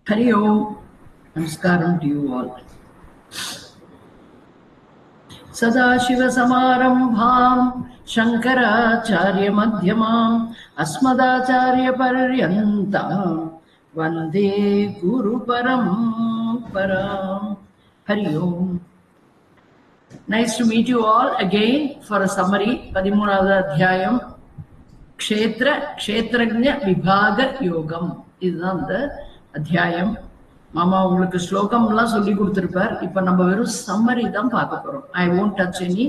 Hari Om. Namaskaram to you all. Sadashivasamarambham Shankaracharya Madhyamam Asmadacharya Paryantam Vande Guru Paramparam. Hari Om. Nice to meet you all again for a summary. 13வது அத்தியாயம் க்ஷேத்ரஜ்ஞ விபாக யோகம். இதுதான் அந்த அத்தியாயம். மாமா உங்களுக்கு ஸ்லோகம்லாம் சொல்லி கொடுத்துருப்பார். இப்ப நம்ம வெறும் சம்மரி தான் பார்க்க போறோம். I won't touch any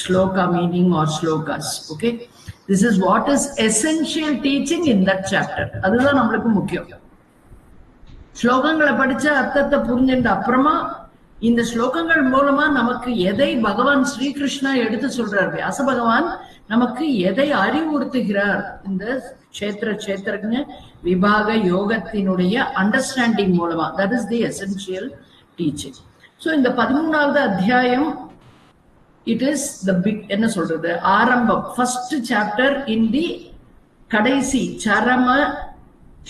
shloka meaning or shlokas. Okay, this is what is essential teaching in that chapter. அதுதான் நம்மளுக்கு முக்கியம். ஸ்லோகங்களை படிச்ச அர்த்தத்தை புரிஞ்சுட்டு அப்புறமா இந்த ஸ்லோகங்கள் மூலமா நமக்கு எதை பகவான் ஸ்ரீகிருஷ்ணா எடுத்து சொல்றார், வியாச பகவான் நமக்கு எதை அறிவுறுத்துகிறார், இந்த க்ஷேத்ரஜ்ஞ விபாக யோகத்தினுடைய அண்டர்ஸ்டாண்டிங் மூலமா. That is the essential teaching. So இந்த 13வது அத்தியாயம் இட் இஸ் த பிக், என்ன சொல்றது, ஆரம்பம், ஃபர்ஸ்ட் சாப்டர் இன் தி கடைசி சரம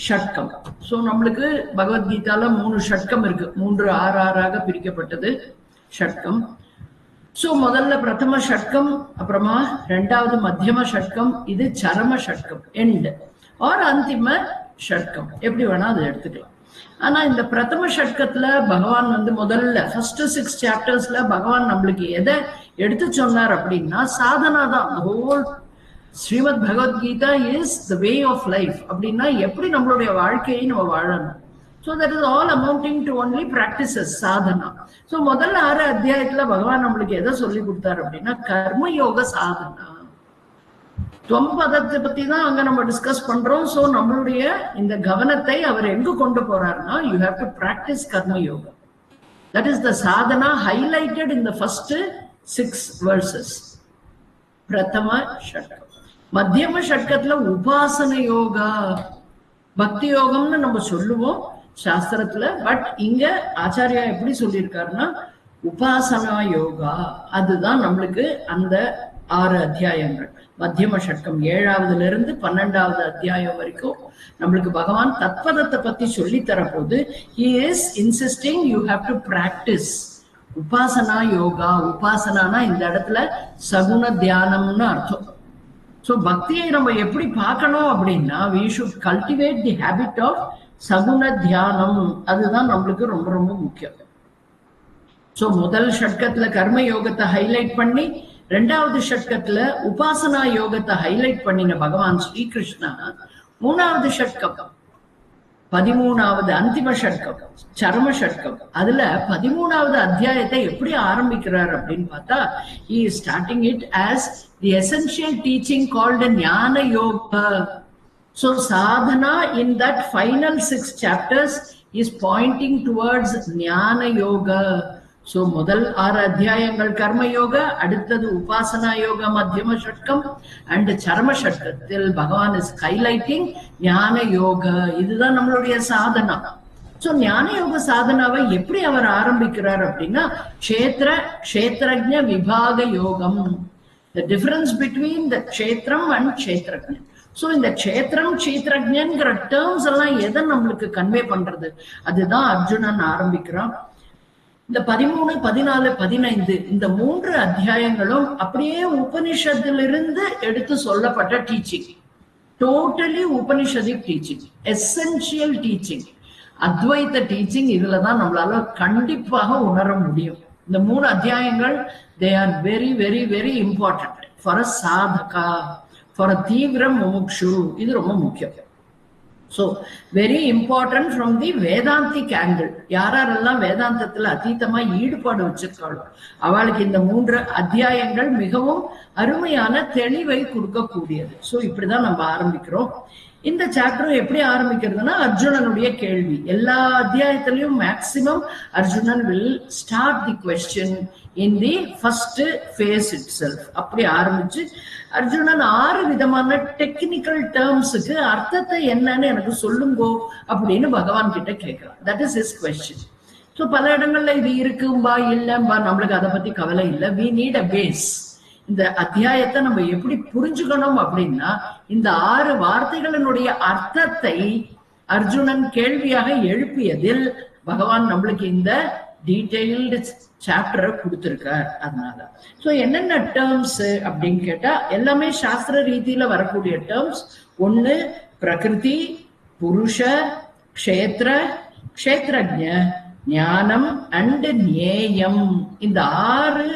ஷட்கம். ஸோ நம்மளுக்கு பகவத்கீதால 3 ஷட்கம் இருக்கு. 3 ஆறாக பிரிக்கப்பட்டது ஷட்கம். ஸோ முதல்ல பிரதம ஷட்கம், அப்புறமா 2வது மத்தியம ஷட்கம், இது சரம ஷட்கம், எண்ட் ஆர் அந்திம ஷட்கம், எப்படி வேணா அதை எடுத்துக்கலாம். ஆனா இந்த பிரதம ஷட்கத்துல பகவான் முதல்ல ஃபர்ஸ்ட் 6 சாப்டர்ஸ்ல பகவான் நம்மளுக்கு எதை எடுத்து சொன்னார் அப்படின்னா சாதனா தான். Whole Shrimad Bhagavad Gita is the way of life. அப்படின்னா எப்படி நம்மளுடைய வாழ்க்கையை நம்ம வாழணும். So that is all amounting to only practices, sadhana. So முதல்ல 6 அத்தியாயத்துல பகவான் நம்மளுக்கு எதை சொல்லி கொடுத்தாரு அப்படின்னா கர்மயோக சாதனா. துவம்பதத்தை பத்தி தான் அங்க நம்ம டிஸ்கஸ் பண்றோம். சோ நம்மளுடைய இந்த கவனத்தை அவர் எங்க கொண்டு போறாருன்னா, யூ ஹேவ் டு பிராக்டிஸ் கர்மயோகம். That is the Sadhana highlighted in the first 6 verses. பிரதம ஷட்கம். மத்தியம ஷட்கத்துல உபாசன யோகா, பக்தி யோகம்னு நம்ம சொல்லுவோம் சாஸ்திரத்துல. பட் இங்க ஆச்சாரியா எப்படி சொல்லியிருக்காருன்னா உபாசனா யோகா. அதுதான் நம்மளுக்கு அந்த 6 அத்தியாயங்கள். மத்தியம ஷட்கம் 7வதுல இருந்து 12வது அத்தியாயம் வரைக்கும் நம்மளுக்கு பகவான் தத்பதத்தை பத்தி சொல்லி தரப்போது he is insisting you have to practice உபாசனா யோகா. உபாசனானா இந்த இடத்துல சகுண தியானம்னு அர்த்தம். ஸோ பக்தியை நம்ம எப்படி பார்க்கணும் அப்படின்னா we should cultivate the habit of சகுண தியானம். அதுதான் நம்மளுக்கு ரொம்ப ரொம்ப முக்கியம். ஸோ முதல் ஷட்கத்துல கர்ம யோகத்தை ஹைலைட் பண்ணி 2வது ஷட்கத்துல உபாசனா யோகத்தை ஹைலைட் பண்ணின பகவான் ஸ்ரீகிருஷ்ணா 3வது ஷட்கம் 13வது அந்திம ஷட்கம் சரம ஷட்கம், அதுல 13வது அத்தியாயத்தை எப்படி ஆரம்பிக்கிறார் அப்படின்னு பார்த்தா he is starting it as the essential teaching called ஞான yoga. So sadhana in that final 6 chapters is pointing towards ஞான யோகா. So முதல் 6 அத்தியாயங்கள் கர்ம யோகா, அடுத்தது உபாசனா யோகா மத்தியம ஷட்கம், அண்ட் சரம ஷட்கத்தில் பகவான் இஸ் ஹைலைட்டிங் ஞான யோகா. இதுதான் நம்மளுடைய சாதனா. ஸோ ஞான யோக சாதனாவை எப்படி அவர் ஆரம்பிக்கிறார் அப்படின்னா க்ஷேத்ரஜ்ஞ விபாக யோகம். The difference between the க்ஷேத்ரம் and க்ஷேத்ரஜ்ஞன். ஸோ இந்த க்ஷேத்ரம் க்ஷேத்ரஜ்ஞன்கிற டேர்ம்ஸ் எல்லாம் எதை நம்மளுக்கு கன்வே பண்றது, அதுதான் அர்ஜுனன் ஆரம்பிக்கிறான். இந்த 13, 14, 15 இந்த 3 அத்தியாயங்களும் அப்படியே உபனிஷத்திலிருந்து எடுத்து சொல்லப்பட்ட teaching. Totally Upanishadic teaching, essential teaching, Advaita teaching. இதுலதான் நம்மளால கண்டிப்பாக உணர முடியும். இந்த 3 அத்தியாயங்கள் they are very very very important for a sadhaka, for a தீவிர முமுக்ஷு. இது ரொம்ப முக்கியம். So very important from the Vedantic angle. யாரெல்லாம் வேதாந்தத்துல அதீதமா ஈடுபாடு வச்சிருக்காளோ அவளுக்கு இந்த 3 அத்தியாயங்கள் மிகவும் அருமையான தெளிவை கொடுக்கக்கூடியது. ஸோ இப்படிதான் நம்ம ஆரம்பிக்கிறோம். இந்த சாப்டர் எப்படி ஆரம்பிக்கிறதுனா அர்ஜுனனுடைய கேள்வி. எல்லா அத்தியாயத்திலையும் maximum Arjunan will start the question in the first phase itself. அப்படி ஆரம்பிச்சு அர்ஜுனன் 6 விதமான டெக்னிக்கல் டேர்ம்ஸுக்கு அர்த்தத்தை என்னன்னு எனக்கு சொல்லுங்கோ அப்படின்னு பகவான் கிட்ட கேட்கிறான். That is his question. So பல இடங்கள்ல இது இருக்கும்பா இல்லம்பா, நம்மளுக்கு அதை பத்தி கவலை இல்லை. We need a base. இந்த அத்தியாயத்தை நம்ம எப்படி புரிஞ்சுக்கணும் அப்படின்னா இந்த 6 வார்த்தைகளினுடைய அர்த்தத்தை அர்ஜுனன் கேள்வியாக எழுப்பியதில் பகவான் நம்மளுக்கு இந்த டீடைல்டு சாப்டரை கொடுத்திருக்கார். அதனால சோ என்னென்ன டேர்ம்ஸ் அப்படின்னு கேட்டா எல்லாமே சாஸ்திர ரீதியில வரக்கூடிய டேர்ம்ஸ். ஒண்ணு பிரகிருதி, புருஷ, க்ஷேத்ர, க்ஷேத்ரஜ்ஞ, ஞானம் அண்ட் ஞேயம். இந்த 6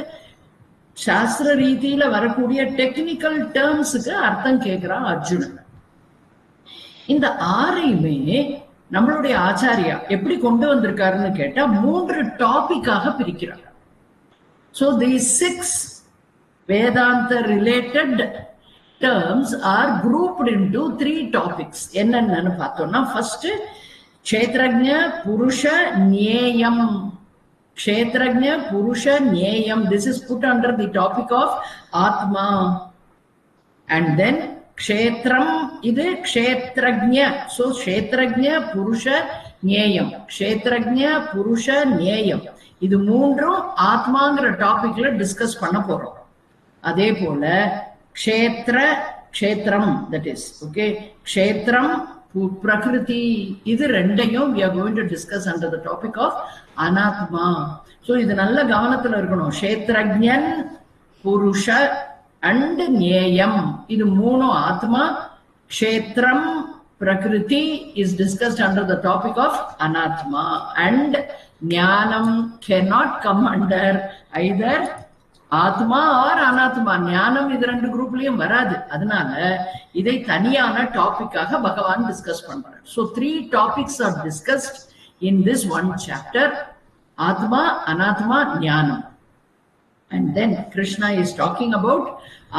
சாஸ்திர ரீதியில வரக்கூடிய டெக்னிக்கல் டேர்ம்ஸுக்கு அர்த்தம் கேட்கிறான் அர்ஜுனன். இந்த 6ஐயுமே நம்மளுடைய ஆச்சாரியா எப்படி கொண்டு வந்திருக்காருன்னு கேட்டா 3 டாபிக்காக பிரிக்கிறார். So these 6 Vedanta related terms are grouped into 3 topics. என்னன்னு பார்த்தோம்னா ஃபர்ஸ்ட் க்ஷேத்ரஜ்ஞ புருஷ ஞேயம். க்ஷேத்ரஜ்ஞ புருஷ ஞேயம், this is put under the topic of Atma. And then க்ஷேத்ரம், இது க்ஷேத்ரஜ்ஞ. So க்ஷேத்ரஜ்ஞ புருஷ ஞேயம், க்ஷேத்ரஜ்ஞ புருஷ ஞேயம், இது 3ம் ஆத்மாங்கிற டாபிக்ல டிஸ்கஸ் பண்ண போறோம். அதே போல க்ஷேத்ர க்ஷேத்ரம், that is okay, க்ஷேத்ரம் பிரகிருதி, இது 2ஐயும் we are going to discuss under the topic of அனாத்மா. சோ இது நல்ல கவனத்துல இருக்கணும். க்ஷேத்ரஜ்ஞன் புருஷ அண்ட் ஞேயம், இது 3ம் ஆத்மா. க்ஷேத்ரம் prakriti is discussed under the topic of anatma, and jnanam cannot come under either atma or anatma. jnanam இது 2 குரூப்லயும் வராது. அதனால இதை தனியான டாபிக்காக பகவான் டிஸ்கஸ் பண்றார். So 3 topics are discussed in this one chapter: atma, anatma, jnanam. And then Krishna is talking about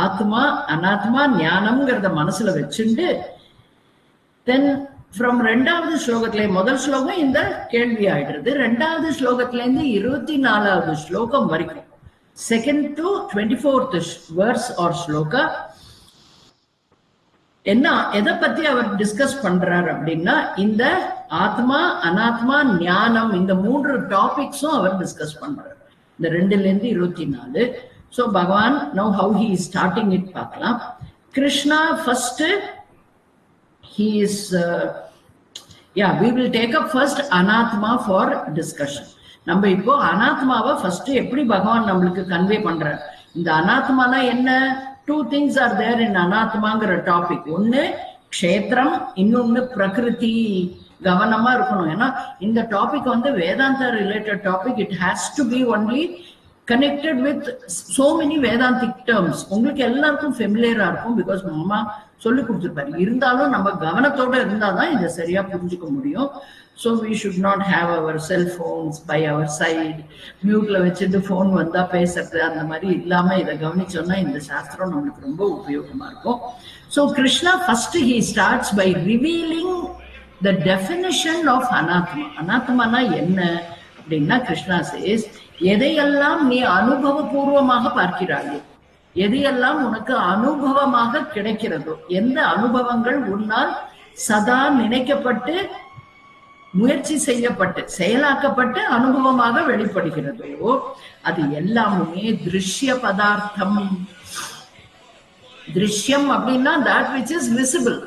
atma, anatma, jnanamங்கிறத மனசுல வச்சுண்டு then from 2வது ஸ்லோகத்திலே, முதல் ஸ்லோகம் இந்த கேள்வி ஆயிடுறது. 2வது ஸ்லோகத்தில இருந்து 24வது ஸ்லோகம் வரைக்கும், 2nd to 24th verse or shloka, என்ன எதை பத்தி அவர் டிஸ்கஸ் பண்றார் அப்படின்னா இந்த ஆத்மா, அனாத்மா, ஞானம், இந்த 3 டாபிக்ஸும் அவர் டிஸ்கஸ் பண்றார் இந்த 2ல இருந்து 24. So பகவான் now how he is starting it பார்க்கலாம். Krishna first he is we will take up first anatma for discussion. நம்ம இப்போ அனாத்மாவை ஃபர்ஸ்ட் எப்படி பகவான் நம்மளுக்கு கன்வே பண்றார். இந்த அனாத்மானா என்ன? 2 things are there in அனாத்மாங்கிற டாபிக். ஒன்னு க்ஷேத்ரம், இன்னொன்னு பிரகிருதி. கவனமா இருக்கணும். ஏன்னா இந்த topic Vedanta related topic. It has to be only connected with so many Vedantic terms. உங்களுக்கு எல்லாருக்கும் ஃபெமிலியரா இருக்கும், பிகாஸ் மாமா சொல்லி கொடுத்துருப்பாரு. இருந்தாலும் நம்ம கவனத்தோட இருந்தாதான் இதை சரியா புரிஞ்சுக்க முடியும். So we should not have our cell phones by our side, மியூட்ல வச்சுட்டு போன் வந்தா பேசுறது அந்த மாதிரி இல்லாம இதை கவனிச்சோம்னா இந்த சாஸ்திரம் நம்மளுக்கு ரொம்ப உபயோகமா இருக்கும். So Krishna first he starts by revealing the definition of anatma. anatmana என்ன அப்படின்னா கிருஷ்ணா says, எதையெல்லாம் நீ அனுபவபூர்வமாக பார்க்கிறாயோ, எதையெல்லாம் உனக்கு அனுபவமாக கிடைக்கிறதோ, எந்த அனுபவங்கள் உன்னால் சதா நினைக்கப்பட்டு முயற்சி செய்யப்பட்டு செயலாக்கப்பட்டு அனுபவமாக வெளிப்படுகிறதோ அது எல்லாமே திருஷ்ய பதார்த்தம். திருஷ்யம் அப்படின்னா that which is visible.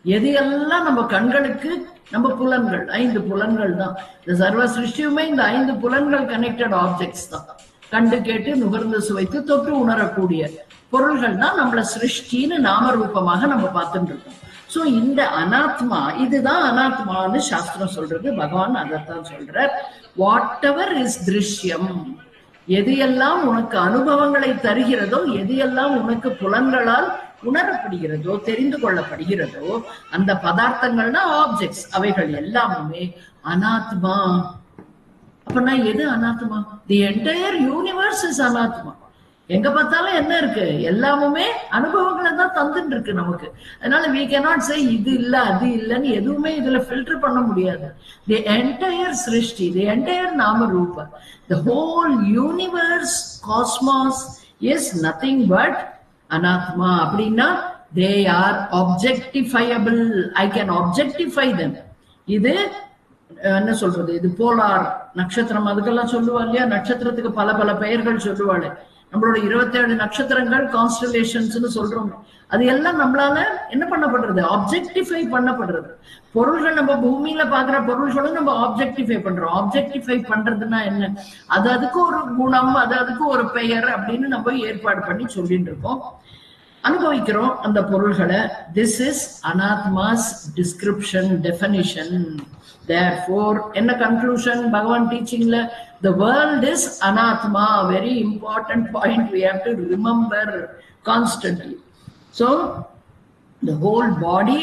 எது எல்லாம் நம்ம கண்களுக்கு, நம்ம புலன்கள், 5 புலன்கள் தான். இந்த சர்வ சிருஷ்டியுமே இந்த 5 புலன்கள் கனெக்டட் ஆப்ஜெக்ட்ஸ் தான். கண்டு கேட்டு நுகர்ந்து சுவைத்து தொட்டு உணரக்கூடிய பொருள்கள் தான் நம்மள சிருஷ்டின்னு நாம ரூபமாக நம்ம பார்த்துட்டு இருக்கோம். சோ இந்த அனாத்மா, இதுதான் அனாத்மான்னு சாஸ்திரம் சொல்றது. பகவான் அதைத்தான் சொல்றார். வாட் எவர் இஸ் திருஷ்யம், எது எல்லாம் உனக்கு அனுபவங்களை தருகிறதோ, எது எல்லாம் உனக்கு புலன்களால் உணரப்படுகிறதோ, தெரிந்து கொள்ளப்படுகிறதோ, அந்த பதார்த்தங்கள்னா ஆப்ஜெக்ட்ஸ், அவைகள் எல்லாமே அனாத்மா. அப்படின்னா எது அனாத்மா? தி என்டையர் யூனிவர்ஸ் இஸ் அனாத்மா. எங்க பார்த்தாலும் என்ன இருக்கு? எல்லாமே அனுபவங்களை தான் தந்துட்டு இருக்கு நமக்கு. அதனால we cannot say இது இல்ல அது இல்லன்னு எதுவுமே இதுல ஃபில்டர் பண்ண முடியாது. தி என்டையர் சிருஷ்டி, தி என்டையர் நாம ரூப, the whole universe, cosmos is nothing but அனாத்மா. அப்படின்னா they are objectifiable. I can objectify them. இது என்ன சொல்றது, இது போலார் நட்சத்திரம், அதுக்கெல்லாம் சொல்லுவா இல்லையா, நட்சத்திரத்துக்கு பல பல பெயர்கள் சொல்லுவாள். நம்மளோட 27 நட்சத்திரங்கள் கான்ஸ்டலேஷன்ஸ்னு சொல்றோம். அது எல்லாம் நம்மளால என்ன பண்ணப்படுறது? ஆப்ஜெக்டிஃபை பண்ணப்படுறது. பொருள்கள், நம்ம பூமியில பாக்குற பொருள்களும் நம்ம ஆப்ஜெக்டிஃபை பண்றோம். ஆப்ஜெக்டிஃபை பண்றதுன்னா என்ன? அது அதுக்கு ஒரு குணம், அது அதுக்கு ஒரு பெயர் அப்படின்னு நம்ம ஏற்பாடு பண்ணி சொல்லிட்டு இருக்கோம், அனுபவிக்கிறோம் அந்த பொருள்களை. திஸ் இஸ் அனாத்மாஸ் டிஸ்கிரிப்ஷன், டெஃபினிஷன். Therefore, என்ன கன்க்ளூஷன் பகவான் டீச்சிங்ல? The world is anatma. Very important point we have to remember constantly. So, the whole body,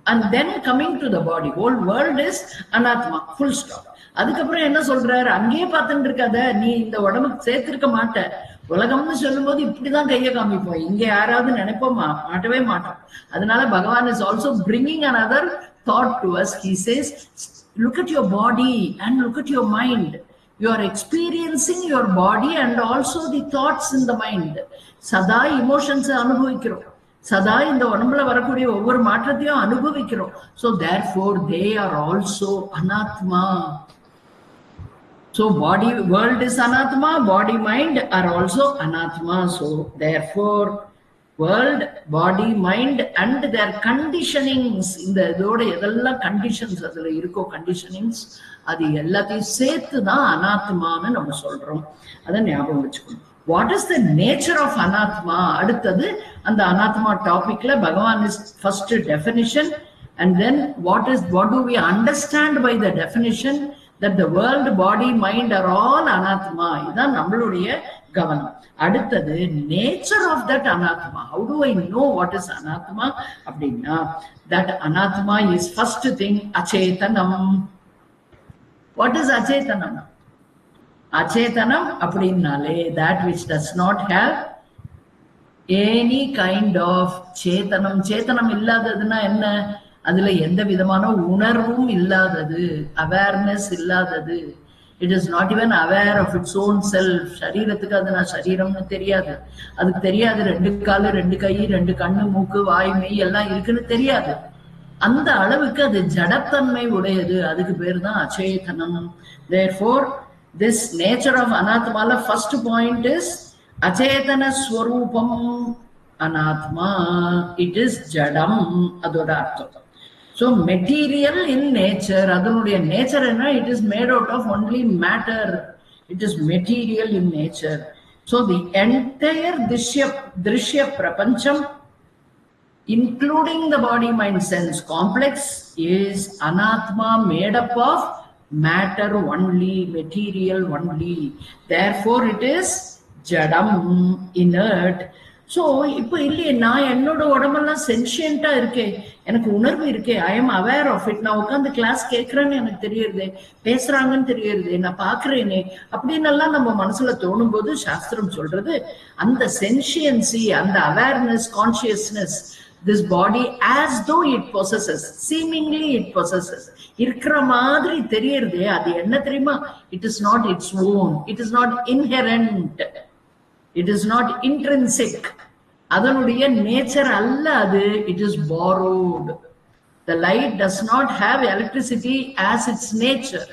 and then coming to the body, whole world is anatma, full stop. அதுக்கப்புறம் என்ன சொல்றாரு? அங்கேயே பார்த்துட்டு இருக்காத, நீ இந்த உடம்புக்கு சேர்த்திருக்க மாட்ட. உலகம்னு சொல்லும் போது இப்படிதான் கையை காமிப்போம், இங்க யாராவது நினைப்போமா? மாட்டவே மாட்டோம். அதனால பகவான் is also bringing another thought to us. He says, look at your body and look at your mind. You are experiencing your body and also the thoughts in the mind. சதா emotions அனுபவிக்கிறோம், சதா இந்த உடம்புல வரக்கூடிய ஒவ்வொரு மாற்றத்தையும் அனுபவிக்கிறோம். So therefore they are also anatma. So body, world is anatma, body, mind are also anatma. So therefore world, body, mind and their conditionings, இந்த இதோட எதெல்லாம் கண்டிஷன்ஸ் அதுல இருக்கோ, கண்டிஷனிங்ஸ், அது எல்லாத்தையும் சேர்த்து தான் அனாத்மான்னு நம்ம சொல்றோம். அதை ஞாபகம் வச்சுக்கணும். What is the nature of அனாத்மா? அடுத்தது அந்த அனாத்மா டாபிக்ல பகவான் is first definition, and then what do we understand by the definition that the world, body, mind are all anatma. இதான் நம்மளுடைய கவனம். அடுத்தது நேச்சர் ஆஃப் தட் அனாத்மா. how do I know what is anatma அப்படின்னா, that anatma is first thing achetanam. what is achetanam? achetanam அப்படின்னாலே that which does not have any kind of சேத்தனம். சேத்தனம் இல்லாததுன்னா என்ன? அதுல எந்த விதமான உணர்வும் இல்லாதது, அவேர்னஸ் இல்லாதது. It is not even aware of its own self. சரீரத்துக்கு அது நான் சரீரம்னு தெரியாது, அதுக்கு தெரியாது 2 காலு 2 கை 2 கண்ணு மூக்கு வாய் மெய் எல்லாம் இருக்குன்னு தெரியாது. அந்த அளவுக்கு அது ஜடத்தன்மை உடையது. அதுக்கு பேர் தான் அச்சேதனம். Therefore, this nature of anatma, first point is achetana swarupam anatma. It is jadam. அதோட அர்த்தம். So material in nature, அதனுடைய நேச்சர் என்ன? It is made out of only matter. It is material in nature. So the entire drishya prapancham, including the body mind sense complex, is anatma, made up of matter only, material only. Therefore it is jadam, inert. So இப்போ இல்லையே, நான் என்னோட உடம்பெல்லாம் சென்ஷியண்டா இருக்கே, எனக்கு உணர்வு இருக்கே, I am aware of it. நான் உட்காந்து கிளாஸ் கேட்கறேன்னு எனக்கு தெரியுது, பேசுறாங்கன்னு தெரியுது, நான் பாக்குறேனே அப்படின்னு எல்லாம் நம்ம மனசுல தோணும் போது சாஸ்திரம் சொல்றது, அந்த சென்ஷியன்சி, அந்த awareness, consciousness, this body as though it possesses, seemingly it possesses, இருக்கிற மாதிரி தெரியுது. அது என்ன தெரியுமா? It is not its own, it is not inherent, it is not intrinsic. அதனுடைய நேச்சர் அல்ல அது. It is borrowed. The light does not have electricity as its nature.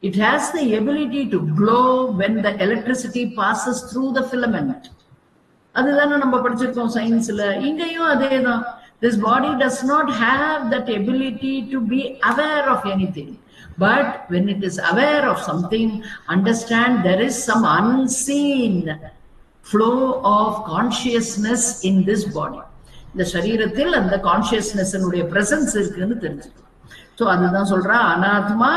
It has the ability to glow when the electricity passes through the filament. அதுதானே நம்ம படிச்சிருக்கோம் சயின்ஸ்ல. இங்கேயும் அதேதான். This body does not have that ability to be aware of anything. But when it is aware of something, understand there is some unseen flow of consciousness in this body. இந்த சரீரத்தில் அந்த consciousness presence இருக்குன்னு தெரிஞ்சுக்கலாம். So அதுதான் சொல்றா, அனாத்மா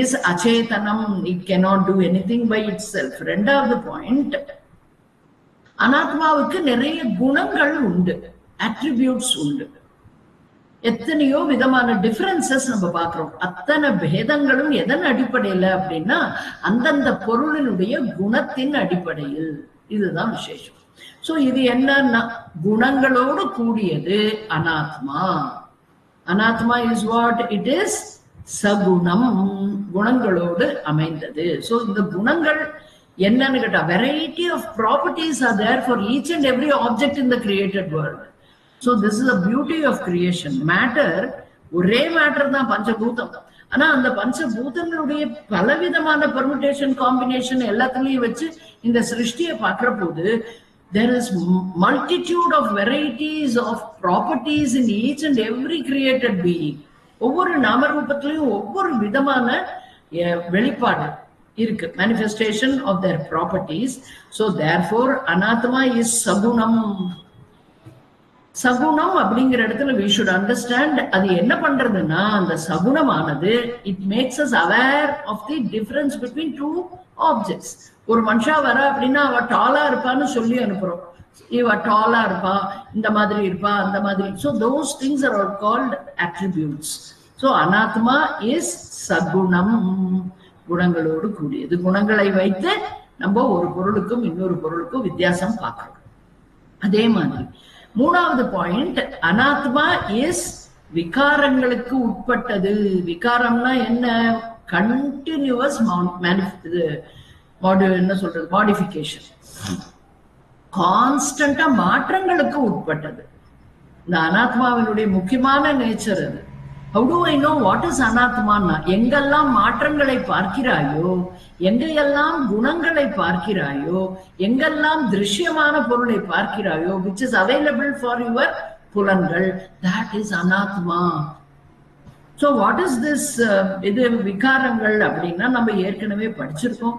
is அச்சேதனம். It cannot do anything by itself. ரெண்டாவது பாயிண்ட், அனாத்மாவுக்கு நிறைய குணங்கள் உண்டு, அட்ரிபியூட்ஸ் உண்டு. எத்தனையோ விதமான டிஃபரன்சஸ் நம்ம பார்க்கிறோம். அத்தனை பேதங்களும் எதன் அடிப்படையில் அப்படின்னா, அந்தந்த பொருளினுடைய குணத்தின் அடிப்படையில். இதுதான் விசேஷம். சோ இது என்னன்னா, குணங்களோடு கூடியது அனாத்மா. அனாத்மா இஸ் வாட் இட் இஸ்? சகுணம், குணங்களோடு அமைந்தது. சோ இந்த குணங்கள் என்னன்னு கேட்டா, variety of properties are there for each and every object in the created world. So this is the beauty of creation. Matter, ஒரே மேட்டர் தான் பஞ்சபூதம். ஆனா அந்த பஞ்சபூதங்களுடைய பலவிதமான பெர்முடேஷன் காம்பினேஷன் எல்லாத்துலயும் வச்சு இந்த சிருஷ்டியை பார்க்கிற போது there is multitude of varieties of properties in each and every created being. ஒவ்வொரு நாமரூபத்திலையும் ஒவ்வொரு விதமான வெளிப்பாடு இருக்கு, manifestation of their properties. So therefore anatma is sagunam. சகுணம் அப்படிங்கிற இடத்துல we should understand அது என்ன பண்றதுன்னா, அந்த சகுணமானது it makes us aware of the difference between two objects. ஒரு மனுஷா வர அப்படின்னா அவ டாலா இருப்பான்னு சொல்லி அனுப்புறோம், இவ டாலா இருப்பா, இந்த மாதிரி இருப்பா, அந்த மாதிரி. So those things are called attributes. So anatma is சகுணம், குணங்களோடு கூடியது. குணங்களை வைத்து நம்ம ஒரு பொருளுக்கும் இன்னொரு பொருளுக்கும் வித்தியாசம் பார்க்கிறோம். அதே மாதிரி மூணாவது பாயிண்ட், அனாத்மா இஸ் விகாரங்களுக்கு உட்பட்டது. விகாரம்னா என்ன? கண்டினியூவஸ் என்ன சொல்றது, மாடிஃபிகேஷன், கான்ஸ்டன்டா மாற்றங்களுக்கு உட்பட்டது. இந்த அனாத்மாவினுடைய முக்கியமான நேச்சர் அது. How do I know what is அனாத்மான்னா, எங்கெல்லாம் மாற்றங்களை பார்க்கிறாயோ, எங்கெல்லாம் குணங்களை பார்க்கிறாயோ, எங்கெல்லாம் திருஷ்யமான பொருளை பார்க்கிறாயோ, which is available for your புலன்கள், that is அனாத்மா. So what is this? இது விகாரங்கள் அப்படின்னா நம்ம ஏற்கனவே படிச்சிருக்கோம்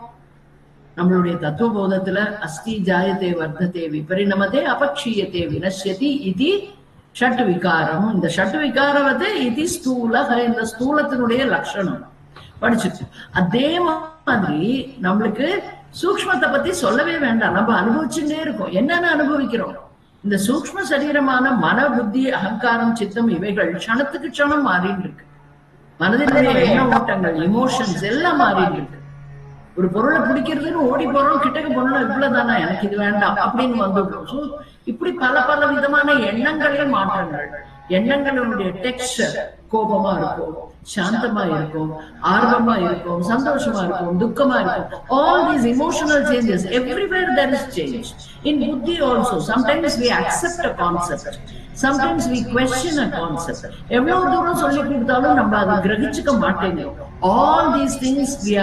நம்மளுடைய தத்துவபோதத்துல. அஸ்தி ஜாயதே வர்த்ததே விபரிணமதே அபக்ஷீயதே வினஷ்யதி இது ஷட் விகாரம். இந்த ஷட் விகாரவதே இது ஸ்தூல, இந்த ஸ்தூலத்தினுடைய லட்சணம் படிச்சிருக்கோம். அதே மாதிரி நம்மளுக்கு சூக்ஷ்மத்தை பத்தி சொல்லவே வேண்டாம், நம்ம அனுபவிச்சுட்டே இருக்கோம். என்னென்ன அனுபவிக்கிறோம்? இந்த சூக்ஷ்ம சரீரமான மன, புத்தி, அகங்காரம், சித்தம் இவைகள் க்ஷணத்துக்கு க்ஷணம் மாறிட்டு இருக்கு. மனதினுடைய எண்ண ஓட்டங்கள், எமோஷன்ஸ் எல்லாம் மாறிட்டு இருக்கு. ஒரு பொருளை பிடிக்கிறதுன்னு ஓடி போறோம், கிட்டக்கு போனோம், இவ்வளவுதானா, எனக்கு இது வேண்டாம் அப்படின்னு வந்துடுறோம். ஸோ இப்படி பல பல விதமான எண்ணங்களே மாற்றங்கள். எண்ணங்களுடைய டெக்ஸ்சர் கோபமா இருக்கும், சாந்தமா இருக்கும், ஆர்வமா இருக்கும், சந்தோஷமா இருக்கும், துக்கமா இருக்கும். All these emotional changes, everywhere there is change. In buddhi also, sometimes we accept a concept, sometimes we question a concept. எவ்வளவு தூரம் சொல்லி கொடுத்தாலும் நம்ம அதை கிரகிச்சுக்க மாட்டேங்கிறோம். All these things we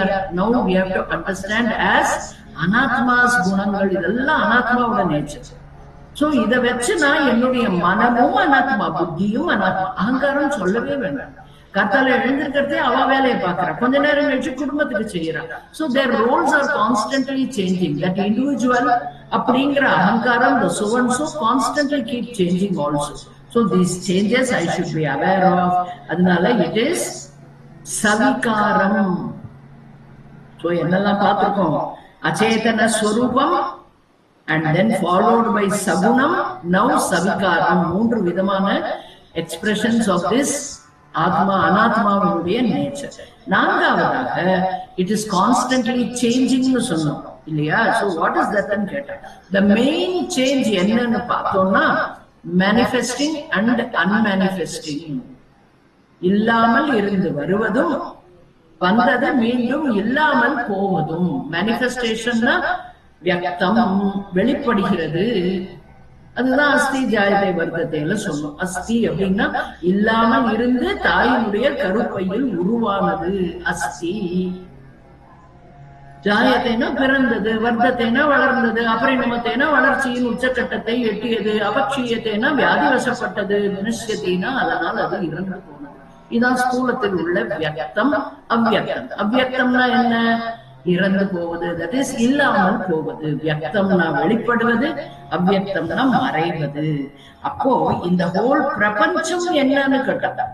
have to understand as அனாத்மாஸ் குணங்கள். இதெல்லாம் அனாத்மாவோட நேச்சர். சோ இதை வச்சு நான் என்னுடைய மனமும் அனாத்மா, புத்தியும் அனாத்மா, அகங்காரம் சொல்லவே வேண்டாம். கத்தால எழுந்திருக்கிறதே அவ வேலையை பாக்குறா, கொஞ்ச நேரம் கழிச்சு குடும்பத்துக்கு செய்யறான். So their roles are constantly changing. That individual அப்படிங்கிற அகங்காரம், the so and so constantly keep changing also. So these changes I should be aware of. அதனால it is சவிகாரம். So என்னெல்லாம் பார்த்திருக்கோம்? அச்சேதன ஸ்வரூபம் and then followed by sagunam, now savikaram. மூன்று விதமான expressions of this ஆத்மா, அனாத்மாவுடைய நேச்சர். நான்காவதாக it is constantly changing னு சொன்னோம் இல்லையா? So what is that ன்னு கேட்டா, the main change என்னன்னு பார்த்தோம்னா manifesting and unmanifesting. இல்லாமல் இருந்து வருவதும், வந்தது மீண்டும் இல்லாமல் போவதும். manifestationனா வியக்தம், வெளிப்படுகிறது. அதுதான் அஸ்தி ஜாயத்தை வர்த்தத்தையில சொன்னோம். அஸ்தி அப்படின்னா இல்லாமல் இருந்து தாயினுடைய கருப்பையில் உருவானது அஸ்தி. ஜாயத்தைனா பிறந்தது, வர்த்தத்தைனா வளர்ந்தது, அபரிணமத்தைனா வளர்ச்சியின் உச்சக்கட்டத்தை எட்டியது, அபக்ஷீயத்தைனா வியாதி வசப்பட்டது, வினஷ்யத்தினா அதனால் அது இறந்து போனது. இதான் ஸ்தூலத்தில் உள்ள வியக்தம், அவ்வியக்தம். அவ்வியக்தம்னா என்ன? இறந்து போவது, that is இல்லாமல் போவது. வியக்தம்னா வெளிப்படுவது, அவ்வியக்தம்னா மறைவது. அப்போ இந்த ஹோல் பிரபஞ்சம் என்னன்னு கேட்டா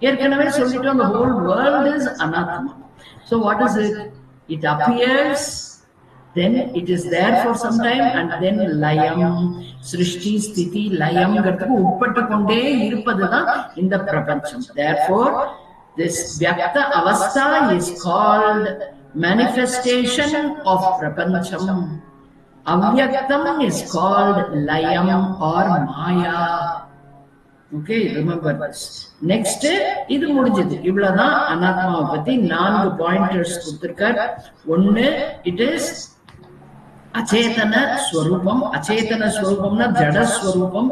ஏற்கனவே சொல்லிட்டோம், the whole world is anatma. So what is it? It appears, then it is there for some time, and then layam, srishti, sthiti, layamங்கிறதுக்கு உட்பட்டு கொண்டே இருப்பதுதான் இந்த பிரபஞ்சம். Therefore this vyakta avastha is called manifestation of prapancham. Avyaktam is called layam or maya. Okay, remember this. Next, இது முடிஞ்சது. இவ்வளவுதான் அனாத்மாவை பத்தி 4 pointers கொடுத்திருக்கார். ஒன்னு, it is அச்சேதன ஸ்வரூபம். அச்சேதன ஸ்வரூபம்னா ஜட ஸ்வரூபம்.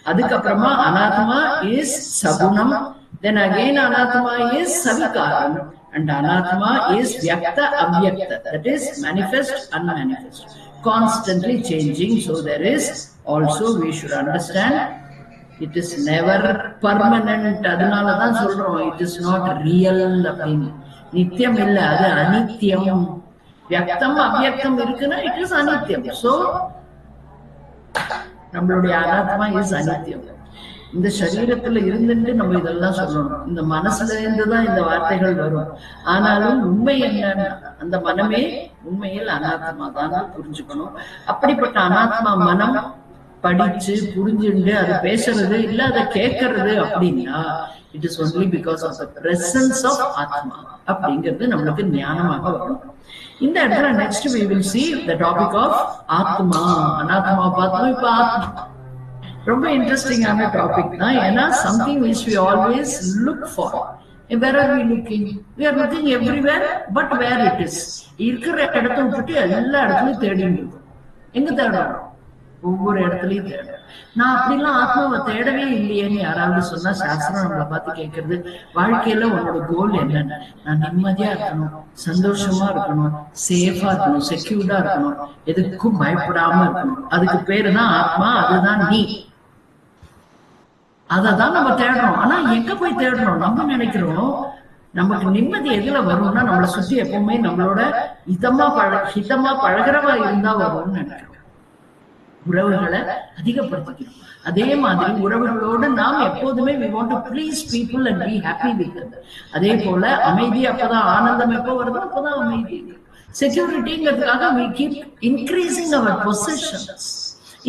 அதுக்கப்புறமா அனாத்மா is சகுணம். Then again anatma is savikaram, and anatma is vyakta avyakta, that is manifest unmanifest, constantly changing. So there is also, we should understand, it is never permanent. அதனால தான் சொல்றோம் it is not real அப்படின்னு. நித்தியம் இல்ல, அது அனித்தியம். வியக்தம் அவ்யக்தம் இருக்குன்னா it is அனித்தியம். So நம்மளுடைய அனாத்மா is அனித்தியம். இந்த சரீரத்துல இருந்துட்டு நம்ம இதெல்லாம் சொல்லணும், இந்த மனசுல இருந்துதான் இந்த வார்த்தைகள் வரும். ஆனாலும் உண்மை என்னன்னா அந்த மனமே உண்மையில் அனாத்மா தான் புரிஞ்சுக்கணும். அப்படிப்பட்ட அனாத்மா மனம் படிச்சு புரிஞ்சுண்டு அது பேசுறது இல்ல அதை கேட்கறது அப்படின்னா it is only because of the presence of ஆத்மா அப்படிங்கிறது நம்மளுக்கு ஞானமாக வரும். இந்த இடத்துல next we will see the topic of ஆத்மா. அனாத்மா பார்த்தோம், இப்ப ஆத்மா ரொம்ப இன்ட்ரெஸ்டிங்கான டாபிக் தான். ஏன்னா something which we always look for. Where are we looking? We are looking everywhere, but where it is? இருக்கிற இடத்தை விட்டுட்டு எல்லா இடத்துலயும் தேடிட்டு இருக்கோம். எங்க தேடுறோம்? ஒவ்வொரு இடத்துலயும் தேடுறோம். நான் அப்படிலாம் ஆத்மாவை தேடவே இல்லையேன்னு யாராவது சொன்னா சாஸ்திரம் நம்மளை பார்த்து கேட்கறது, வாழ்க்கையில உன்னோட கோல் என்னன்னு, நான் நிம்மதியா இருக்கணும், சந்தோஷமா இருக்கணும், சேஃபா இருக்கணும், செக்யூர்டா இருக்கணும், எதுக்கும் பயப்படாம இருக்கணும். அதுக்கு பேரு தான் ஆத்மா, அதுதான் நீ. அததான் நம்ம தேடுறோம். ஆனா எங்க போய் தேடுறோம்? நம்ம நினைக்கிறோம் நமக்கு நிம்மதி எதுல வரும்னா நம்மளை சுத்தி எப்பவுமே நம்மளோட ஹிதமா பழகிறவா இருந்தா வரும்னு நினைக்கிறோம். உறவுகளை அதிகப்படுத்திக்கிறோம். அதே மாதிரி உறவுகளோடு நாம் எப்போதுமே we want to please people and be happy with them. அதே போல அமைதி, அப்பதான் ஆனந்தம் எப்போ வருதோ அப்பதான் அமைதி. செக்யூரிட்டிங்கிறதுக்காக we keep increasing our possessions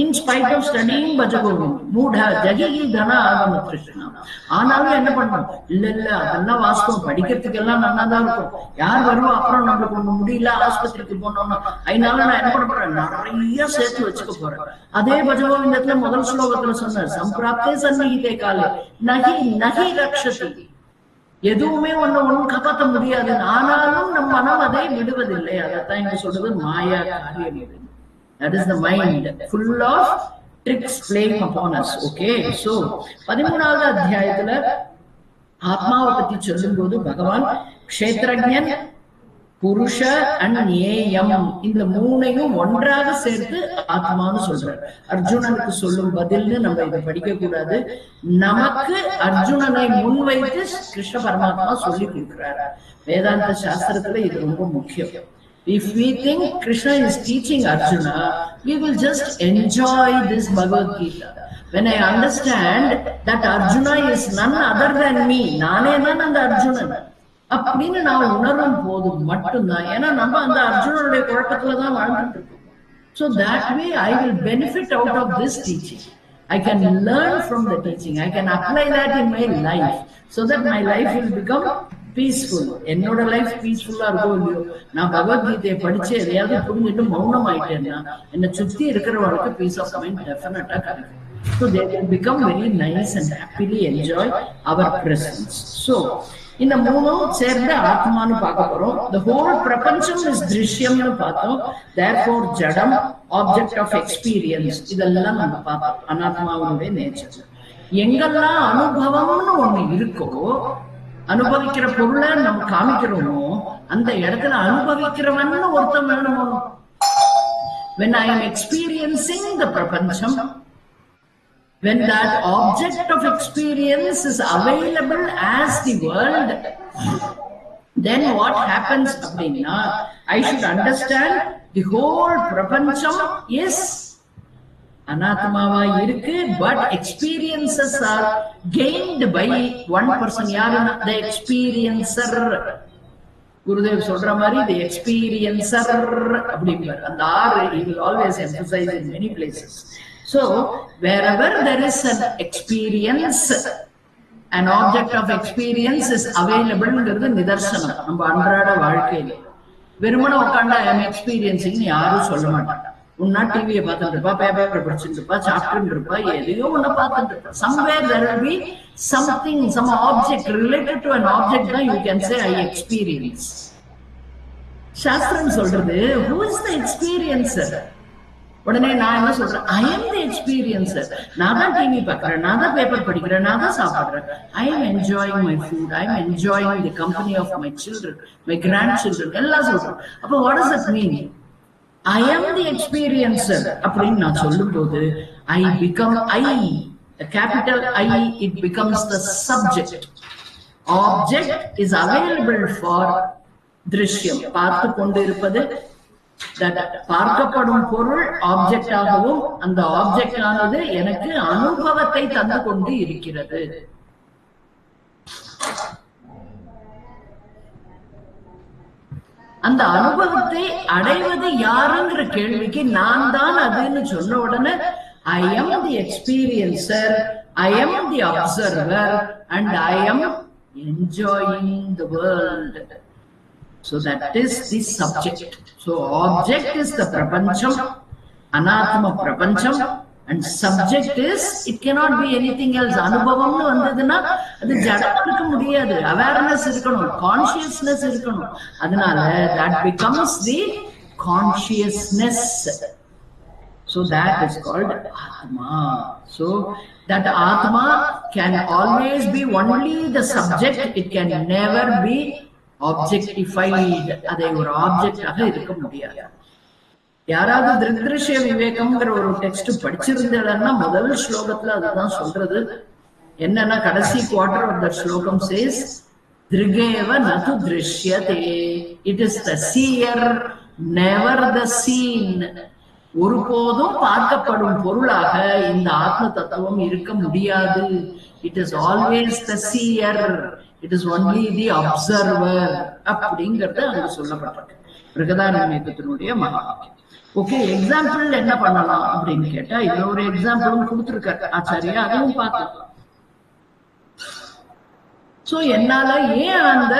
in spite of studying Bhajagovin, Moodha, Jagigi, Dhana, Agama, Krishna. ஆனாலும் என்ன பண்ணோம்? இல்ல அதெல்லாம் வாஸ்தவம், படிக்கிறதுக்கு எல்லாம் நல்லா தான் இருக்கும். யார் வருவா அப்புறம் நம்மளுக்கு ஒண்ணு முடியல ஆஸ்பத்திரிக்கு போனோம்னா அதனால நான் என்ன பண்ண போறேன், நிறைய சேர்த்து வச்சுக்க போறேன். அதே பஜகோவிந்தத்துல முதல் ஸ்லோகத்துல சொன்னார், சம்பிராப்தே சந்நிகிதே காலே நகி நகி ரக்ஷதி. எதுவுமே ஒண்ணும் காப்பாற்ற முடியாது. ஆனாலும் நம் மனம் அதை விடுவதில்லை. அதைத்தான் இங்க சொல்றது மாயா காரியம். That is the mind full of tricks playing upon us. Okay, so 13வது அத்தியாயத்துல ஆத்மாவை பத்தி சொல்லும் போது பகவான் க்ஷேத்ரஜ்ஞன், புருஷ அண்ட் ஞேயம், இந்த மூணையும் ஒன்றாக சேர்த்து ஆத்மான்னு சொல்றார். அர்ஜுனனுக்கு சொல்லும் பதில்னு நம்ம இதை படிக்க கூடாது. நமக்கு அர்ஜுனனை முன்வைத்து கிருஷ்ண பரமாத்மா சொல்லி கொடுக்கிறார். வேதாந்த சாஸ்திரத்துல இது ரொம்ப முக்கியம். If we think Krishna is teaching Arjuna, we will just enjoy this Bhagavad Gita. When I understand that Arjuna is none other than me, நானே தான் அந்த அர்ஜுனன் அப்படின்னு நான் உணரும் போது மட்டும்தான். ஏன்னா நம்ம அந்த அர்ஜுனனுடைய குழப்பத்துலதான் வாழ்ந்துட்டு இருக்கோம். So that way I will benefit out of this teaching. I can learn from the teaching. I can apply that in my life so that my life will become peaceful. என்னோட லைஃப் பீஸ்ஃபுல்லா இருக்கோ இல்லையோ, நான் பகவத்கீதையை படிச்சு எதையாவது புரிஞ்சுட்டு மௌனம் ஆயிட்டேன்னா என்னை சுத்தி இருக்கிறவங்களுக்கு பீஸ் ஆஃப் மைண்ட் டெஃபினட்டா கிடைக்கும். So they will become very nice and happily enjoy our presence. So இந்த மூணும் சேர்ந்து ஆத்மான்னு பார்க்க போறோம். The whole பிரபஞ்சம் is திருஷ்யம்னு பார்த்தோம். Therefore ஜடம், object of experience, இதெல்லாம் நம்ம பார்த்தோம் அனாத்மாவுடைய நேச்சர். எங்கெல்லாம் அனுபவம்னு ஒண்ணு இருக்கோ, அனுபவிக்கிற பொருளை நம்ம காமிக்கிறோமோ அந்த இடத்துல அனுபவிக்கிறவன் ஒருத்தன் வேணுமோ. When I am experiencing the prapancham, when that object of experience is available as the world, then what happens அப்படின்னா, I should understand the whole prapancham is அனாத்மாவா இருக்கு. But experiences are gained by one person. யாருன்னா the experiencer. Gurudev சொல்ற மாதிரி the experiencer அப்படிம்பார். அந்த ஆறு he will always emphasize in many places. So wherever there is an experience, an object of experience is available-ங்கிறது நிதர்சனம் நம்ம அன்றாட வாழ்க்கையில. வெறுமனை உட்காண்டா I am experiencing யாரும் சொல்ல மாட்டாங்க. உன்னா டிவியை பார்த்துட்டு இருப்பா, பேப்பர் படிச்சுட்டு இருப்பா, சாப்பிட்டு இருப்பா, எதையோ ஒண்ணு பார்த்துட்டு இருப்பா. Somewhere there will be something, some object related to an object that you can say I experience. சாஸ்திரம் சொல்றது who is the experiencer? உடனே நான் என்ன சொல்றேன், ஐ எம் தி எக்ஸ்பீரியன்சர். நான் தான் டிவி பார்க்கறேன், நான் தான் பேப்பர் படிக்கிறேன், நான் தான் சாப்பிடுறேன். I am enjoying my food, I am enjoying the company of my children, my grandchildren, எல்லாம் சொல்றேன். அப்போ what does it mean? I am the experiencer அப்படின்னு நான் சொல்லும் போது I become I, capital I, it becomes the subject. Object is available for திருஷ்யம், பார்த்து கொண்டு இருப்பது. பார்க்கப்படும் பொருள் ஆப்ஜெக்ட் ஆகவும் அந்த ஆப்ஜெக்ட் ஆனது எனக்கு அனுபவத்தை தந்து கொண்டு இருக்கிறது. அந்த அனுபவத்தை அடைவது யாருங்கிற கேள்விக்கு நான் தான் அதுன்னு சொன்ன உடனே ஐ am the experiencer, I am the observer and I am enjoying the world. So that is the subject. So object is the prapancham, anatma prapancham, and subject is, it cannot be anything else. அனுபவம்னு வந்ததுன்னா அது ஜடமா இருக்க முடியாது, awareness இருக்கணும், consciousness இருக்கணும். அதனால that becomes the consciousness. So that is called Atma. So that Atma can always be only the subject, it can never be objectified. அதை ஒரு ஆப்ஜெக்டாக இருக்க முடியாது. யாராவது திருஷ்ய விவேகம்ங்கிற ஒரு டெக்ஸ்ட் படிச்சிருந்தேன்னா முதல் ஸ்லோகத்துல அதுதான் சொல்றது. என்னன்னா கடைசி குவார்டர் ஆஃப் த ஸ்லோகம் சேஸ் திருகேவ நது திருஷ்யதே, it is the seer, never the seen. ஒருபோதும் பார்க்கப்படும் பொருளாக இந்த ஆத்ம தத்துவம் இருக்க முடியாது. It is always the seer, it is only the observer அப்படிங்கிறது அங்க சொல்லப்பட்டிருக்கு பிரகதாரண்யத்தினுடைய மகாவாக்கியம். ஓகே, எக்ஸாம்பிள் என்ன பண்ணலாம் அப்படின்னு கேட்டா இதுல ஒரு எக்ஸாம்பிளும் கொடுத்திருக்காரு ஆச்சாரியா, அதுவும் பார்க்கலாம். சோ என்னால ஏன் அந்த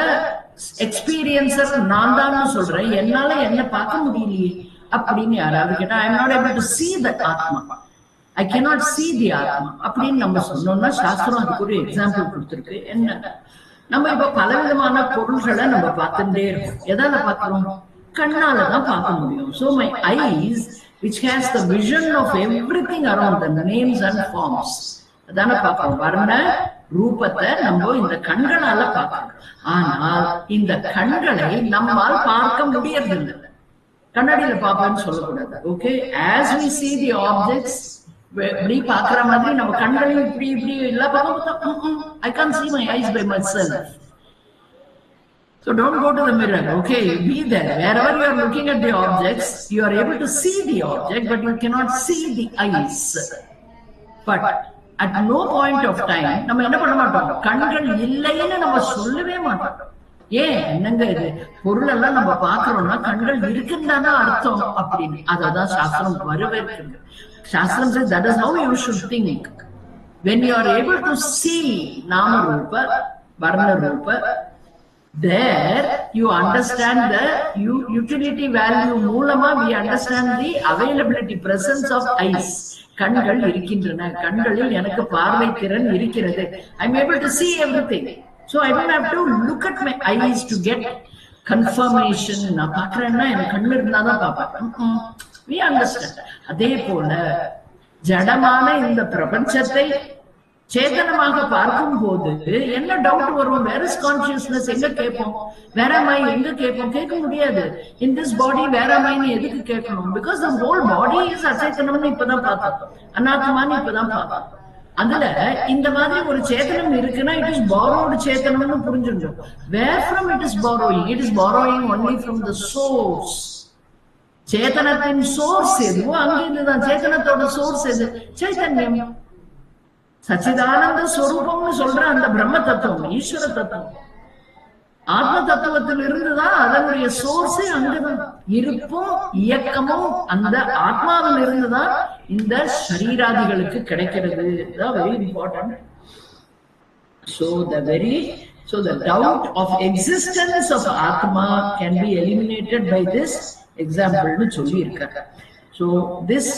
எக்ஸ்பீரியன்சர் நான் தான் சொல்றேன், என்னால என்ன பார்க்க முடியலையே அப்படின்னு யாராவது கேட்டா, I am not able to see that ஆத்மா, ஐ cannot see the ஆத்மா அப்படின்னு நம்ம சொன்னோம்னா சாஸ்திரம் அதுக்கு ஒரு எக்ஸாம்பிள் கொடுத்திருக்கு. என்ன, நம்ம இப்ப பலவிதமான பொருள்களை நம்ம பார்த்துட்டே இருக்கோம். எதால பார்க்கிறோம்? கண்ணாலதான் பார்க்க முடியும். So my eyes, which has the vision of everything around, the names and forms, அதான பார்க்கிறோம். வர்ண ரூபத்தை நம்ம இந்த கண்களால பார்க்கிறோம். ஆனால் இந்த கண்களை நம்மால் பார்க்க முடியறதில்லை. கண்ணாடியில பார்ப்போம்னு சொல்லக்கூடாது. Okay, as we see the objects, இப்படி பாக்குற மாதிரி நம்ம கண்களையும் இப்படி இப்படி எல்லா பக்கம் I can't see my eyes by myself. So don't go to the mirror. Okay, be there. Wherever you are looking at the objects, you are able to see the object, but you cannot see the eyes. But at no point of time நம்ம என்ன பண்ண மாட்டோம், கண்கள் இல்லைன்னு நம்ம சொல்லவே மாட்டோம். ஏன், என்னங்க இது பொருள் எல்லாம் நம்ம பாக்குறோம்னா கண்கள் இருக்குன்னு அர்த்தம் அப்படின்னு. அததான் சாஸ்திரம் வரவேற்கிறது. Shastram says that is how you should think. When you are able to see Nama Rupa, Varna Rupa, there you understand the utility value. Moolama we understand the availability, presence of eyes. கண்கள் இருக்கின்றன, கண்களில் எனக்கு பார்வை திறன் இருக்கிறது. I am able to see everything. So I don't have to look at my eyes to get confirmation. நான் பார்க்கிறேன்னா எனக்கு கண்ணு இருந்தாதான் பார்ப்பேன். We understand. அதே போல ஜடமான இந்த பிரபஞ்சத்தை சேதனமாக பார்க்கும் போது என்ன டவுட் வரும்? Where is consciousness? எங்க கேட்போம்? வேற மை எங்க கேட்போம்? கேட்க முடியாது. இன் திஸ் பாடி வேற மைன்னு எதுக்கு கேட்கணும்? Because the whole body is அச்சேதனம்னு இப்பதான் பார்த்தோம், அநாத்மான்னு இப்பதான் பார்த்தோம். அதுல இந்த மாதிரி ஒரு சேதனம் இருக்குன்னா இட் இஸ் borrowed சேதனம்னு புரிஞ்சுடும். Where from it is borrowing? It is borrowing only from the source. சேதனத்தின் சோர்ஸ் எதுவோ அங்கிருந்துதான். சேதனத்தோட சோர்ஸ் எது? சைதன்யம், சச்சிதானந்த ஸ்வரூபம்னு சொல்ற அந்த பிரம்ம தத்துவம், ஈஸ்வர தத்துவம், ஆத்ம தத்துவத்தில் இருந்துதான் அதனுடைய சோர்ஸே அங்குதான். இருப்பும் இயக்கமும் அந்த ஆத்மாவில் இருந்துதான் இந்த சரீராதிகளுக்கு கிடைக்கிறது. Very important. So the doubt of existence of Atma can be eliminated by this example nu solli irukka. So this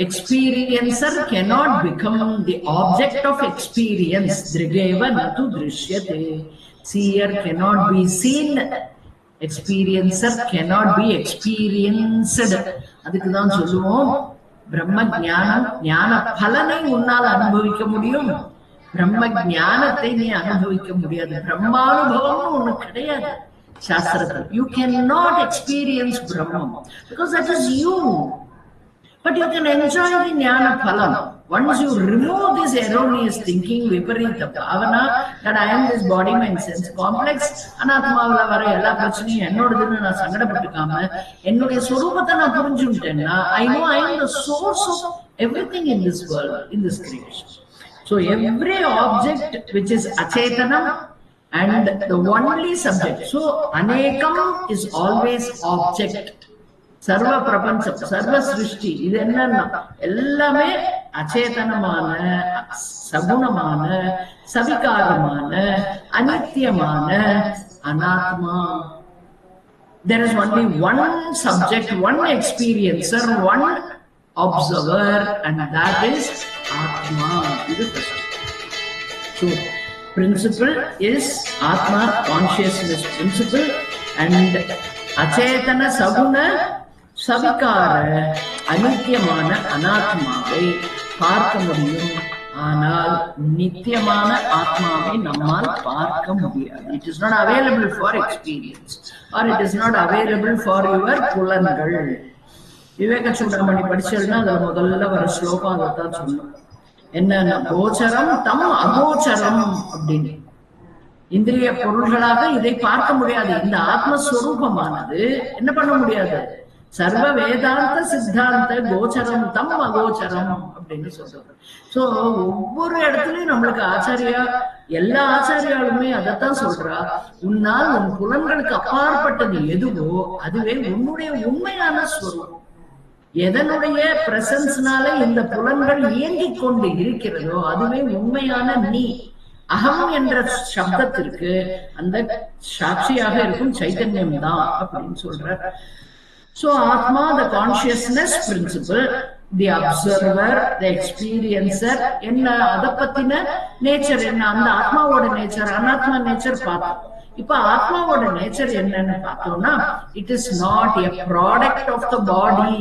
experiencer cannot become the object of experience. Drigeva natu drishyate. Seer cannot be seen. experiencer cannot be experienced. அதுக்குதான் சொல்லுவோம் பிரம்ம ஞானம், ஞான பலனை உன்னால் அனுபவிக்க முடியும், பிரம்ம ஞானத்தை நீ அனுபவிக்க முடியாது. பிரம்மானுபவம்னு ஒண்ணு கிடையாது சாஸ்திரத்தில். You cannot experience Brahman because that is you. But you can enjoy the jnana phalam. Once you remove this erroneous thinking, viparita bhavana, that I am this body, mind, sense complex, anatmavula vara ella prachanayum ennodudunu na sangadapattukama ennuடைய சொரூபத்தை நான் புரிஞ்சுட்டேன்னா I know I am the source of everything in this world, in this creation. So every object which is achetana and the only subject. So anekam is always object. சர்வ பிரபஞ்சம், சர்வ சிருஷ்டி, இது என்னன்னா எல்லாமே அச்சேதனமான, சகுணமான, சவிகாரமான, அனித்தியமான, அனாத்மா. There is only one subject, one experiencer, one observer, and that is Atma. So principle is Atma, consciousness principle, and achetana saguna சவிகார அனித்தியமான அனாத்மாவை பார்க்க முடியும், ஆனால் நித்தியமான ஆத்மாவை நம்மால் பார்க்க முடியாது. It is not available for experience or it is not available for your புலன்கள். விவேக சூடாமணி படிச்சதுன்னா அதுல முதல்ல வர ஸ்லோகம் அதைத்தான் சொல்லணும். என்னன்னா கோச்சரம் தம் அகோச்சரம் அப்படின்னு. இந்திரிய பொருள்களாக இதை பார்க்க முடியாது. இந்த ஆத்மஸ்வரூபமானது என்ன பண்ண முடியாது? சர்வ வேதாந்த சித்தாந்த கோச்சரம் தம் அகோச்சரம் அப்படின்னு சொல்றாரு. சோ ஒவ்வொரு இடத்துலயும் நம்மளுக்கு ஆச்சாரியா, எல்லா ஆச்சாரியாலுமே அதைத்தான் சொல்றா, உன்னால் உன் புலன்களுக்கு அப்பாற்பட்டது எதுவோ அதுவே உன்னுடைய உண்மையான ஸ்வரூபம். எதனுடைய பிரசன்ஸ்னால இந்த புலன்கள் இயங்கிக் கொண்டு இருக்கிறதோ அதுவே உண்மையான நீ. அகம் என்ற சப்தத்திற்கு அந்த சாட்சியாக இருக்கும் சைத்தன்யம் தான் அப்படின்னு சொல்ற. So Atma, the consciousness principle, the observer, the experiencer, என்ன அத பத்தின நேச்சர் என்ன, அந்த ஆத்மாவோட நேச்சர், அனாத்மா நேச்சர் பார்த்தோம். இப்ப ஆத்மாவோட நேச்சர் என்னன்னு பார்த்தோம்னா, it is not a product of the body.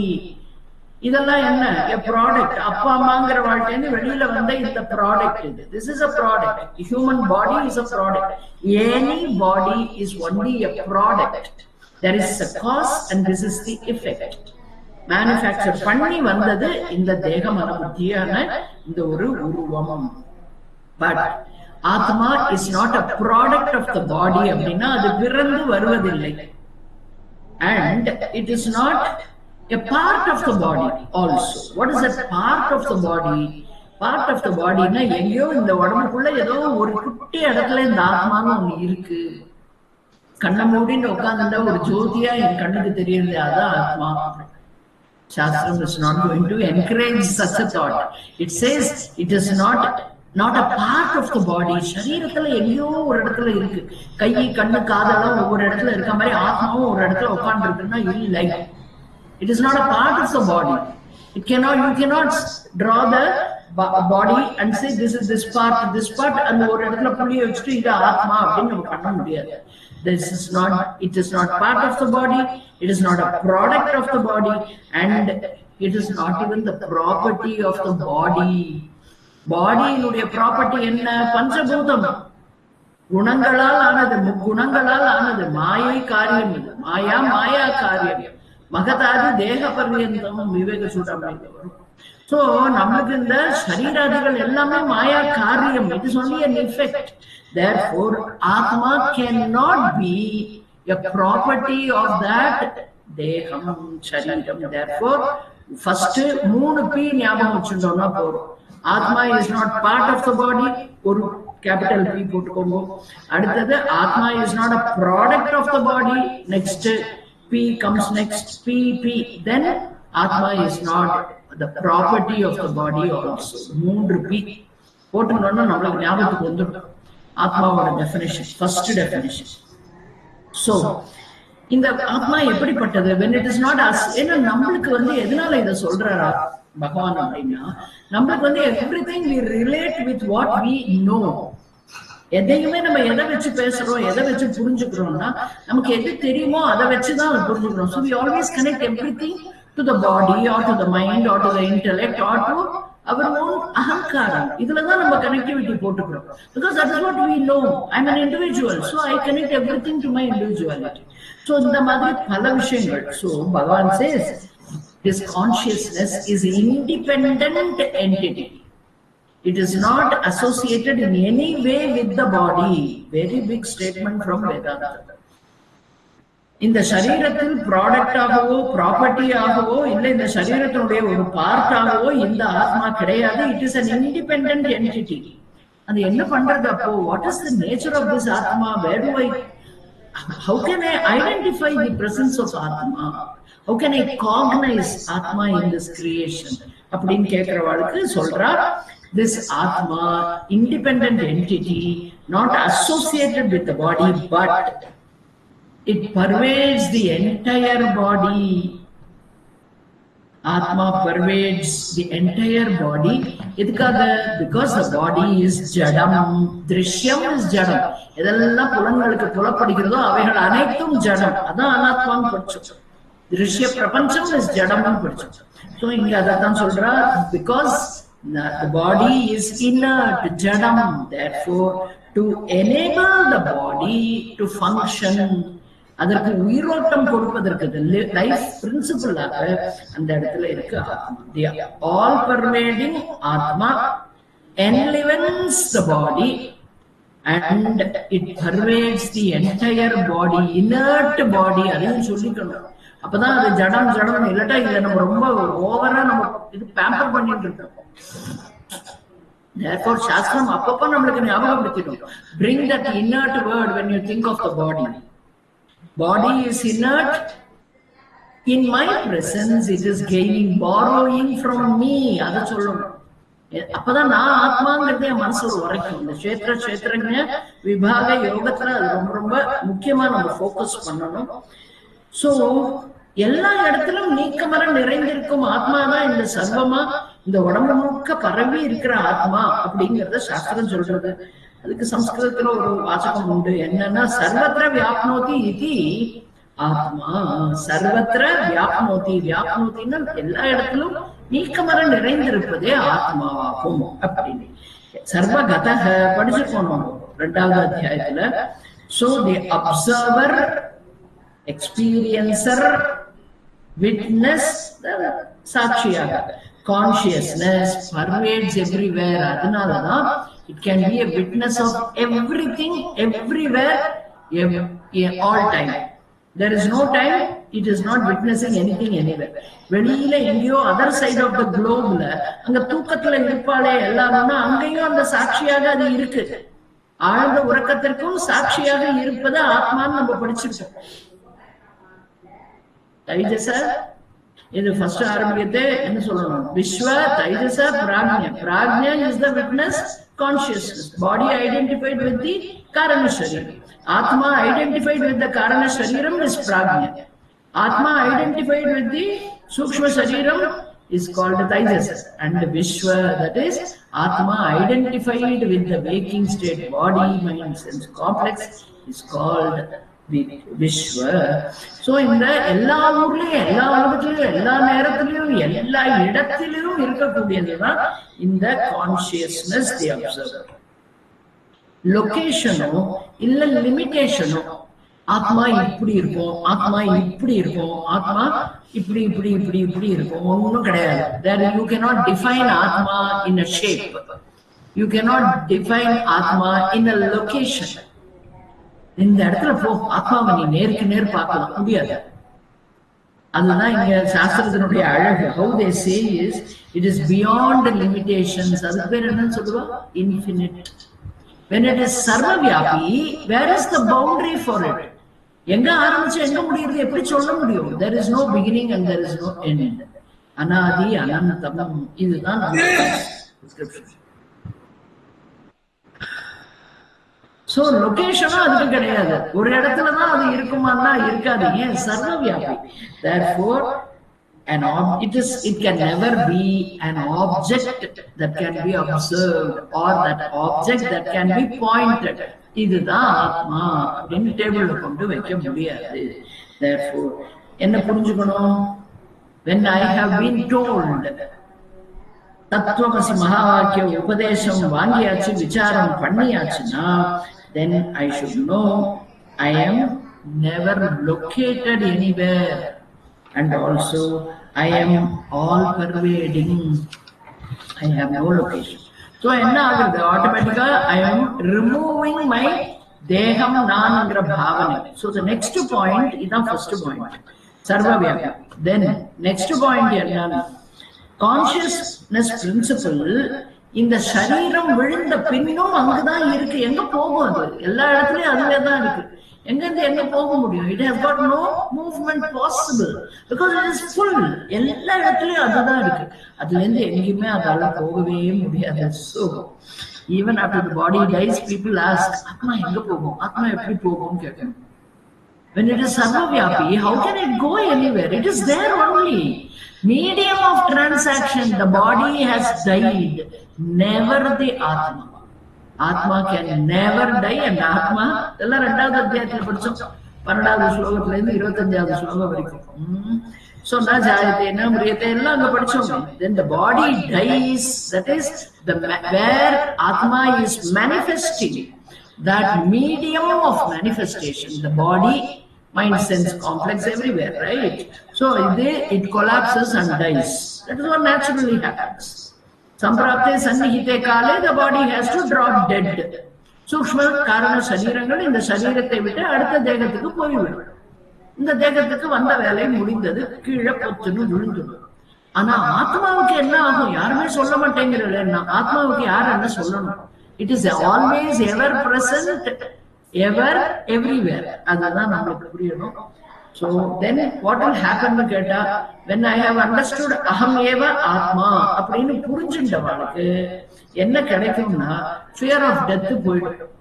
இதெல்லாம் என்ன? a product. அப்பா அம்மாங்கிற வாழ்க்கைன்னு வெளியில வந்த இந்த ப்ராடக்ட் இது. This is a product. The human body is a product. Any body is only a product. There is a cause and this is the effect. Manufacture பண்ணி வந்தது இந்த தேகமான புத்தியான இந்த ஒரு உருவம். But ஆத்மா is not a product of the body அப்படின்னா அது பிறந்து வருவதில்லை. And it is not a part of the body also. What is that part of the body? Part of the body னா எங்கேயோ இந்த உடம்புக்குள்ள ஏதோ ஒரு குட்டி இடத்துல இந்த ஆத்மான்னு ஒண்ணு இருக்கு. கண்ணை மூடின்னு உட்கார்ந்துட்டா ஒரு ஜோதியா என் கண்ணுக்கு தெரியுது, அதான் ஆத்மா. சாஸ்திரம் is not going to encourage such a thought. It says it is not a part of the body. சரீரத்துல எங்கேயோ ஒரு இடத்துல இருக்கு. கை கண்ணு காதெல்லாம் ஒவ்வொரு இடத்துல இருக்க மாதிரி ஆத்மாவும் ஒரு இடத்துல உட்கார்ந்து இருக்குன்னா இல்லை. It is not a part of the body. You cannot draw the body and say this is this part, and ஒரு இடத்துல புள்ளிய வச்சுட்டு இது ஆத்மா அப்படின்னு நம்ம பண்ண முடியாது. It is not part of the body, it is not a product of the body, and it is not even the property of the body. பாடியினுடைய ப்ராப்பர்ட்டி என்ன? பஞ்சபூதம், குணங்களால் ஆனது, முக்குணங்களால் ஆனது. மாயை காரியம் இது, மாயா காரியம். மகதாதி தேக பர்யந்தம் விவேக சூடாமணியில வரும். சோ நமக்கு இந்த சரீராதிகள் எல்லாமே மாயா காரியம். It is only an effect. Therefore Atma cannot be a property of that deham shariram. Therefore first 3 P ஞாபகம் வச்சுட்டோம்னா போறோம். Atma is not part of the body, ஒரு capital P போட்டுக்கோங்க. அடுத்தது Atma is not a product of the body. Next P comes next, P. Then Atma is not the property of the body also. 3 P போட்டுட்டோம்னா நம்மளுக்கு ஞாபகத்துக்கு வந்துடும் ஆத்மாவோட definition, first definition. So இந்த ஆத்மா எப்படிப்பட்டது? when it is not us. ஏன்னா நம்மளுக்கு எதனால இதை சொல்றாரா பகவான் அப்படின்னா, நம்மளுக்கு everything we relate with what we know. எதையுமே நம்ம எதை வச்சு பேசுறோம், எதை வச்சு புரிஞ்சுக்கிறோம்னா நமக்கு எது தெரியுமோ அதை வச்சுதான் அதை புரிஞ்சுக்கிறோம். So we always connect everything to the body or to the mind or to the intellect or to our own ahankaram. இதுலதான் நம்ம கனெக்டிவிட்டி போட்டுக்கிறோம். Because that is what we know. I'm an individual, so I connect everything to my individuality. So இந்த மாதிரி பல விஷயங்கள். So Bhagavan says this consciousness is independent entity. It is not associated in any way with the body. Very big statement from Vedanta. இந்த சரீரத்தில் product ஆகவோ property ஆகவோ இல்லை இந்த சரீரத்தினுடைய ஒரு பார்ட் ஆகவோ இந்த ஆத்மா கிடையாது. It is an independent entity. அது என்ன பண்றது அப்போ? What is the nature of this ஆத்மா? Where do I, how can I identify the presence of ஆத்மா? How can I cognize ஆத்மா in this creation? அப்படின்னு கேட்கிறவாளுக்கு சொல்றார், this ஆத்மா independent entity, not associated with the body, but it pervades the entire body. Atma pervades the entire body. Idkaga, because the body is jadam, drishyam is jadam. Idella pulangalukku pulapadigirudho avaigal anethum jadam. Adha anatvam padichu. Drishya prapancham is jadam nu padichu. So inga adathan solra, because the body is inert, jadam. Therefore, to enable the body to function, அதற்கு உயிரோட்டம் கொடுப்பதற்கு life பிரின்சிபலாக அந்த இடத்துல இருக்கு ஆத்மா. All pervading ஆத்மா enlivens the body and it pervades the entire body, inert body. அதையும் சொல்லிக்கணும். அப்பதான் அது ஜடம் ஜடம் இல்லாட்டா இதை நம்ம ரொம்ப ஓவரா நம்ம இது பேம்பர் பண்ணிட்டு இருக்கோம். Therefore சாஸ்திரம் அப்பப்போ நம்மளுக்கு ஞாபகப்படுத்திடும். Bring that inert word when you think of the body. Body is inert. In my presence it is gaining, borrowing from me. அதை சொல்லணும். அப்பதான் நான் ஆத்மாங்கிறதே மனசுல உரைக்கும். இந்த கஷேத்திர கஷேத்திரங்க விபாக யோகத்துல அது ரொம்ப ரொம்ப முக்கியமா நம்ம ஃபோக்கஸ் பண்ணணும். சோ எல்லா இடத்திலும் நீக்கமர நிறைந்திருக்கும் ஆத்மாதான் இந்த சர்வமா, இந்த உடம்பு முழுக்க பரவி இருக்கிற ஆத்மா அப்படிங்கிறத சாஸ்திரம் சொல்றது. அதுக்கு சம்ஸ்கிருதத்துல ஒரு வாசகம் உண்டு. என்னன்னா, சர்வத்திர வியாப்னோதி இது ஆத்மா. சர்வத்திர வியாப்னோதி, வியாப்னோத்தின்னா எல்லா இடத்திலும் நீக்கமர நிறைந்திருப்பதே ஆத்மாவாகும் அப்படின்னு. சர்வகதக படிச்சிருக்கோம் 2வது அத்தியாயத்துல. So the observer, experiencer, witness, சாட்சியாக கான்சியஸ்னஸ் pervades everywhere. அதனாலதான் it can be a witness of everything, everywhere, all time. There is no time it is not witnessing anything anywhere. வெளியில எங்கேயோ அதர் சைட் ஆஃப் த குளோப்ல அங்க தூக்கத்துல இருப்பாளே எல்லாரும்னா அங்கேயும் அந்த சாட்சியாக அது இருக்கு. ஆழ்ந்த உறக்கத்திற்கும் சாட்சியாக இருப்பது ஆத்மான்னு நம்ம படிச்சிருக்கோம். தைஜச இது ஃபர்ஸ்ட் ஆரம்பிக்கதே என்ன சொல்லணும்? விஸ்வ தைஜச பிராக்ஞ. பிராக்ஞ is the witness, consciousness. Body identified with the karana shariram. Atma identified with the karana shariram is prajna. Atma identified with the sukshma shariram is called taijasa. And Vishwa, that is Atma identified with the waking state, body, mind, sense complex, is called Vishwa. So இந்த எல்லா ஊர்லயும் எல்லா உலகத்திலையும் எல்லா நேரத்திலையும் எல்லா இடத்திலும் இருக்கக்கூடியதுதான் இந்த கான்சியஸ்னஸ், தி அப்சர்வர். லொகேஷனோ இல்ல லிமிட்டேஷனோ, ஆத்மா இப்படி இருக்கும், ஆத்மா இப்படி இருக்கும், ஆத்மா இப்படி இப்படி இப்படி இப்படி இருக்கும், ஒன்னும் கிடையாது. There you cannot define Atma in a shape. You cannot define Atma in a location. இந்த இடத்துல போ, ஆத்மாவை நீ நேருக்கு நேர் பார்க்கலாம் முடியாது. அதுதான் இங்க சாஸ்திரத்தினுடைய அழகு. How they say is, it is beyond limitations. அதுக்கு பேர் என்னன்னு சொல்லுவா? Infinite. When it is sarvavyaapi, where is the boundary for it? எங்க ஆரம்பிச்சு எங்க முடியுது எப்படி சொல்ல முடியும்? There is no beginning and there is no end. அனாதி அனந்தம். இதுதான் டிஸ்கிரிப்ஷன். சோ லொகேஷனும் அதுக்கு கிடையாது. ஒரு இடத்துலதான் அது இருக்குமான்னா இருக்காது. ஏன்? சர்வவியாபி. Therefore it can never be an object that can be observed or that object that can be pointed. இதுதான் ஆத்மா அப்படின்னு டேபிள்ல கொண்டு வைக்க முடியாது. Therefore என்ன புரிஞ்சுக்கணும்? When I have been told தத்துவமசி மகா வாக்கிய உபதேசம் வாங்கியாச்சு, விசாரம் பண்ணியாச்சுன்னா, then I should know I am never located anywhere, and also I am all pervading. I have no location. So என்ன ஆகுது? ஆட்டோமேட்டிக்கா I am removing my தேகம் நான்ங்கிற பாவனை. So the next point, இதான் first point, சர்வவியாபி. Then next point என்னன்னா, consciousness principal இந்த சரீரம் விழுந்த பின்னும் அங்குதான் இருக்கு. எங்க போகும்? அது எல்லா இடத்துலயும் அதுவே தான் இருக்கு. எங்கிருந்து எங்க போக முடியும்? It has got no movement possible because it is full. எல்லா இடத்துலயும் அதுதான் இருக்கு. அதுல இருந்து எங்கேயுமே அதால போகவே முடியாது. So even after the body dies, people ask, ஆத்மா எங்க போகும்? ஆத்மா எப்படி போகும்னு கேட்கணும். When it is sarvavyapi, how can it go anywhere? It is there only. Medium of transaction, the body has died, never the Atma. Atma can never die, and Atma, எல்லா ரெண்டாவது அத்தியாயத்தில் படிச்சோம், 12வது ஸ்லோகத்துல இருந்து 25வது ஸ்லோகம் வரைக்கும். So na jayate na mriyate எல்லாம் அங்க படிச்சோம். Then the body dies, that is where Atma is manifesting, that medium of manifestation, the body, mind, sense complex everywhere, right? So it collapses and dies. That is what naturally happens. Samprapte sannihite kale, the body has to drop dead. Sukshma karana sharirangal இந்த சரீரத்தை விட்டு அடுத்த தேகத்துக்கு போய்விடும். இந்த தேகத்துக்கு வந்த வேலை முடிந்தது, கீழே பொத்துன்னு விழுந்துடும். ஆனா ஆத்மாவுக்கு என்ன ஆகும்? யாருமே சொல்ல மாட்டேங்கிறேன். ஆத்மாவுக்கு யார் என்ன சொல்லணும்? It is always ever present, ever everywhere. அதுதான் நம்மளுக்கு புரியணும். So then what will happen னு கேட்டா, when I have understood aham eva atma அப்படின்னு புரிஞ்சுட்டவனுக்கு என்ன கிடைக்கும்னா, fear of death போயிடும்.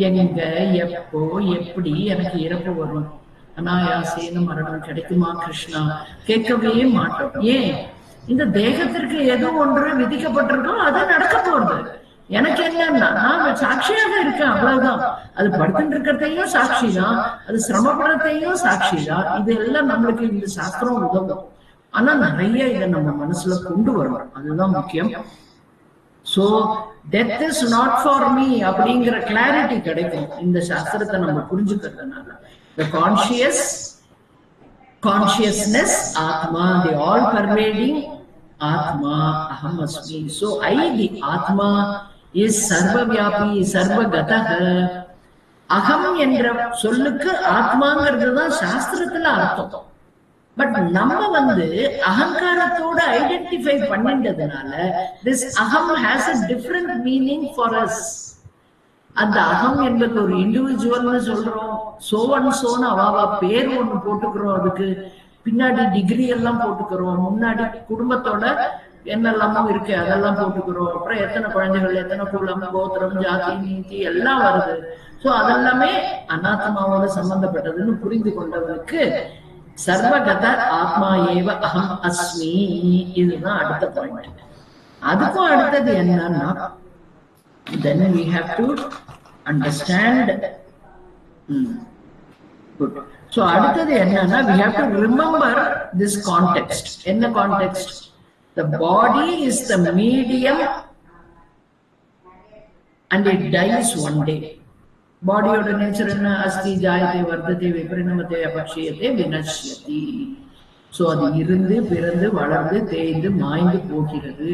எங்க எப்போ எப்படி எனக்கு இறப்பு வரும், அனாயாசேன மரணம் கிடைக்குமா கிருஷ்ணா கேட்கவே மாட்டோம். ஏன்? இந்த தேகத்திற்கு எது ஒன்று விதிக்கப்பட்டிருக்கோ அது நடக்க போறது. எனக்கு என்னன்னா, நான் சாட்சியாக இருக்கேன், அவ்வளவுதான். அது படுத்துட்டு இருக்கிறதையும் சாட்சி தான், அது சிரமப்படுறதையும் சாட்சி தான். இது எல்லாம் நம்மளுக்கு இந்த சாஸ்திரம் உதவும். ஆனா நிறைய இதை நம்ம மனசுல கொண்டு வரணும், அதுதான் முக்கியம். So death is not for me அப்படிங்கிற கிளாரிட்டி கிடைக்கும் இந்த சாஸ்திரத்தை நம்ம புரிஞ்சுக்கிறதுனால. The consciousness, Atma, the all-pervading Atma, Aham Asmi. So I, the Atma, is Sarvavyapi, Sarvagataha. Aham என்ற சொல்லுக்கு ஆத்மாங்கிறது தான் சாஸ்திரத்துல அர்த்தம். பட் நம்ம அகங்காரத்தோட identify பண்ணிட்டதுனால this aham has a different meaning for us. அந்த அகம் என்பது ஒரு இண்டிவிஜுவல்னு சொல்றோம், சோ அண்ட் சோன்னு அவாவா பேர் ஒண்ணு போட்டுக்கிறோம், அதுக்கு பின்னாடி டிகிரி எல்லாம் போட்டுக்கிறோம், முன்னாடி குடும்பத்தோட என்னெல்லாமோ இருக்கு அதெல்லாம் போட்டுக்கிறோம், அப்புறம் எத்தனை குழந்தைகள், எத்தனை குலம், கோத்திரம், ஜாதி, நீதி எல்லாம் வருது. சோ அதெல்லாமே அனாத்மாவோட சம்பந்தப்பட்டதுன்னு புரிந்து கொண்டவனுக்கு சர்வகத ஆத்மா ஏவ அகம் அஸ்மி, இதுதான் அடுத்த பாயிண்ட். அதுக்கும் அடுத்தது என்னன்னா, then we have to understand. Good. So அடுத்தது என்னன்னா, we have to remember this context. என்ன context? The body is the medium and it dies one day. பாடியோட நேச்சர் என்ன? அஸ்தி ஜாயத்தை வர்த்தத்தை விபரிணமத்தை அபக்ஷயத்தை வினஷ்யதி. சோ அது இருந்து பிறந்து வளர்ந்து தேய்ந்து மாய்ந்து போகிறது.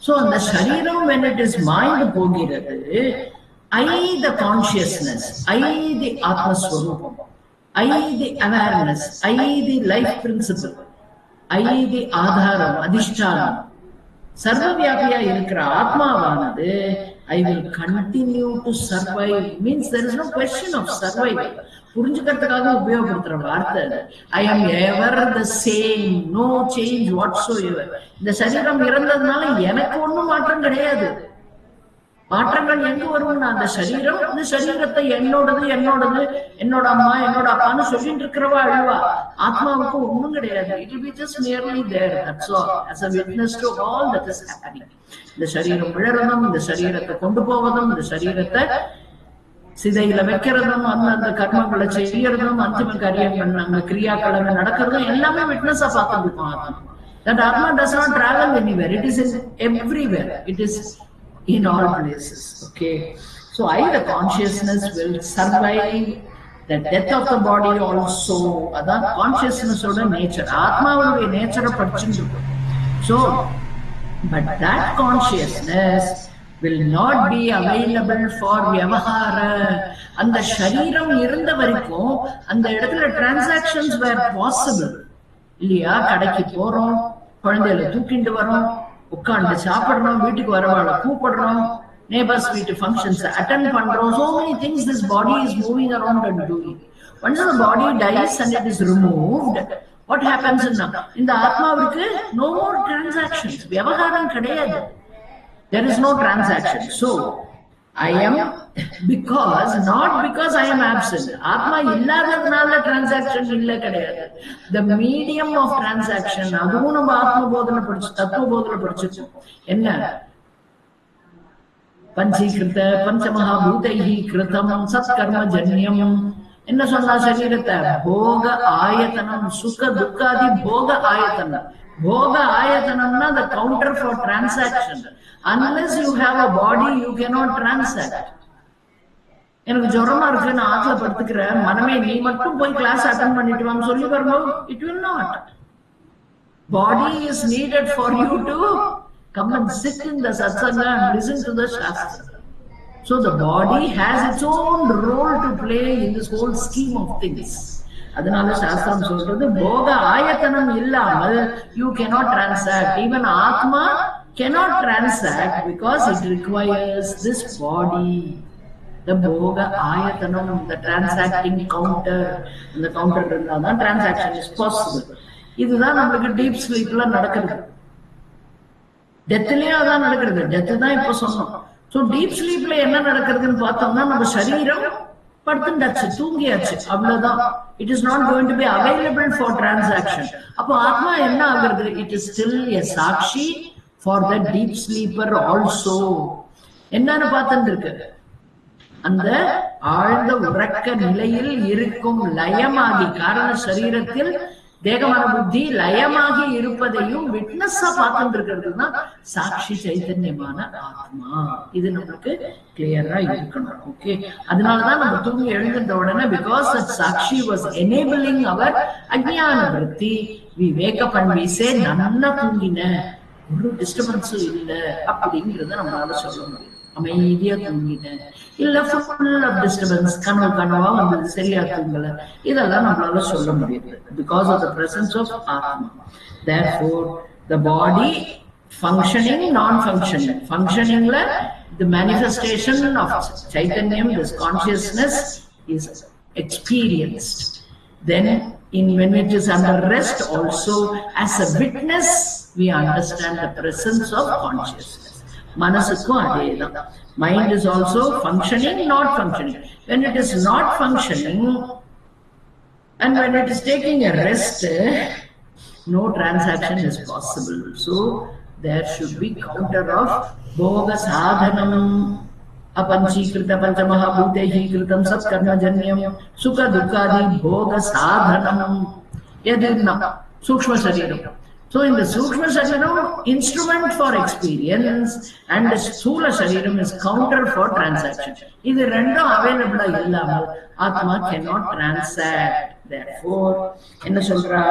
சோ அந்த சரீரம் when it is மாய்ந்து போகிறது, I the consciousness, I the ஆத்மஸ்வரூபம், I the awareness, I the life principle, I the ஆதாரம், அதிஷ்டானம், சர்வவியாபியா இருக்கிற ஆத்மாவானது I will continue to survive. Means there is no question of survival. புரிஞ்சுக்கிறதுக்காக உபயோகப்படுத்துற வார்த்தை. I am ever the same, no change whatsoever. இந்த சரீரம் இறந்ததுனால எனக்கு ஒண்ணும் மாற்றம் கிடையாது. மாற்றங்கள் எங்க வரும்னா அந்த சரீரம், இந்த சரீரத்தை என்னோடது என்னோடது என்னோட அம்மா என்னோட அப்பான்னு சொல்லிட்டு இருக்கிறவா அழுவா. ஆத்மாவுக்கு ஒண்ணும் கிடையாது. It will be just merely there, that's all, as a witness to all that is happening. இந்த சரீரம் விழறதும், இந்த சரீரத்தை கொண்டு போவதும், இந்த சரீரத்தை சிதையில வைக்கிறதும், அந்த கர்மங்களை செய்யறதும், அந்திம காரியங்கள் அங்க கிரியாக்களை நடக்கிறதும் எல்லாமே விட்னஸா பார்த்துருக்கோம். ஆத்மா, that Atma does not travel anywhere, it is in everywhere, it is in all places. Okay, so the consciousness will survive the death of the body also. That consciousness oda nature, Atma oda nature படிச்சிருக்கும். So but that consciousness will not be available for vyavahara. அந்த சரீரம் இருந்த வரைக்கும் அந்த இடத்துல transactions were possible இல்லையா? கடைக்கு போறோம், குழந்தைகளை தூக்கிட்டு வரோம், உட்கார்ந்து சாப்பிடுறோம், வீட்டுக்கு வரவாளை கூப்பிடுறோம், neighbors வீட்டு functions attend பண்றோம். So many things this body is moving around and doing. Once the body dies and it is removed, what happens in the ஆத்மாவுக்கு no more transactions, விவகாரம் கிடையாது. There is no transaction. So I am because, not because I am absent. ஆத்மா இல்லாததுனால transaction இல்ல கிடையாது. The medium of transaction, அதுவும் நம்ம ஆத்ம போதனை படிச்சு, தத்துவ போதனை படிச்சிருக்கோம். என்ன? பஞ்சீகிருத பஞ்சமஹாபூதைஹி கிருதம் சத்கர்ம ஜன்யம். என்ன சொன்னா? சரீரத்தை போக ஆயத்தனம், சுக துக்காதி போக ஆயத்தனம். போக ஆயத்தனம்னா the counter for transaction. Unless you have a body, you cannot transact. எனக்கு ஜுரமா இருக்கு, நான் ஆத்துல படுத்துக்கிறேன், மனமே நீ மட்டும் போய் கிளாஸ் அட்டெண்ட் பண்ணிட்டு வான்னு சொல்லி வரணும். It will not. Body is needed for you to come and sit in the satsanga and listen to the shastra. So the body has its own role to play in this whole scheme of things. அதனால சாஸ்திரம் சொல்றது போக ஆயத்தனம் இல்லாமல் you cannot transact. Even ஆத்மா cannot transact because it requires this body. The boga ayatanam, the transacting counter, and the counter இருந்தாதான் transaction is possible. இதுதான் நமக்கு deep ஸ்லீப்ல நடக்கிறது. டெத்லயும் அதான் நடக்கிறது. டெத் தான் இப்ப சொன்னோம். ஸோ டீப் ஸ்லீப்ல என்ன நடக்கிறதுன்னு பார்த்தோம்னா, நம்ம சரீரம் படுத்துண்டாச்சு, தூங்கியாச்சு, அவ்வளவுதான். It is not going to be available for transaction. அப்போ ஆத்மா என்ன ஆகுறது? இட் இஸ் ஸ்டில் எ சாட்சி for the deep sleeper also. என்னன்னு பார்த்துட்டு இருக்கு? அந்த ஆழ்ந்த உறக்க நிலையில் இருக்கும் லயமாகி, காரண சரீரத்தில் தேகமான புத்தி லயமாகி இருப்பதையும் விட்னஸா பார்த்துட்டு இருக்கிறதுனா சாட்சி சைத்தன்யமான ஆத்மா. இது நம்மளுக்கு கிளியரா இருக்கணும். ஓகே, அதனாலதான் நம்ம தூங்கி எழுந்த உடனே, பிகாஸ் that சாட்சி was enabling our அஜ்ஞான விருத்தி, we wake up and we say நன்னா தூங்கின, ஒரு டிஸ்டர்பன்ஸும் இல்லை அப்படிங்கிறத நம்மளால சொல்ல முடியும். அமைதியா தூங்கின, இல்ல ஃபுல் ஆஃப் டிஸ்டர்பன்ஸ், கனவா வந்தது, சரியா தூங்கல, இதெல்லாம் நம்மளால சொல்ல முடியாது. Because of the presence of ஆத்மா. Therefore the body functioning, non-functioning, functioningல the manifestation of chaitanyam, this consciousness is experienced. Then when it is under rest also, as a witness we understand the presence of consciousness. Manasukum adedha. Mind is also functioning, not functioning. When it is not functioning and when it is taking a rest, no transaction is possible. So there should be counter of bhoga sadhanam, apanchīkrita pancamahabhūtehi kritam satkarmajanyam sukha dukkadi bhoga sadhanam yadinna sukshma shariram. So in the Sukshma Shariram, instrument for experience, and the Sthula Shariram is counter for transaction. This rendum available illamal Atma cannot transact. Therefore, enna solra?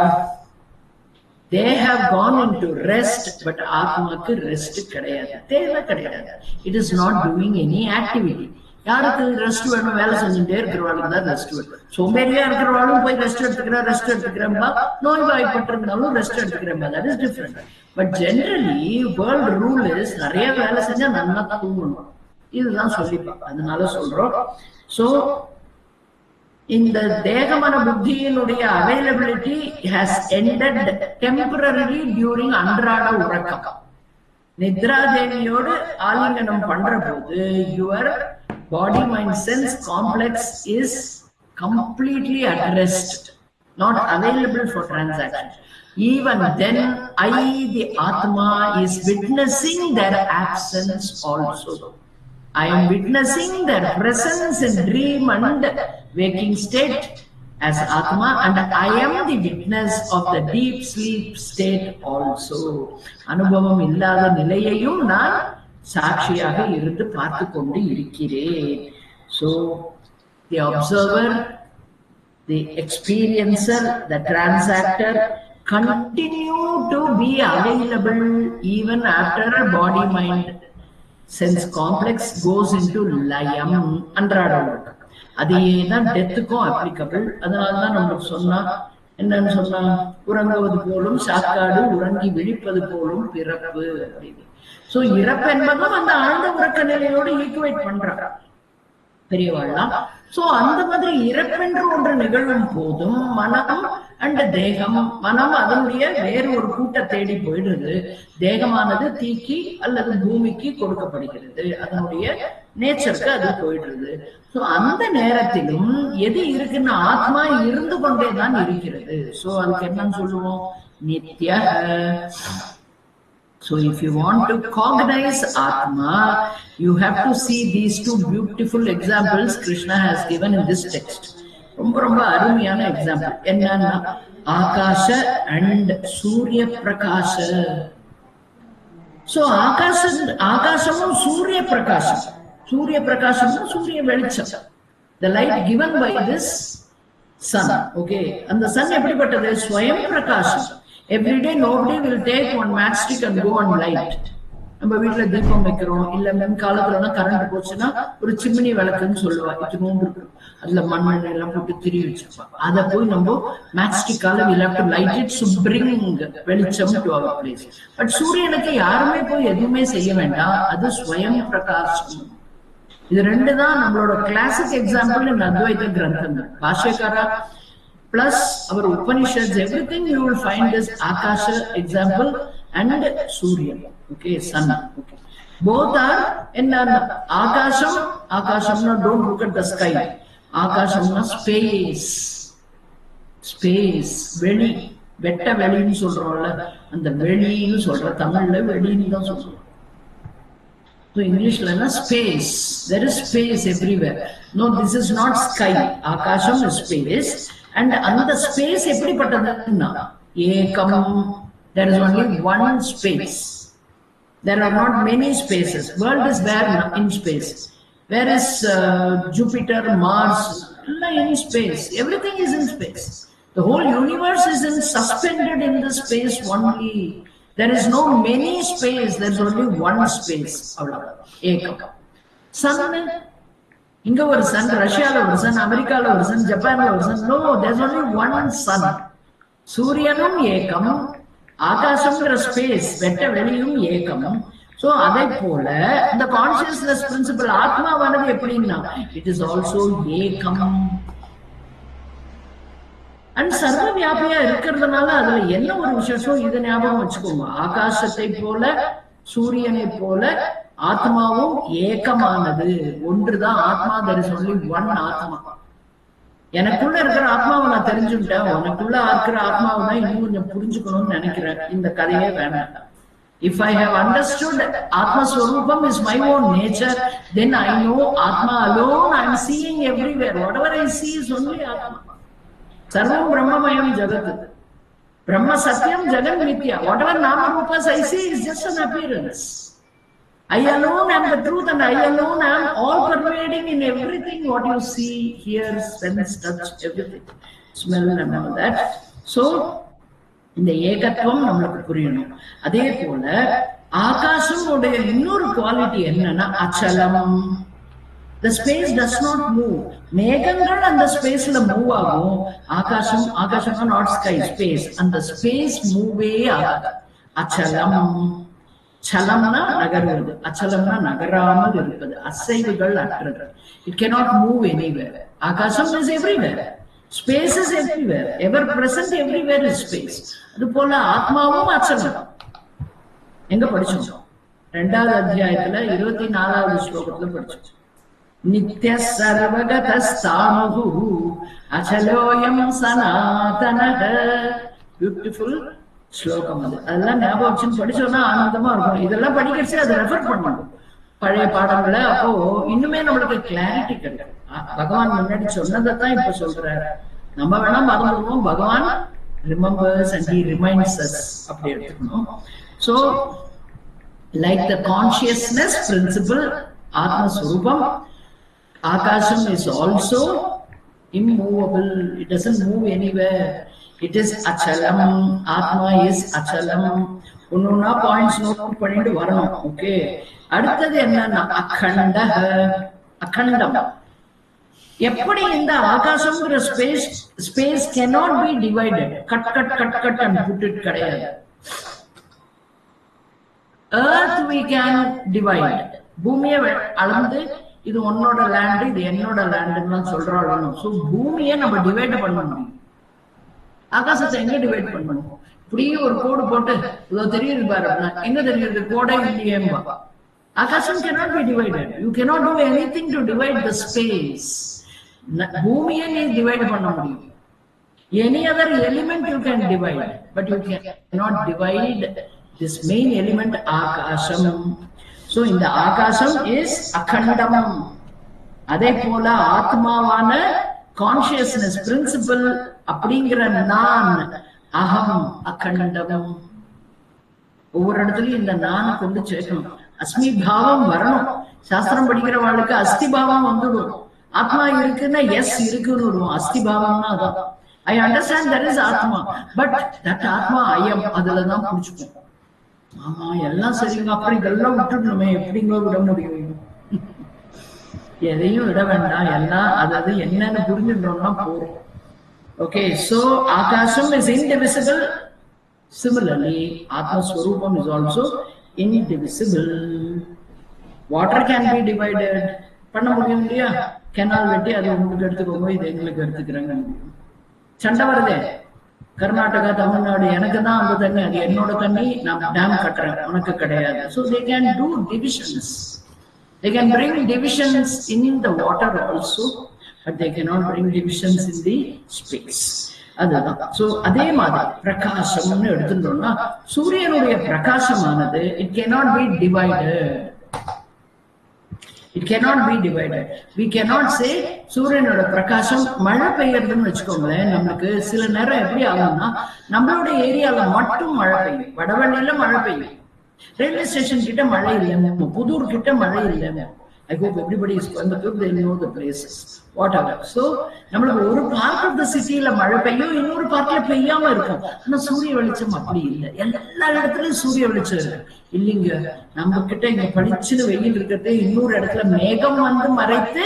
They have gone into rest, but Atmaku rest kadayadu. Theva kadayadu. It is not doing any activity. யாருக்கு rest வேணும்? வேலை செஞ்சுட்டே இருக்கிறவாளுக்கு தான் rest வேணும். சோம்பேறியா இருக்கிறவாளும் போய் rest எடுத்துக்கிறேன்பா, நோய் வாய்ப்பட்டிருந்தாலும் ரெஸ்ட் எடுத்துக்கிறேன்பா, that is different. But generally world rule is நிறைய வேலை செஞ்சா நல்லா தூங்கணும், இதுதான் சொல்லிப்பாங்க. அதனால சொல்றோம். சோ இந்த தேகமன புத்தியினுடைய availability has ended temporarily during அன்றாட உறக்கம். நித்ரா தேவியோடு ஆலிங்கனம் பண்ற போது your body mind sense complex is completely at rest, not available for transaction. Even then I, the Atma, is witnessing their absence also. I am witnessing their presence in dream and waking state as Atma, and I am the witness of the deep sleep state also. அனுபவம் இல்லாத நிலையையும் நான் சாட்சியாக இருந்து பார்த்து கொண்டு இருக்கிறேன். So the observer, the experiencer, the transactor continue to be available even after body mind sense complex goes into layam அன்றாடம். அதேதான் டெத்துக்கும் அப்ளிகபிள். அதனாலதான் நம்மளுக்கு சொன்னா என்னன்னு சொன்னா, உறங்குவது போலும் சாக்காடு, உறங்கி விழிப்பது போலும் பிறப்பு அப்படின்னு. சோ இறப்பு என்பதும் அந்த ஆழ்ந்த உறக்க நிலையோடு ஈக்குவேட் பண்றாங்க பெரியவாள்லாம். சோ அந்த மாதிரி இறப்பென்று ஒன்று நிகழும் போதும் மனம் அண்ட் தேகம், மனம் அதனுடைய வேறு ஒரு கூட்ட தேடி போயிடுது. தேகமானது தீக்கி அல்லது பூமிக்கு கொடுக்கப்படுகிறது, அதனுடைய நேச்சருக்கு அது போயிடுறது. சோ அந்த நேரத்திலும் எது இருக்குன்னு ஆத்மா இருந்து கொண்டேதான் இருக்கிறது. சோ அதுக்கு என்னன்னு சொல்லுவோம், நித்ய. So if you want to cognize Atma, you have to see these two beautiful examples Krishna has given in this text. ரொம்ப ரொம்ப அருமையான எக்ஸாம்பிள். என்னன்னா ஆகாஷ அண்ட் சூரிய பிரகாஷ. சோ ஆகாசமும் சூரிய பிரகாசம். சூரிய பிரகாசம்னா சூரிய வெளிச்சம், the light given by this sun. Okay, அந்த sun எப்படிப்பட்டது? ஸ்வயம் பிரகாசம். Every day nobody will take one matchstick and go and light. நம்ம வீட்டுல தீபம் வைக்கிறோம், இல்ல காலத்துலனா கரண்ட் போச்சுன்னா ஒரு சிம்னி விளக்குன்னு சொல்லுவா, இது நோம்பு இருக்கும், அதுல மண்ணெண்ணெய் எல்லாம் போட்டு திரி வச்சிருப்பா. அதை போய் நம்ம மேட்ச்ஸ்டிக்கால we have to light it to bring வெளிச்சம் to our place. பட் சூரியனுக்கு யாருமே போய் எதுவுமே செய்ய வேண்டாம், அது ஸ்வயம் பிரகாசம். இது ரெண்டு தான் நம்மளோட கிளாசிக் எக்ஸாம்பிள் இந்த அத்வைத கிரந்தங்கள். பாஷ்யக்காரா plus our Upanishads, everything you will find is Akasha example and Surya. Okay, sun. Okay, both are in Akasham. Akasham, no, don't look at the sky. Akasham, no, space. Space, veli, vetta veli nu solrolla, and the veli nu solra Tamil la veli nu da solra. So English la na space. There is space everywhere. No, this is not sky. Akasham is space. And another space எப்படிப்பட்டதுன்னா Ekam. There is only one space. There are not many spaces. World is there in space. Where is Jupiter, Mars? In space. Everything is in space. The whole universe is suspended in the space only. There is no many space. There is only one space. Ekam. Sun. இங்க ஒரு Sun, ரஷ்யால ஒரு Sun, அமெரிக்கால ஒரு sun, ஜப்பான்ல ஒரு sun. No, there's only one sun. சூரியனும் ஏகம், ஆகாசம்ங்கிற space வெட்ட வெளியும் ஏகம். சோ அதை போல இந்த கான்சியஸ்னஸ் பிரின்சிபல் ஆத்மாவானது எப்படின்னா it is also Ekam and சர்வ வியாபியா இருக்கிறதுனால அதுல என்ன ஒரு விசேஷம், இதை ஞாபகம் வச்சுக்கோங்க. ஆகாசத்தை போல சூரியனை போல ஆத்மாவும் ஏகமானது, ஒன்றுதான் ஆத்மா. there is only one ஆத்மா. எனக்குள்ள இருக்கிற ஆத்மாவை நான் தெரிஞ்சுட்டேன், உனக்குள்ள இருக்கிற ஆத்மாவை தான் இன்னும் கொஞ்சம் புரிஞ்சுக்கணும்னு நினைக்கிறேன். இந்த கதையே வேண்டாம். If I have understood Atma Swarupam is my own nature, then I know Atma alone. I am seeing everywhere. Whatever I see is only Atma. Sarvam Brahmamayam Jagat. Brahma Satyam Jagat Mithya. Whatever Nama Rupas I see is just an appearance. I alone am the truth, and I alone am all pervading in everything what you see, hear, sense, touch, everything, smell and all that. So இந்த ஏகத்துவம் நம்மளுக்கு புரியணும். அதே போல ஆகாசம் உடைய இன்னொரு quality என்னன்னா அச்சலம். The space does not move. மேகங்கள் அந்த ஸ்பேஸ்ல மூவ் ஆகும். ஆகாசம் not sky, space. அந்த ஸ்பேஸ் மூவே ஆகாது. அச்சலம். சலம்னா நகர்வது, அச்சலம்னா நகராமல் இருப்பது, அசைவுகள் அற்றது. It cannot move anywhere. ஆகாசம் is everywhere. Space is everywhere. Ever present, everywhere is space. அது போல ஆத்மாவும் அச்சலம். எங்க படிச்சோம்? 2வது அத்தியாயத்துல 24வது ஸ்லோகத்துல படிச்சோம். நித்ய சர்வகதஸ்தானுஹு அச்சலோயம் சனாதனஹ. பியூட்டிஃபுல் ஸ்லோகம் அது. அதெல்லாம் ஞாபகம் வச்சு படிச்சோம்னா ஆனந்தமா இருக்கும். இதெல்லாம் படிக்கிறச்சு அதை ரெஃபர் பண்ணணும் பழைய பாடங்களை. அப்போ இன்னுமே நம்மளுக்கு கிளாரிட்டி கிடைக்கும். பகவான் முன்னாடி சொன்னதான் இப்ப சொல்றாரு. நம்ம வேணா மறந்துடுவோம், Bhagavan remembers and he reminds us. அப்படி எடுத்துக்கணும். So like the consciousness principle ஆத்மஸ்வரூபம், ஆகாசம் is also immovable. It doesn't move anywhere. It is achalam. Atma is achalam. ஒன்னொன்னா பாயிண்ட்ஸ் நோட் பண்ணிட்டு வரணும். ஓகே, அடுத்தது என்னன்னா அகண்ட. அகண்டம். எப்படி இந்த ஆகாசம்ங்கிற space cannot be divided. Cut cut cut cut and put it கிடையாது. earth we can divide. பூமியை அளந்து இது உன்னோட லேண்ட், இது என்னோட லேண்ட்னு சொல்றாலும். சோ பூமியை நம்ம டிவைட் பண்ண முடியும். ஆகாசத்தை எங்க டிவைட் பண்ணணும்? இப்படியே ஒரு கோடு போட்டு இதோ தெரியுது பாரு, எங்க தெரியுது? கோடை இல்லையேம்பா. ஆகாசம் cannot be divided. You cannot do anything to divide the space. பூமியை நீ டிவைட் பண்ண முடியும். Any other element you can divide, but you cannot divide this main element ஆகாசம். So இந்த ஆகாசம் is அகண்டம். அதே போல ஆத்மாவான கான்சியஸ்னஸ் பிரின்சிபல் அப்படிங்கிற நான் அகம் அகண்டம். ஒவ்வொரு இடத்துலயும் இந்த நான் கொண்டு சேர்க்கணும். அஸ்மி பாவம் வரணும். சாஸ்திரம் படிக்கிறவங்களுக்கு அஸ்தி பாவம் வந்துடும். ஆத்மா இருக்குன்னா எஸ் இருக்குன்னு விடுவோம். அஸ்தி பாவம்னா அதான். ஐ அண்டர்ஸ்டாண்ட் தட் இஸ் ஆத்மா, பட் தட் ஆத்மா ஐயம் அதுலதான் புடிச்சுப்போம். ஆமா எல்லாம் சரிங்க, அப்புறம் இதெல்லாம் விட்டுடணுமே, எப்படிங்களோ விட முடியும்? எதையும் விட வேண்டாம். எல்லாம் அதாவது என்னன்னு புரிஞ்சுட்டோம்னா போறோம். ஓகே, சோ ஆகாசம் is indivisible. Similarly, Atma Swarupam is also indivisible. Water can be divided. பண்ண முடியும் இல்லையா? கெனால் வெட்டி அது உங்களுக்கு எடுத்துக்கோங்க, இது எங்களுக்கு எடுத்துக்கிறாங்க. சண்டை வருதே, கர்நாடகா தமிழ்நாடு எனக்கு தான் அந்த தண்ணி, அது என்னோட தண்ணி, நான் டேம் கட்டுறேன், உனக்கு கிடையாது. So they can do divisions. They can bring divisions in the water also, but they cannot bring divisions in the space. அதுதான். சோ அதே மாதிரி பிரகாசம்னு எடுத்துட்டோம்னா சூரியனுடைய பிரகாசமானது it cannot be divided. It cannot be divided. We cannot say சூரியனோட பிரகாசம் மழை பெய்யறதுன்னு வச்சுக்கோங்களேன். நம்மளுக்கு சில நேரம் எப்படி ஆகும்னா நம்மளோட ஏரியால மட்டும் மழை பெய்யும், வடவள்ளியில மழை பெய்யும், ரயில்வே ஸ்டேஷன் கிட்ட மழை இல்லைன்னு, புதூர் கிட்ட மழை இல்லைன்னு. I hope everybody is Coimbatore, they know the places, whatever. So நம்மளுக்கு ஒரு பார்ட் ஆஃப் த சிட்டியில மழை பெய்யும், இன்னொரு பார்ட்ல பெய்யாம இருக்கும். ஆனா சூரிய வெளிச்சம் அப்படி இல்லை. எல்லா இடத்துலயும் சூரிய வெளிச்சம் இருக்கு இல்லைங்க. நம்ம கிட்ட இங்க பளிச்சுன்னு வெயில் இருக்கிறதே இன்னொரு இடத்துல மேகம் வந்து மறைத்து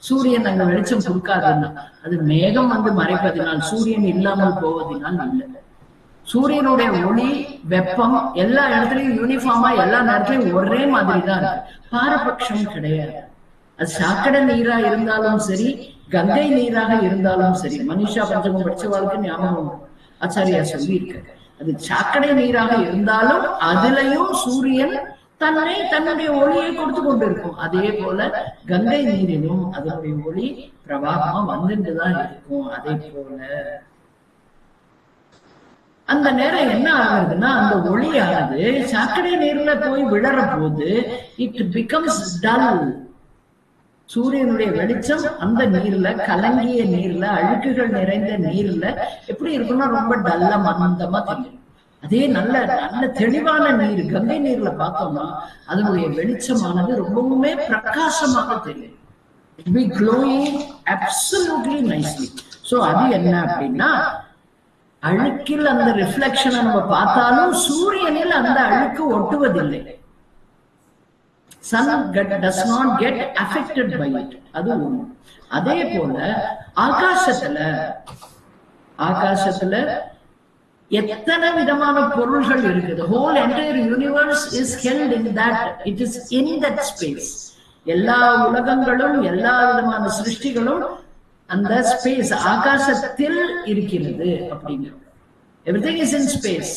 சூரியன் அங்க வெளிச்சம் கொடுக்காதுன்னா அது மேகம் வந்து மறைப்பதினால், சூரியன் இல்லாமல் போவதனால் இல்லை. சூரியனுடைய ஒளி வெப்பம் எல்லா இடத்துலயும் யூனிஃபார்மா எல்லா நேரத்திலயும் ஒரே மாதிரி தான் இருக்கு. பாரபட்சம் கிடையாது. அது சாக்கடை நீரா இருந்தாலும் சரி, கங்கை நீராக இருந்தாலும் சரி. மனிஷா பஞ்சகம் படிச்சவாளுக்கு ஞாபகம் ஆச்சாரியா சொல்லி இருக்க, அது சாக்கடை நீராக இருந்தாலும் அதுலயும் சூரியன் தன்னுடைய ஒளியை கொடுத்து கொண்டு இருக்கும். அதே போல கங்கை நீரிலும் அதனுடைய ஒளி பிரவாகமா வந்துட்டுதான் இருக்கும். அதே போல அந்த நேரம் என்ன ஆகுதுன்னா அந்த ஒளியானது சாக்கடை நீர்ல போய் விழற போது இட் பிகம்ஸ் டல். சூரியனுடைய வெளிச்சம் அந்த நீர்ல, கலங்கிய நீர்ல, அழுக்குகள் நிறைந்த நீர்ல எப்படி இருக்குன்னா ரொம்ப டல்லா மந்தமா தெரியும். அதே நல்ல நல்ல தெளிவான நீர் கங்கை நீர்ல பார்த்தோம்னா அதனுடைய வெளிச்சமானது ரொம்பவுமே பிரகாசமாக தெரியும். It be glowing absolutely nicely. So அது என்ன அப்படின்னா அழுக்கில் அந்த ரிஃப்ளெக்ஷனை நம்ம பார்த்தாலும் சூரியனில் அந்த அழுக்கு ஒட்டுவதில்லை. Sun does not get affected by it. அது ஒண்ணு. அதே போல ஆகாசத்துல எத்தனை விதமான பொருள்கள் இருக்குது. Whole entire universe is held in that. It is in that space. எல்லா உலகங்களும் எல்லா விதமான சிருஷ்டிகளும் அந்த ஸ்பேஸ் ஆகாசத்தில் இருக்கிறது அப்படிங்கிறது. Everything is in space.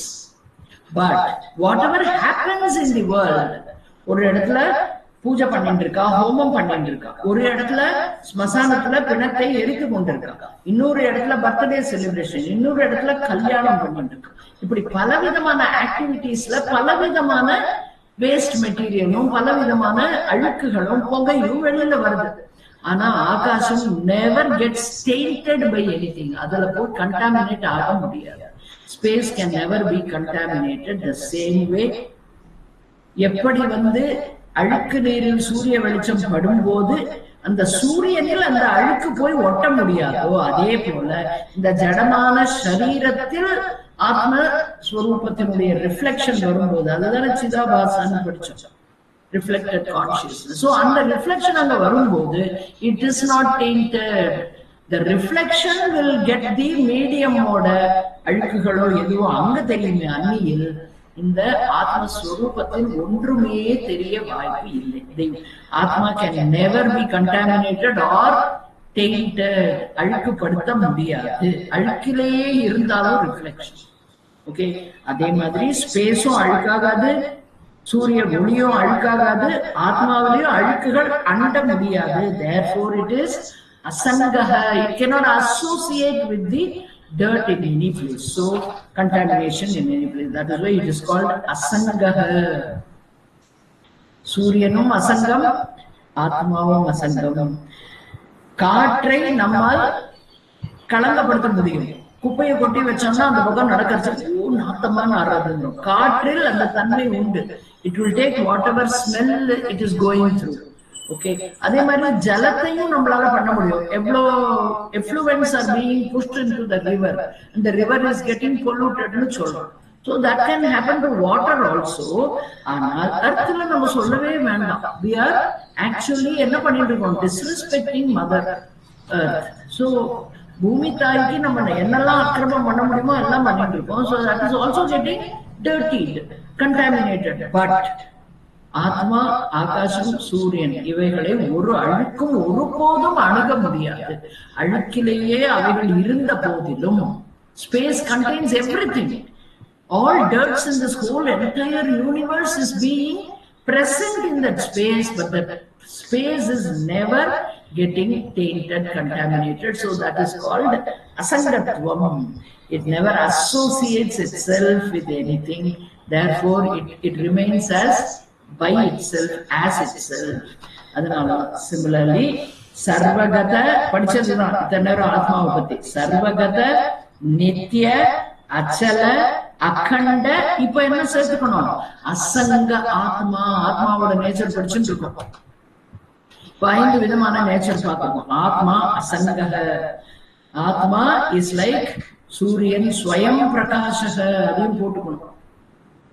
But whatever happens in the world, ஒரு இடத்துல பூஜை பண்ணிட்டு இருக்கா, ஹோமம் பண்ணிட்டு இருக்கா, ஒரு இடத்துல ஸ்மசானத்துல பிணத்தை எரித்து கொண்டிருக்கா, இன்னொரு இடத்துல பர்த்டே செலிப்ரேஷன், இன்னொரு இடத்துல கல்யாணம் பண்ணிட்டு இருக்கா. இப்படி பலவிதமான ஆக்டிவிட்டிஸ்ல பலவிதமான வேஸ்ட் மெட்டீரியலும் பலவிதமான அழுக்குகளும் புகையும் வெளியில வருது. ஆனா ஆகாசம் never gets tainted by anything. அதுல போய் கண்டாமினேட் ஆக முடியாது. Space can never be contaminated the same way. எப்படி அழுக்கு நீரில் சூரிய வெளிச்சம் படும்போது அந்த சூரியனில் அந்த அழுக்கு போய் ஒட்ட முடியாதோ, அதே போல இந்த ஜடமான சரீரத்தில் ஆத்மஸ்வரூபத்தினுடைய ரிஃப்ளெக்ஷன் வரும்போது, அதுதானே சிதாபாசான்னு படிச்சோம், ரிஃப்ளெக்டட் கான்ஷியஸ்னஸ். சோ அந்த ரிஃப்ளெக்ஷன் அங்க வரும்போது it is not tainted. The reflection will get the medium ஓட அழுக்குகளோ எதுவோ அங்க தெரியுமே, அந்நியில் இந்த ஆத்மஸ்வரூபத்தில் ஒன்றுமே தெரிய வாய்ப்பு இல்லை. ஆத்மா can never be contaminated or tainted. அழுக்குப்படுத்த முடியாது. அழுக்கிலேயே இருந்தாலும் ரிஃப்ளெக்ஷன். ஓகே, அதே மாதிரி ஸ்பேஸும் அழுக்காகாது, சூரிய ஒளியும் அழுக்காகாது, ஆத்மாவிலையும் அழுக்குகள் அண்ட முடியாது. Therefore it is asangah. It cannot associate with the dirt in any place. So contamination in any place. That is why it is called asangah. சூரியனும் அசங்கம், ஆத்மாவும் அசங்கம். காற்றை நம்மால் களங்கப்படுத்த முடியும். குப்பையை கொட்டி வச்சோம்னா அந்த பக்கம் நடக்கிறது நாத்தமான ஆறாது. காற்றில் அந்த தன்மை உண்டு. It will take whatever smell it is going through. Okay, அதே மாதிரி ஜலத்தையும் நம்மளால பண்ண முடியும். எவ்வளோ effluents are being pushed into the river and the river is getting polluted னு சொல்றோம். So that can happen to water also. ஆனால் earthல நம்ம சொல்லவே வேண்டாம். We are actually என்ன பண்ணிட்டு இருக்கோம்? Disrespecting mother earth. So பூமி தாய்க்கு நம்ம என்னெல்லாம் அக்கிரமம் பண்ண முடியுமோ எல்லாம் பண்ணிட்டு இருக்கோம். So that is also getting dirtied, contaminated. But ஆத்மா, ஆகாசம், சூரியன் இவைகளை ஒரு அழுக்கும் ஒருபோதும் அணுக முடியாது. அழுக்கிலேயே அவைகள் இருந்த போதிலும் space contains everything. All dirts in this whole entire universe is being present in that space, but that space is never getting tainted, contaminated. So that is called asangatvam. It never associates itself with anything. Therefore it remains as by itself, as itself. அதனால similarly சர்வகத படிச்சதுதான் இத்தனை நேரம் ஆத்மாவை பத்தி. சர்வகத, நித்திய, அச்சல, அகண்ட. இப்ப என்ன சேர்த்துக்கணும்? அசங்க ஆத்மா. ஆத்மாவோட நேச்சர் படிச்சுட்டு இருக்கோம். 5 விதமான நேச்சர் பார்க்கணும். ஆத்மா அசங்க. ஆத்மா இஸ் லைக் சூரியன், ஸ்வயம் பிரகாசக. அதையும் போட்டுக்கணும்.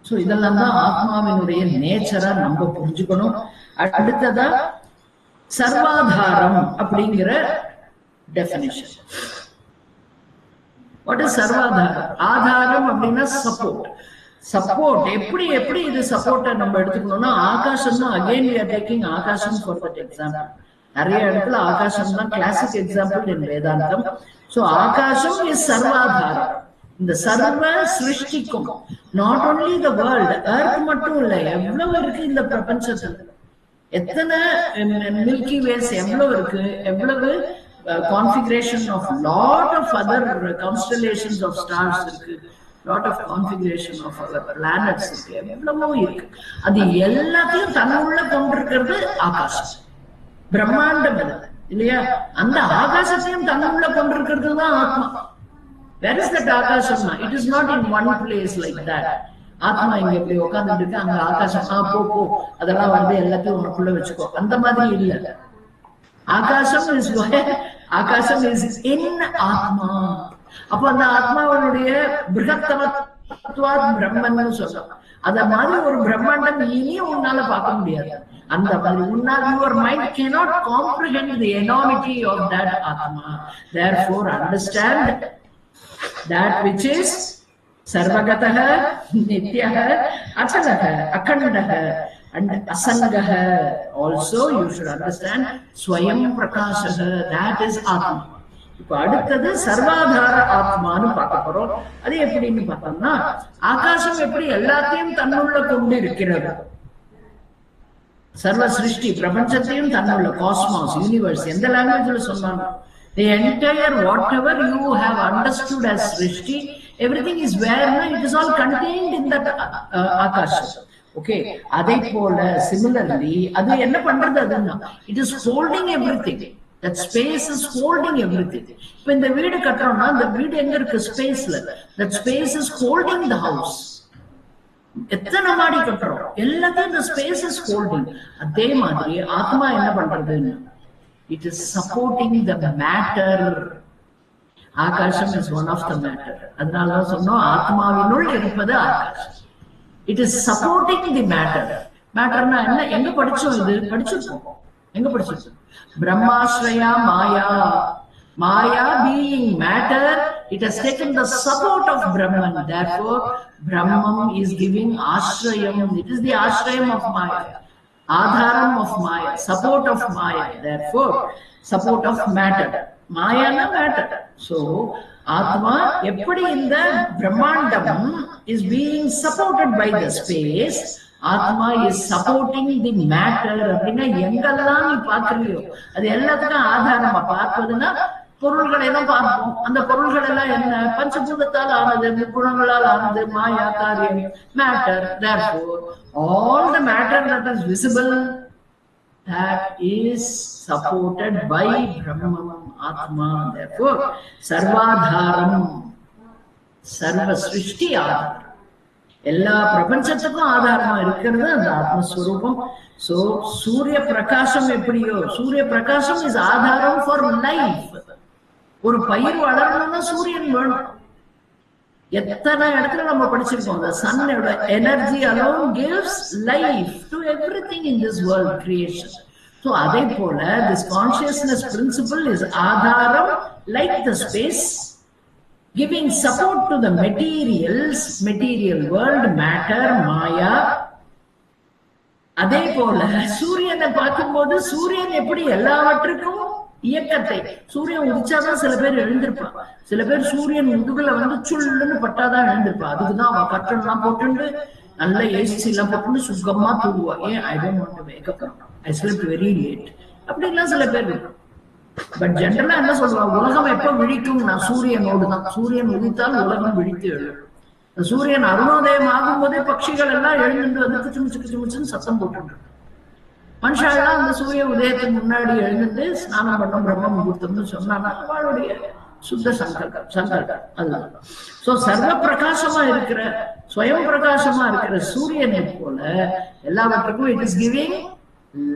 சோ இதெல்லாம் தான் ஆத்மாவினுடைய நேச்சரா நம்ம புரிஞ்சுக்கணும். அடுத்ததா சர்வாதாரம் அப்படிங்கிற டெஃபினிஷன். What is சர்வாதாரம்? ஆதாரம் அப்படின்னா சப்போர்ட். சப்போர்ட் எப்படி இது சப்போர்ட்டை நம்ம எடுத்துக்கணும்னா ஆகாசம் தான். அகைன் we are taking ஆகாசம் for that example. நிறைய இடத்துல ஆகாசம் தான் classic example in Vedantam. So ஆகாசம் இஸ் சர்வாதாரம். இந்த சர்வ சிருஷ்டிக்கும் not only the world, earth மட்டும் இல்ல, எவ்வளவு இருக்கு இந்த பிரபஞ்சத்துல, எத்தனை மில்கி வேஸ் எவ்வளவு இருக்கு, எவ்வளவு configuration of lot of other constellations of stars இருக்கு, lot of configuration of our planets இருக்கு, எவ்வளவோ இருக்கு. அது எல்லாத்தையும் தன்னுள்ள கொண்டிருக்கிறது ஆகாசம். பிரம்மாண்டம் இல்லையா? அந்த ஆகாசத்தையும் தன்னுள்ள கொண்டிருக்கிறது தான் ஆத்மா. Where is that ஆகாசம்? It is not in one place like that. ஆத்மா இங்க இப்படி உட்கார்ந்துட்டு இருக்கு, அங்க ஆகாசம் போ அதெல்லாம் எல்லாத்தையும் உனக்குள்ள வச்சுக்கோ, அந்த மாதிரி இல்ல. ஆகாசம் இஸ் ஆகாசம் இஸ் இன் ஆத்மா. அப்போ அந்த ஆத்மாவனுடைய பிருகத்தமத்வாத் பிரம்மன்னு சொல்றோம். அத மாதிரி ஒரு பிரம்மாண்டம் இனி உன்னால பார்க்க முடியாது. அந்த மாதிரி உன்னால் your mind cannot comprehend the enormity of that atma. Therefore understand that which is sarvagataha, nityaha, achalaha, akhandaha and asangaha. Also you should understand swayam prakashaha, that is atma. இப்ப அடுத்தது சர்வாதார ஆத்மான்னு பார்க்க போறோம். அது எப்படின்னு பார்த்தோம்னா, ஆகாசம் எப்படி எல்லாத்தையும் தன்னுள்ள கொண்டு இருக்கிறது, சர்வ சிருஷ்டி பிரபஞ்சத்தையும் தன்னுள்ள காஸ்மாஸ் யூனிவர்ஸ் எந்த லாங்குவேஜ்ல சொன்னாலும் the entire whatever you have understood as srishti, everything is where it is all contained in that akasha. Okay, adai pola similarly adu enna pandrathu aduna it is holding everything. That space is holding everything. When the veedu kattrona the veedu enga irukku space la, that space is holding the house. எத்தனை மாடி கட்டுறோம் எல்லாத்தையும் இந்த space is holding. அதே மாதிரி ஆத்மா என்ன பண்றதுன்னு, it is supporting the matter. ஆகாசம் is one of the matter. அதனாலதான் சொன்னோம் ஆத்மாவினுள் இருப்பது ஆகாசம். It is supporting the matter. மேட்டர்னா என்ன, எங்க படிச்சோம், இது படிச்சிருக்கோம், எங்க படிச்சிருக்கோம், பிரம்மாஸ்ரயா மாயா. Maya being matter, it has taken the support of Brahman. Therefore, Brahman is giving ashrayam. It is the ashrayam of Maya, adharam of Maya, support of Maya. Therefore, support of matter. Maya na matter. So, Atma, eppadi inda Brahmandam is being supported by the space. Atma is supporting the matter. அப்படின்னா எங்கெல்லாம் நீ பார்க்கறியோ அது எல்லாத்துக்கும் ஆதாரமா பார்ப்பதுன்னா பொருள்களை தான் பார்ப்போம். அந்த பொருள்கள் எல்லாம் என்ன, பஞ்சபூதத்தால் ஆனது, முக்குணங்களால் ஆனது, மாயா காரியம், matter. Therefore, all the matter that is visible, that is supported by Brahman, Atma. Therefore, sarvadharam, sarva srishti ஆதாரம், எல்லா பிரபஞ்சத்துக்கும் ஆதாரமா இருக்கிறது அந்த ஆத்மஸ்வரூபம். சோ சூரிய பிரகாசம் எப்படியோ, சூரிய பிரகாசம் இஸ் ஆதாரம் ஃபார் லைஃப். ஒரு பயிர் வளரணும்னா சூரியன் வேணும். எத்தனை இடத்துல நம்ம படிச்சிருக்கோம், the sun energy alone gives life to everything in this world creation. So அதே போல this consciousness principle is ஆதாரம், like the space, giving support to the materials, material world, matter, maya. அதே போல சூரியனை பார்க்கும்போது சூரியன் எப்படி எல்லாவற்றுக்கும் இயக்கத்தை, சூரியன் உதிச்சாதான் சில பேர் எழுந்திருப்பான், சில பேர் சூரியன் முதுகுல வந்து சுள்ளுன்னு பட்டாதான் எழுந்திருப்பான். அதுக்குதான் அவன் கட்டெல்லாம் போட்டு நல்ல ஏசி எல்லாம் போட்டு சுகமா தூங்குவா. ஏன், I don't want to wake up, I sleep very late அப்படின்லாம் சில பேர் இருக்கும். பட் ஜென்ரலா என்ன சொல்லுவாங்க, உலகம் எப்ப விழிக்கும், நான் சூரியனோடு தான், சூரியன் உதித்தால் உலகம் விழித்து எழும். சூரியன் அருணோதயம் ஆகும் போதே பட்சிகள் எல்லாம் எழுந்து வந்து கிச்சு மிச்சு கிச்சு மிச்சுன்னு சத்தம் போட்டு, மனுஷாலாம் அந்த சூரிய உதயத்துக்கு முன்னாடி எழுந்து ஸ்நானம் பண்ண பிரம்ம முகூர்த்தம்னு சொன்னாங்கன்னா அவளுடைய சுத்த சங்கல்பம் அதுதான். சோ சர்வ பிரகாசமா இருக்கிற, ஸ்வயம் பிரகாசமா இருக்கிற சூரியனை போல எல்லாவற்றுக்கும் it is giving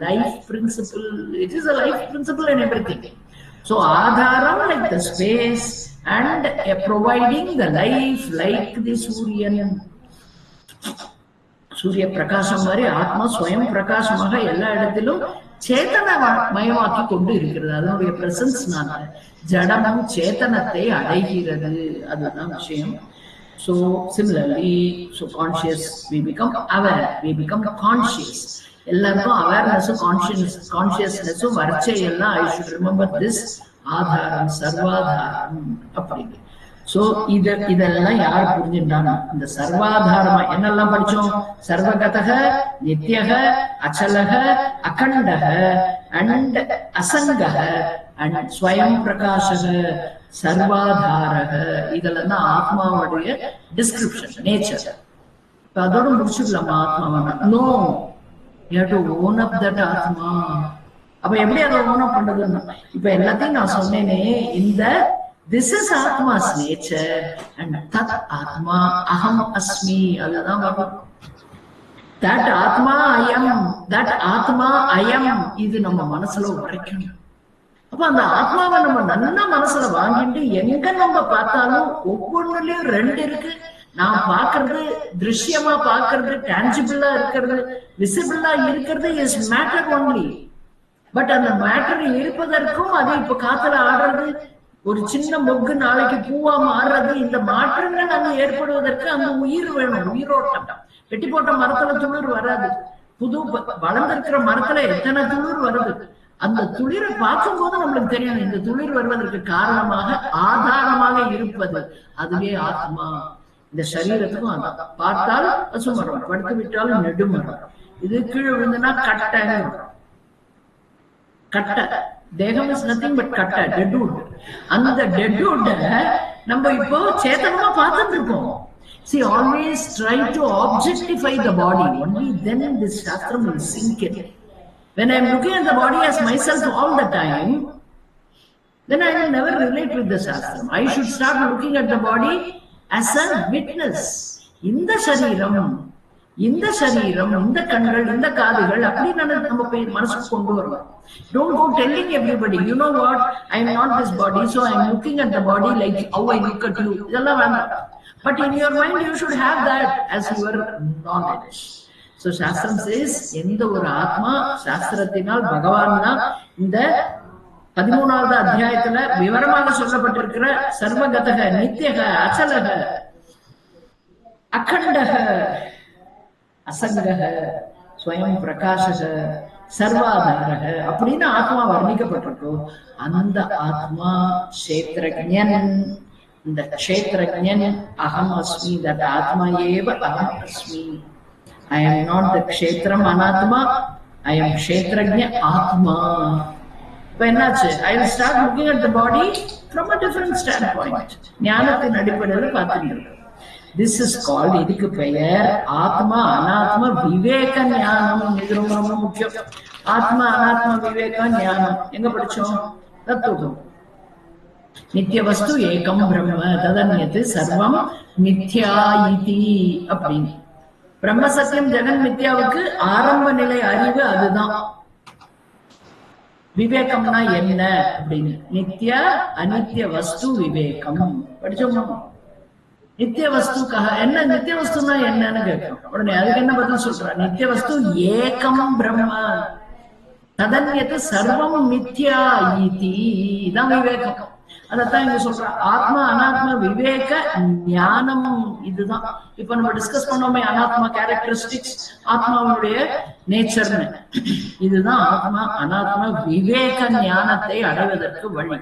life principle. It is a life principle in everything. So adharam like the space and providing the life like the Suryan. சூரிய பிரகாசம் மாதிரி ஆத்மா ஸ்வயம் பிரகாசமாக எல்லா இடத்திலும் சேத்தன மயமாக்கி கொண்டு இருக்கிறது. அதனுடைய பிரசன்ஸ்னால ஜடமும் சேத்தனத்தை அடைகிறது. அதுதான் விஷயம். So similarly, so conscious, we become aware, we become conscious. எல்லாருக்கும் அவேர்னஸும் கான்சியஸ்னஸும் வர்ச்சை எல்லாம் ஐ ஷுட் ரிமெம்பர் திஸ் ஆதாரம் சர்வாதாரம் அப்படின்னு. சோ இதெல்லாம் யார் புரிஞ்சுட்டாங்க, இந்த சர்வாதாரமா என்னெல்லாம் படிச்சோம், சர்வகதக, நித்யக, அச்சலக, அகண்டக அண்ட் அசங்கக அண்ட் ஸ்வயம் பிரகாசக, சர்வாதாரக, இதெல்லாம் தான் ஆத்மாவுடைய டிஸ்கிரிப்ஷன், நேச்சர். இப்ப அதோட முடிச்சுக்கலாமா ஆத்மாவான? No, you have to own up that ஆத்மா. அப்ப எப்படி அதை ஓன் அப் பண்றதுன்னா, இப்ப எல்லாத்தையும் நான் சொன்னேனே, இந்த this is Atma's nature and tat Atma aham asmi, அதுதான் வரும். that Atma I am, that Atma I am, இது நம்ம மனசுல உரைக்கணும். அப்ப அந்த ஆத்மாவை நம்ம நல்லா மனசுல வாங்கிட்டு எங்க நம்ம பார்த்தாலும் ஒவ்வொன்றுலயும் ரெண்டு இருக்கு. நான் பாக்குறது, திருஷ்யமா பாக்குறது, டான்ஜிபிளா இருக்கிறது, விசிபிளா இருக்கிறது இஸ் மேட்டர் ஒன்லி. பட் அந்த மேட்டர் இருப்பதற்கும் அது இப்ப காத்துல ஆடுறது, ஒரு சின்ன மொக்கு நாளைக்கு பூவா மாறுறது, இந்த மாற்றங்கள் அங்க ஏற்படுவதற்கு அந்த உயிர் வேணும், உயிரோட்டம். வெட்டி போட்ட மரத்துல துளிர் வராது, புது வளர்ந்திருக்கிற மரத்துல எத்தனை துளிர் வருது. அந்த துளிரை பார்க்கும் போது நம்மளுக்கு தெரியும், இந்த துளிர் வருவதற்கு காரணமாக ஆதாரமாக இருப்பது அதுவே ஆத்மா. இந்த சரீரத்துக்கும் அதான். பார்த்தால் பசுமரம், படுத்து விட்டாலும் நெடுமரம். இது கீழே விழுந்துன்னா கட்டை. கட்டை தேகம் இஸ் நத்திங் பட் கட்டை, டெட்வுட். அந்த டெட்வுட் நம்ம இப்போ சேதனமா பார்த்துட்டு இருக்கோம். See, always try to objectify the body. Only then this shastram will sink in. When I am looking at the body as myself all the time, then I will never relate with the shastram. I should start looking at the body as a witness. இந்த சரீரம், இந்த சரீரம், இந்த கண்கள், இந்த காதுகள், அப்படி நம்ம போய் மனசுக்கு கொண்டு வரணும். Don't go telling everybody, you know what, I am not this body, so I am looking at the body like how I look at you. இதெல்லாம் வேண்டாம். But in your mind you should have that as your knowledge. So Shastram says, எந்த ஒரு ஆத்மா சாஸ்திரத்தினால் பகவான் தான் இந்த 13வது அத்தியாயத்துல விவரமாக சொல்லப்பட்டிருக்கிற சர்வகதக, நித்யக, அச்சலக, அகண்டக, அசங்கக, ஸ்வயம் பிரகாசக, சர்வாதாரக அப்படின்னு ஆத்மா வர்ணிக்கப்பட்டிருக்கோ, அந்த ஆத்மா க்ஷேத்ரஜ்ஞன். இந்த க்ஷேத்ரஜ்ஞன் அகம் அஸ்மி, தட் ஆத்மா ஏவ அகம் அஸ்மி. I am not the kshetram anatma, I am kshetrajna atma. இப்ப என்னாச்சு? I will start looking at the body from a different standpoint. ஞானத்தின் அடிப்படையில் பார்த்துட்டு. This is called, இதுக்கு பெயர் ஆத்மா அனாத்மா விவேக ஞானம். இது ரொம்ப ரொம்ப முக்கியம். ஆத்மா அனாத்மா விவேக ஞானம் எங்க படிச்சோம்? தத்துவம். நித்திய வஸ்து ஏகம் பிரம்ம ததன்யத்து சர்வம் மித்யா இதி அப்படின்னு. பிரம்ம சத்தியம் ஜெகன் மித்யாவுக்கு ஆரம்ப நிலை அறிவு அதுதான். விவேகம்னா என்ன அப்படின்னு, நித்ய அநித்திய வஸ்து விவேகம் படிச்சோமா? நித்திய வஸ்துக்காக என்ன, நித்திய வஸ்துனா என்னன்னு கேட்கிறோம். உடனே அதுக்கு என்ன பதில் சொல்ற? நித்திய வஸ்து ஏகம் பிரம்ம ததன்யத்து சர்வம் மித்யா இதி, இதான் விவேகம். அதத்தான் இங்க சொல்ற. ஆத்மா அனாத்மா விவேக ஞானம் இதுதான். இப்ப நம்ம டிஸ்கஸ் பண்ணோமே அனாத்மா கேரக்டரிஸ்டிக்ஸ், ஆத்மாவுடைய நேச்சர்னு. இதுதான் ஆத்மா அனாத்மா விவேக ஞானத்தை அடைவதற்கு வழி.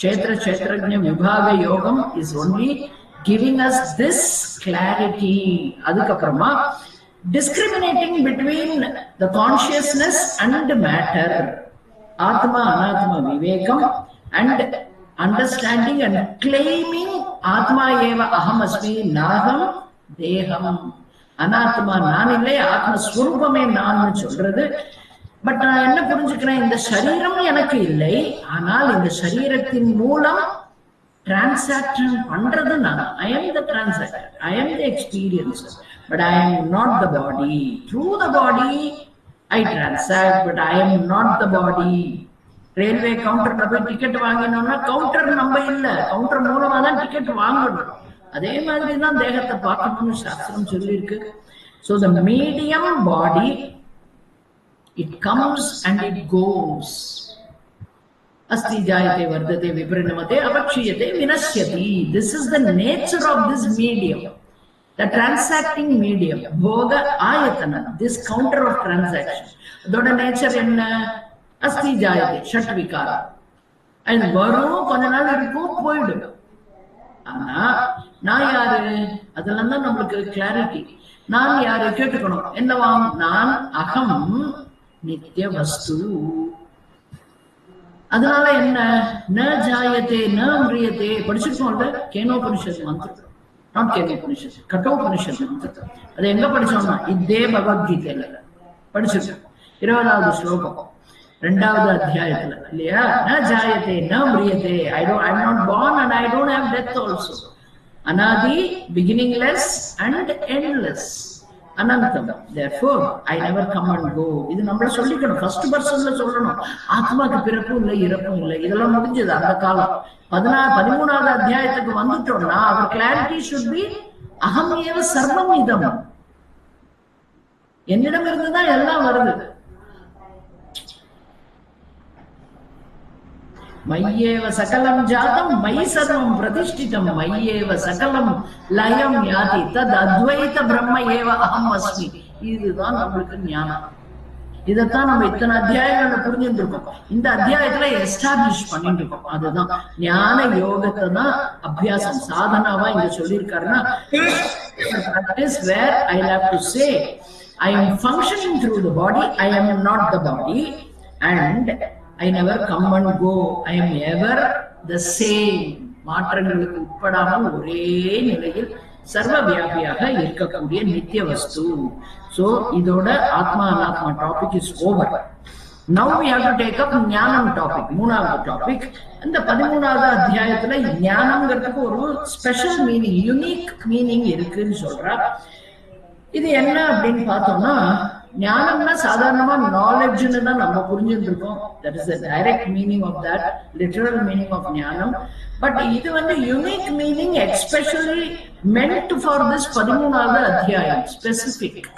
க்ஷேத்ர க்ஷேத்ரஜ்ஞ விபாக யோகம் is only giving us this clarity. அதுக்கப்புறமா discriminating between the consciousness and matter, atma anatma vivekam, and understanding and claiming atma eva aham asmi naham deham. anatma நான் இல்லை, ஆத்ம ஸ்வரூபமே நான் சொல்றது. பட் நான் என்ன புரிஞ்சுக்கிறேன், இந்த சரீரம் எனக்கு இல்லை, ஆனால் இந்த சரீரத்தின் மூலம் transaction பண்றது நான். I am the transactor, I am the experiencer, but I am not the body. Through the body I transact, but I am not the body. Railway கவுண்டர்ல போய் டிக்கெட் வாங்கினோம்னா கவுண்டர் நம்ம இல்ல, கவுண்டர் மூலமா தான் டிக்கெட் வாங்கணும். அதே மாதிரி தான் தேகத்தை பார்க்கணும்னு சாஸ்திரம் சொல்லியிருக்கு. So the medium body, it comes and it goes. Asti jayate vardate viprinamate avakshiyate vinashyati. This is the nature of this medium, the transacting medium. Bhoga ayatana, this counter of transaction. Adoda nature enna? Asti jayate, shat vikara. And varum konja naal irukum poidum. ஆனா நான் யாரு? அதெல்லாம் தான் நம்மளுக்கு clarity. நான் யாரு கேட்டுக்கணும். என்னவாம்? நான் அகம் நித்திய வஸ்து. அதனால என்ன? ந ஜாயத்தே ந மிரியத்தே படிச்சிருக்கோம்ல, கேனோபனிஷத் மந்திரம், நாட் கேனோபனிஷத், கட்டோபனிஷத் மந்திரம். அது எங்க படிச்சோம்னா இதே பகவத்கீதையில படிச்சிருக்கோம். 20வது ஸ்லோகம் 2வது அத்தியாயத்துல இல்லையா? ந ஜாயத்தே ந மிரியத்தே, I am not born and I don't have death also. Anadi, beginningless and endless. அனந்தம். Therefore I never come and go. இது நம்மள சொல்லிக்கணும், ஃபர்ஸ்ட் பர்சன்ல சொல்லணும். ஆத்மாக்கு பிறப்பும் இல்லை இறப்பும் இல்லை, இதெல்லாம் முடிஞ்சது அந்த காலம். 13வது அத்தியாயத்துக்கு வந்துட்டோம்னா அவர் கிளாரிட்டி should be அகம் ஏவ சர்வம் இதம். என்னிடம் இருந்துதான் எல்லாம் வருது. மய்யேவ சகலம் ஜாதம் மயி சர்வம் பிரதிஷ்டிதம் மய்யேவ சகலம் லயம் யாதி தத் அத்வைத பிரம்ம ஏவ அகம் அஸ்மி. இதுதான் நம்மளுக்கு ஞானம். இதைத்தான் நம்ம இத்தனை அத்தியாயங்களை புரிஞ்சுட்டு இருக்கோம். இந்த அத்தியாயத்துல எஸ்டாப்ளிஷ் பண்ணிட்டு இருக்கோம். அதுதான் ஞான யோகத்தை தான் அபியாசம் சாதனாவா இங்க சொல்லியிருக்காருன்னா, that is where I have to say I am functioning through the body, I am not the body, and I never come and go, I am ever the same. மாற்றங்களுக்கு உட்படாமல் ஒரே நிலையில் சர்வ வியாபியாக இருக்கக்கூடிய நித்திய வஸ்து. சோ இதோட ஆத்மா அனாத்மா topic is over. Now we have to take up ஞானம் டாபிக், மூணாவது டாபிக். இந்த 13வது அத்தியாயத்துல ஞானம்ங்கிறதுக்கு ஒரு ஸ்பெஷல் மீனிங், யூனிக் மீனிங் இருக்குன்னு சொல்றா. இது என்ன அப்படின்னு பார்த்தோம்னா, ஞானம்னா சாதாரணமா நாலேஜ்னு தான் நம்ம புரிஞ்சுட்டு இருக்கோம். That is the direct meaning of that, literal meaning of ஞானம். பட் இது வந்து unique meaning especially meant for this 13வது அத்தியாயம், specific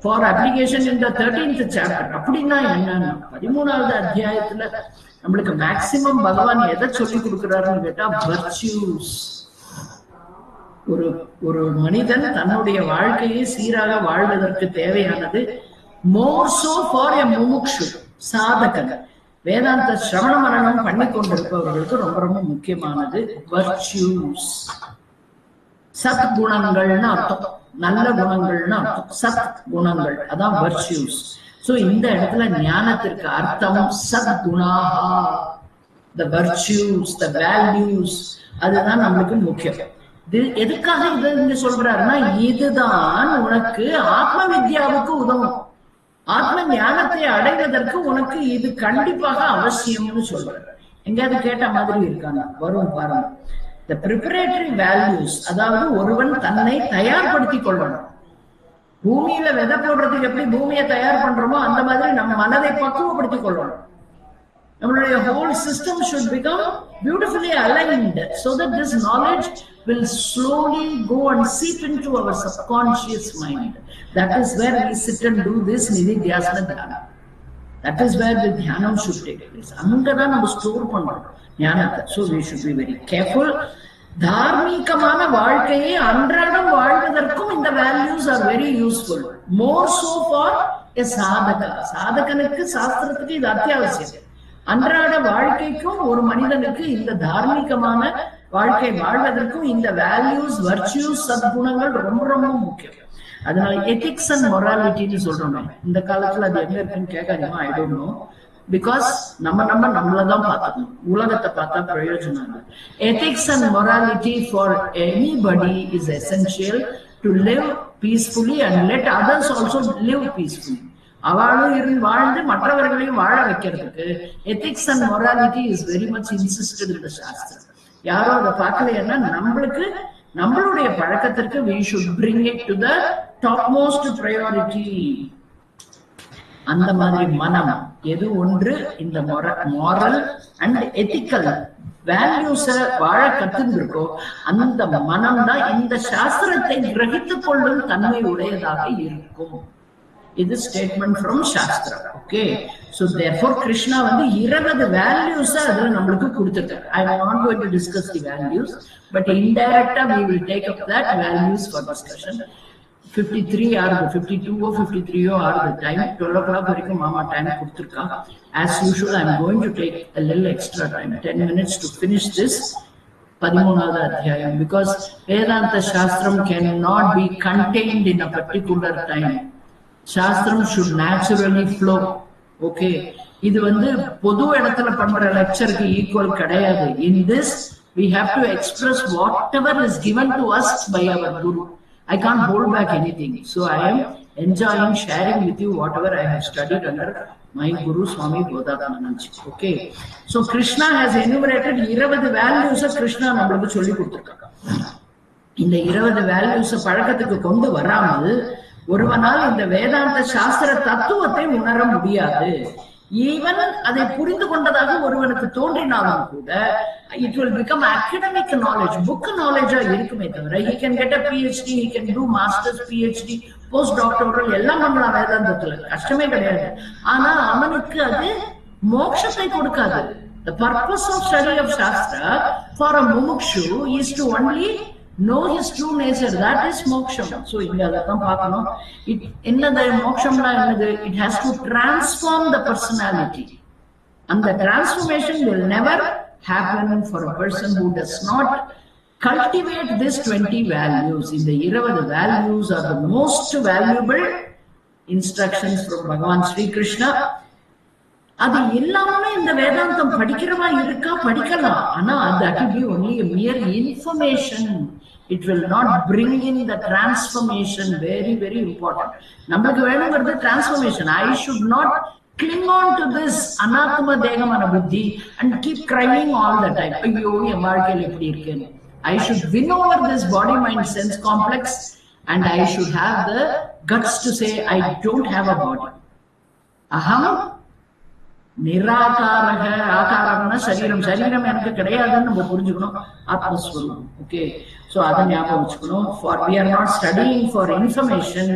for application in the 13th chapter. அப்படின்னா என்னன்னா, 13வது அத்தியாயத்துல நம்மளுக்கு மேக்சிமம் பகவான் எதை சொல்லி கொடுக்குறாருன்னு கேட்டா வர்ச்சியூஸ். ஒரு மனிதன் தன்னுடைய வாழ்க்கையை சீராக வாழ்வதற்கு தேவையானது மோர் சோ ஃபார் எ முமுக்ஷு சாதகன், வேதாந்த சிரவண மரணம் பண்ணி கொண்டிருப்பவர்களுக்கு ரொம்ப ரொம்ப முக்கியமானது வர்ச்சியூஸ். சத் குணங்கள்னு அர்த்தம், நல்ல குணங்கள்னு அர்த்தம், சத் குணங்கள் அதான் வர்ச்சியூஸ். சோ இந்த இடத்துல ஞானத்திற்கு அர்த்தம் சத் குணாஹா, த வர்ச்சியூஸ், த வேல்யூஸ், அதுதான் நம்மளுக்கு முக்கியம். எதுக்காக இது சொல்றாருன்னா, இதுதான் உனக்கு ஆத்ம வித்யாவுக்கு உதவும், ஆத்ம ஞானத்தை அடைவதற்கு உனக்கு இது கண்டிப்பாக அவசியம்னு சொல்றாரு. எங்கேயாவது கேட்ட மாதிரி இருக்காங்க, வரும் பாருங்க. இந்த ப்ரிப்பரேட்டரி வேல்யூஸ், அதாவது ஒருவன் தன்னை தயார்படுத்தி கொள்ளணும். பூமியில விதை போடுறதுக்கு எப்படி பூமியை தயார் பண்றோமோ அந்த மாதிரி நம்ம மனதை பக்குவப்படுத்தி கொள்ளணும். நம்மளுடைய whole system should become beautifully aligned so that this knowledge will slowly go and seep into our subconscious mind. That is where we sit and do this nididhyasana dhyana. That is where the dhyanam should take place. அங்கதான் நம்ம store பண்றோம் ஞானத்தை. So we should be very careful. தார்மீகமான வாழ்க்கையை அன்றாடம் வாழ்வதற்கும் இந்த values are very useful. More so for a sadhaka, சாதகனுக்கு சாஸ்திரத்துக்கு இது அத்தியாவசியம். அன்றாட வாழ்க்கைக்கும் ஒரு மனிதனுக்கு இந்த தார்மீகமான வாழ்க்கை வாழ்வதற்கும் இந்த வேல்யூஸ், வர்ச்சியூஸ், சத்குணங்கள் ரொம்ப ரொம்ப முக்கியம். அதனால எத்திக்ஸ் அண்ட் மொராலிட்டின்னு சொல்றோம். இந்த காலத்துல அது எங்க இருக்குன்னு கேட்காதீங்க, ஐ டோன்ட் நோ. பிகாஸ் நம்மளதான் பார்த்துக்கணும், உலகத்தை பார்த்தா பிரயோஜனம் இல்லை. Ethics and morality for anybody is essential to live peacefully and let others also live peacefully. அவளும் வாழ்ந்து மற்றவர்களையும் வாழ வைக்கிறதுக்கு ethics and morality is very much insisted in the சாஸ்திரம். யாரோ அதை பார்க்கலைன்னா நம்மளுக்கு நம்மளுடைய பழக்கத்திற்கு we should bring it to the topmost priority. அந்த மாதிரி மனம் எது ஒன்று இந்த moral and ethical வேல்யூஸ வாழ கத்துருக்கோ அந்த மனம் தான் இந்த சாஸ்திரத்தை கிரகித்துக் கொள்ளும் தன்மை உடையதாக இருக்கும். இது ஸ்டேட்மெண்ட் ஃப்ரம் சாஸ்திரம். ஓகே, சோ தேர்ஃபோர் கிருஷ்ணா வந்து 20 வேல்யூஸ் அதுல நம்மளுக்கு கொடுத்துட்டாரு. ஐ am not going to discuss the values, but indirectly we will take up that values for discussion. 53 or 52 or 53 or the time 12 o'clock வரைக்கும் மாமா டைம் கொடுத்துருக்கா. As usual, I am going to take a little extra time, 10 minutes to finish this 13வது அத்தியாயம், because Vedanta Shastram cannot be contained in a particular time. Shastram should naturally flow. Okay, இது வந்து பொது இடத்துல பண்ற லெக்சருக்கு equal கிடையாது. In this we have to express whatever is given to us by our guru. I can't hold back anything, so I am enjoying sharing with you whatever I have studied under my guru Swami Bodhadananji. Okay, so Krishna has enumerated 20 values. Krishna நம்மளுக்கு சொல்லி கொடுத்திருக்காங்க. இந்த 20 values பழக்கத்துக்கு கொண்டு வராமல் ஒருவனால் இந்த வேதாந்த சாஸ்திர தத்துவத்தை உணர முடியாது. ஈவன் அதை புரிந்து கொண்டதாக ஒருவனுக்கு தோன்றினாலும் கூட it will become academic knowledge, book knowledge இருக்குமே தவிர he can get a PhD, he can do masters, PhD, post doctoral எல்லாம் பண்ணலாம் வேதாந்தத்துல, கஷ்டமே கிடையாது. ஆனா அவனுக்கு அது மோட்சத்தை கொடுக்காது. The purpose of study of Shastra for a mumukshu is to only know his true nature. That is moksham. So inga adha paakano. It enna mokshamna enadu, it has to transform the personality, and the transformation will never happen for a person who does not cultivate this 20 values. In the 20 values are the most valuable instructions from Bhagavan Sri Krishna. அது எல்லாமே இந்த வேதாந்தம் படிக்கிறவா இருக்கா, படிக்கலாம். ஆனா that will be only a mere information. It will not bring in the transformation. Very, very important. நமக்கு வேணுங்கிறது transformation. I should not cling on to this anatma degamana buddhi and keep crying all the time. ஐயோ என் வாழ்க்கையில் எப்படி இருக்கேன்னு. I should win over this body mind sense complex, and I should have the guts to say I don't have a body. Aham நிராகாரக. ஆகாரம்னா சரீரம். சரீரம் எனக்கு கிடையாதுன்னு நம்ம புரிஞ்சுக்கணும். ஆத்மஸ்வரூபம். ஓகே, ஸோ அதை ஞாபகம் வச்சுக்கணும். For we are not studying for information,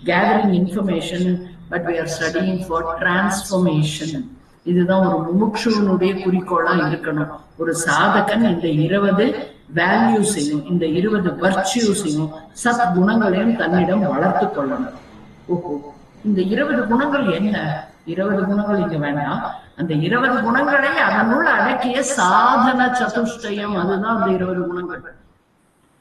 gathering information, but we are studying for transformation. இதுதான் ஒரு முமுட்சுவனுடைய குறிக்கோளா இருக்கணும். ஒரு சாதகன் இந்த 20 வேல்யூஸையும் இந்த 20 வர்ச்சியூஸையும் சத் குணங்களையும் தன்னிடம் வளர்த்து கொள்ளணும். ஓஹோ, இந்த 20 குணங்கள் என்ன? 20 குணங்கள் இங்க வேண்டாம். அந்த 20 குணங்களை அதனுள் அடக்கிய சாதன சதுஷ்டயம், அதுதான் அந்த 20 குணங்கள்.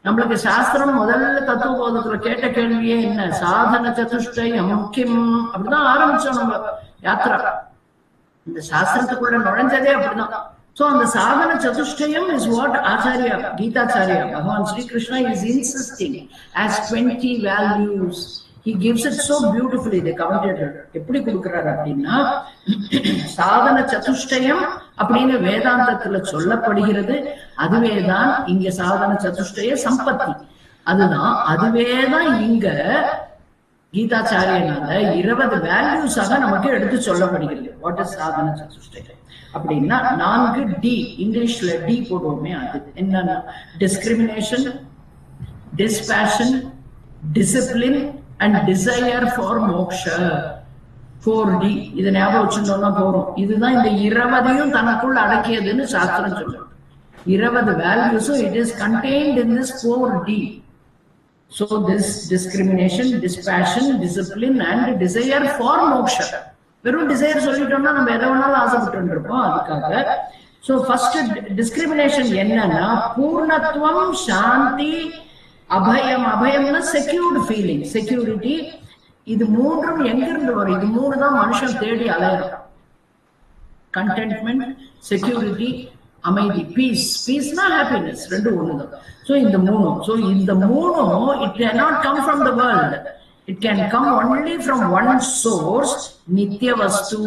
நம்மளுக்கு சாஸ்திரம் முதல்ல தத்துவபோதத்துல கேட்ட கேள்வியே என்ன? சாதன சதுஷ்டயம் முக்கியம். அப்படிதான் ஆரம்பிச்சோம் நம்ம யாத்திரா. இந்த சாஸ்திரத்துக்குள்ள நுழைஞ்சதே அப்படிதான். So அந்த சாதன சதுஷ்டயம் is what Acharya, Geetacharya, Bhagavan Sri Krishna is insisting as 20 values. He gives it so beautifully, the commentator. எப்படி கொடுக்கிறார் அப்படின்னா, சாதன சதுஷ்டயம் அப்படின்னு வேதாந்தத்துல சொல்லப்படுகிறது. அதுவேதான் இங்க சாதன சதுஷ்டய சம்பத்தி. அதுவேதான் இங்க கீதாச்சாரியனால 20 வேல்யூஸாக நமக்கு எடுத்து சொல்லப்படுகிறது. வாட் இஸ் சாதன சதுஷ்டயம் அப்படின்னா 4D, இங்கிலீஷ்ல டி போடுவோமே, அது என்னன்னா discrimination, டிஸ்பேஷன், discipline and desire for moksha. 4D. இதை ஞாபகம் வச்சுட்டோம்னா போறோம். இதுதான் இந்த 20 தனக்குள் அடக்கியதுன்னு சாஸ்திரம் சொல்லுது. 20 வேல்யூஸும் it is contained in this 4D. So this discrimination, dispassion, discipline and desire for moksha. வெறும் desire சொல்லிட்டோம்னா நம்ம எதை வேணாலும் ஆசைப்பட்டு இருப்போம். அதுக்காக so first discrimination என்னன்னா பூர்ணத்துவம், சாந்தி, அபயம். அபயம்னா செக்யூர்டு ஃபீலிங், செக்யூரிட்டி. இது மூன்றும் எங்கிருந்து வரும்? இது 3 தான் மனுஷன் தேடி அலையறான். கண்டென்ட்மெண்ட், செக்யூரிட்டி, அமைதி, பீஸ். பீஸ்னா ஹாப்பினஸ், ரெண்டும் ஒண்ணுதான். ஸோ இந்த 3. ஸோ இந்த 3 it cannot come from the world. It can come only from one source, நித்திய வஸ்து,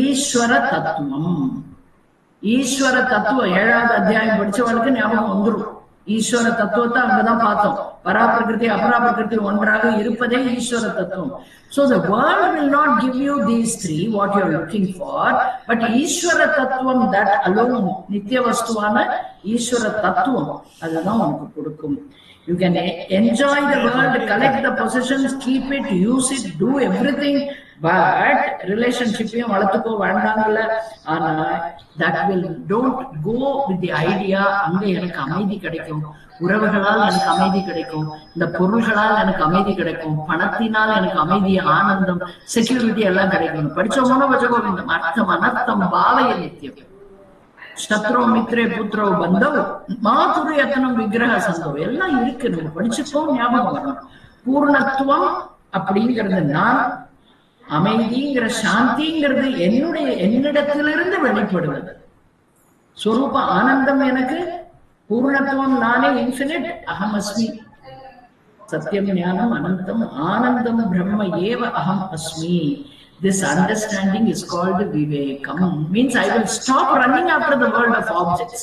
ஈஸ்வர தத்துவம். ஈஸ்வர தத்துவம் 7வது அத்தியாயம் படிச்சவளுக்கு ஞாபகம் வந்துடும். ஈஸ்வர தத்துவத்தை அங்கதான் பார்த்தோம். பராபிரகிருதி அபராபிரகிருதி ஒன்றாக இருப்பதே ஈஸ்வர தத்துவம். So the world will not give you these 3 what you are looking for, but ஈஸ்வர தத்துவம், that alone, நித்திய வஸ்துவான ஈஸ்வர தத்துவம், அதுதான் உனக்கு கொடுக்கும். You can enjoy the world, collect the possessions, keep it, use it, do everything, but ரிலேஷன்ஷிப்பையும் வளர்த்துக்கோ வேண்டாங்கல்ல. ஆனா that will don't go with the idea அங்க எனக்கு அமைதி கிடைக்கும், உறவுகளால் எனக்கு அமைதி கிடைக்கும், இந்த பொருள்களால் எனக்கு அமைதி கிடைக்கும், பணத்தினால் எனக்கு அமைதி, ஆனந்தம், செக்யூரிட்டி எல்லாம் கிடைக்கும். படிச்சோமோன வச்சகோவிந்தம் அர்த்தம் அனர்த்தம் பாவய நித்தியம் சத்ரோ மித்ரே புத்ரோ பந்தவ் மாதுரு யத்னம் விக்கிரக சந்தவ் எல்லாம் இருக்கு. நம்ம படிச்சுப்போம், ஞாபகம் வரணும். பூர்ணத்துவம் அப்படிங்கிறது நான், அமைதிங்கிற சாந்திங்கிறது என்னிடத்திலிருந்து வெளிப்படுவது. ஸ்வரூப ஆனந்தம் எனக்கு, பூர்ணத்துவம் நானே, இன்ஃபினிட், அகம் அஸ்மி, சத்தியம் ஞானம் அனந்தம் ஆனந்தம் பிரம்ம ஏவ அகம் அஸ்மி. This understanding is called vivekam. Means I will stop running after the world of objects.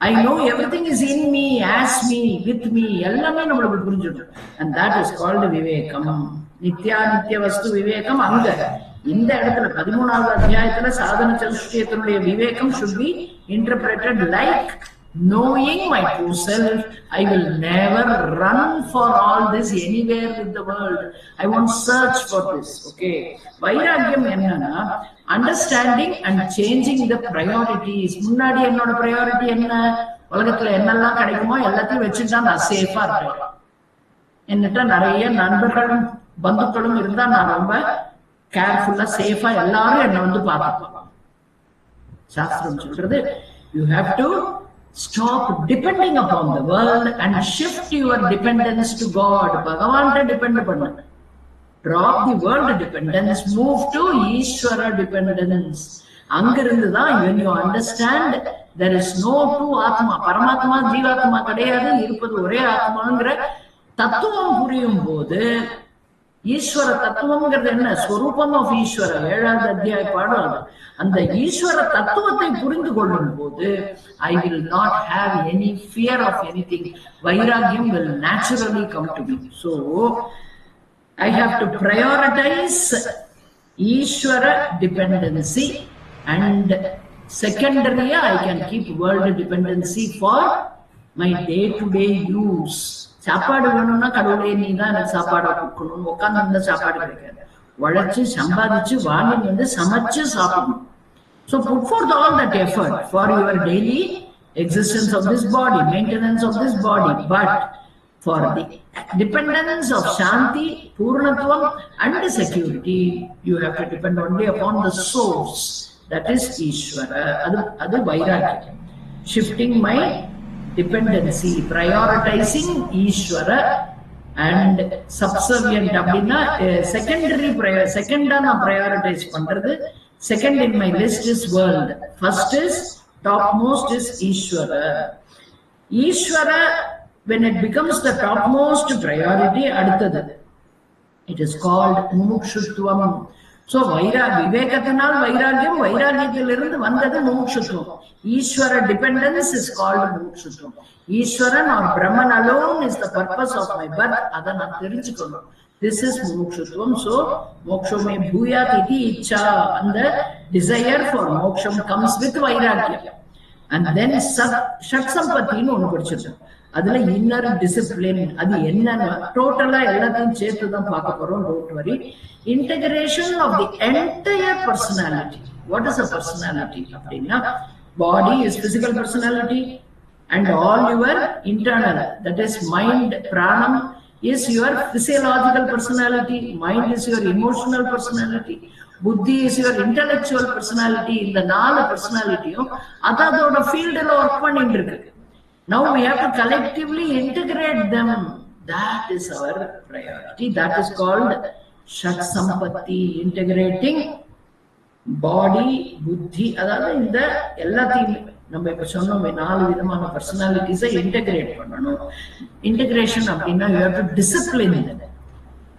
I know everything is in me, as me, with me. எல்லாமே நம்மளுக்கு புரிஞ்சிடும். And that is called vivekam. Nithya நித்திய வஸ்து விவேகம் அங்க இந்த இடத்துல 13வது அத்தியாயத்துல சாதன சதுஷ்டயத்தினுடைய விவேகம் should be interpreted like knowing my true self. I will never run for all this anywhere with the world. I won't search for this. Okay, வைராக்கியம் என்னன்னா understanding and changing the priorities. முன்னாடி என்னோட priority என்ன? உலகத்துல என்னெல்லாம் கிடைக்குமோ எல்லாத்தையும் வச்சுட்டா நான் சேஃபா இருப்பேன். என்கிட்ட நிறைய நண்பர்களும் பந்துக்களும் இருந்தா நான் ரொம்ப கேர்ஃபுல்லா சேஃபா எல்லாரும் என்ன வந்து பார்த்துப்பாங்க. சாஸ்திரம் சொல்றது, you have to stop depending upon the world and shift your dependence to God. பகவான்கிட்ட டிபெண்ட் பண்ணு. Drop the world dependence, move to Ishvara dependence. அங்கிருந்துதான் when you understand there is no two ஆத்மா, பரமாத்மா ஜீவாத்மா கிடையாது, இருப்பது ஒரே ஆத்மாங்கிற தத்துவம் புரியும் போது, ஈஸ்வர தத்துவம்ங்கிறது என்ன, ஸ்வரூபம் ஆஃப் ஈஸ்வர, 7வது அத்தியாய பாடம் அது. அந்த ஈஸ்வர தத்துவத்தை புரிந்து கொள்ளும் போது I will not have any fear of anything. வைராகியம் will naturally come to me. So I have to prioritize Ishvara dependency, and secondary I can keep world dependency for my day-to-day use. சாப்பாடு வேணும்னா கடவுளே நீ தான் எனக்கு சாப்பாடை கொடுக்கணும், உட்காந்து இருந்தா சாப்பாடு கிடைக்காது. உழைச்சு சம்பாதிச்சு வாங்கி வந்து சமைச்சு சாப்பிடணும். So put forth all that effort for your daily existence of this body, maintenance of this body, but for the dependence of Shanti, Purnatvam and security, you have to depend only upon the source, that is Ishvara. Adu Vairagya. Shifting my dependency, prioritizing Ishvara and subservient அப்படின்னா secondary second நான் prioritize பண்றது. Second in my list is world. First is topmost is Ishvara. Ishvara, when it becomes the topmost priority, அடுத்தது it is called mumukshutvam. So vivekathanaal vairagyam, vairagyathiலிருந்து வந்தது mumukshutvam. Ishvara dependence is called mumukshutvam. Ishwaran or Brahman alone is the purpose of my birth. Adha நான் தெரிஞ்சுக்கணும். This is mumukshutvam. So mokshame bhuyat iti ichha, and the desire for moksham comes with vairagya. And then shat sampatti nu onu padichirukku. அதுல inner discipline, அது என்னன்னு டோட்டலா எல்லாத்தையும் சேர்த்து தான் பார்க்க போறோம். Don't worry. Integration of the entire personality. What is a personality அப்படின்னா, body is physical personality and all your internal, that is mind, pranam is your physiological personality, mind is your emotional personality, buddhi is your intellectual personality. இந்த 4 personalityயும் அதோட ஃபீல்ட்ல work பண்ணிட்டு இருக்கு. Now we have to collectively integrate them. That is our priority. That is called Shat Sampatti, integrating body, buddhi. அதாவது இந்த எல்லாத்தையும் நம்ம இப்ப சொன்னோம், 4 விதமான பர்சனாலிட்டிஸை இன்டகிரேட் பண்ணணும். இன்டகிரேஷன் அப்படின்னா you have to discipline them.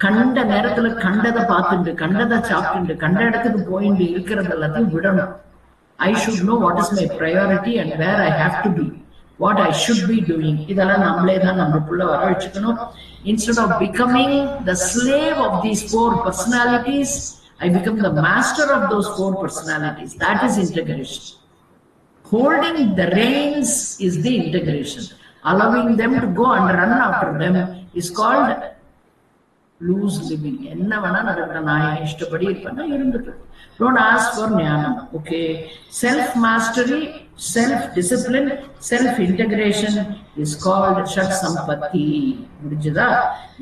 கண்ட நேரத்துல கண்டதை பார்த்துட்டு, கண்டதை சாப்பிட்டு, கண்ட இடத்துக்கு போயிட்டு இருக்கிறது எல்லாத்தையும் விடணும். I should know what is my priority and where I have to be, what I should be doing. இதெல்லாம் நம்மளே தான் நம்மளுக்குள்ள வர வச்சுக்கணும். Instead of becoming the slave of these 4 personalities, I become the master of those 4 personalities. That is integration. Holding the reins is the integration. Allowing them to go and run after them is called loose living. enna vana nadakra naaya ishtapadi irpanna irundukku. Don't ask for jnanam. Okay, self mastery, self discipline, self integration is called Shat Sampatti. mudijada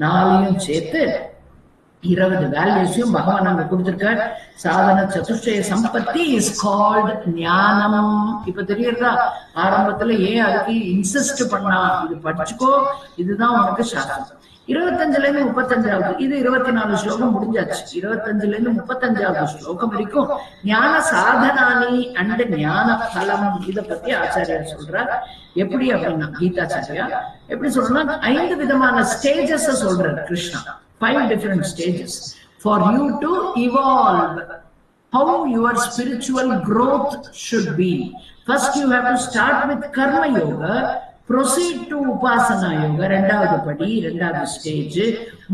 4 சேர்த்து 20 வேல்யூஸையும் பகவான் அங்க கொடுத்திருக்கார். சாதன சதுஷ்டய சம்பத்தி is called ஞானம். இப்ப தெரியுறதா ஆரம்பத்துல ஏன் அதுக்கு இன்சிஸ்ட் பண்ணா, இது படிச்சுக்கோ, இதுதான் உனக்கு சாஸ்திரம். 25ல இருந்து 35வது, இது 24 ஸ்லோகம் முடிஞ்சாச்சு. 25ல இருந்து 35வது ஸ்லோகம் வரைக்கும் ஞான சாதனானி அண்ட் ஞான பலம், இத பத்தி ஆச்சாரியார் சொல்றார். எப்படி அப்படின்னா, கீதாச்சாரியா எப்படி சொல்றா, 5 விதமான ஸ்டேஜஸ் சொல்றார் Krishna. 5 different stages for you to evolve, how your spiritual growth should be. First you have to start with karma yoga, proceed to upasana yoga, ரெண்டாவது படி, ரெண்டாவது ஸ்டேஜ்.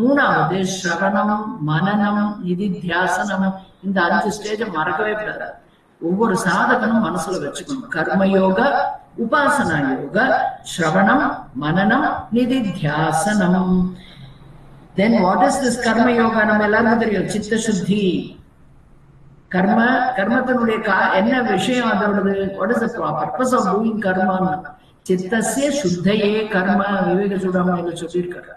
மூணாவது ஸ்ரவணம், மனனம், நிதித்தியாசனம். இந்த 5 ஸ்டேஜ் மறக்கவே கூடாது. ஒவ்வொரு சாதகனும் மனசுல வச்சுக்கணும். கர்ம யோகா, உபாசனா யோகா, ஸ்ரவணம், மனனம், நிதித்தியாசனம். Then what is this karma yoga? நம்ம எல்லாருக்கும் தெரியும், சித்த சுத்தி. கர்மத்தினுடைய என்ன விஷயம் அதோடது? What is the purpose of doing karma? சித்தசிய சுத்தையே கர்ம விவேக சூடாமணியில சொல்லியிருக்காரு.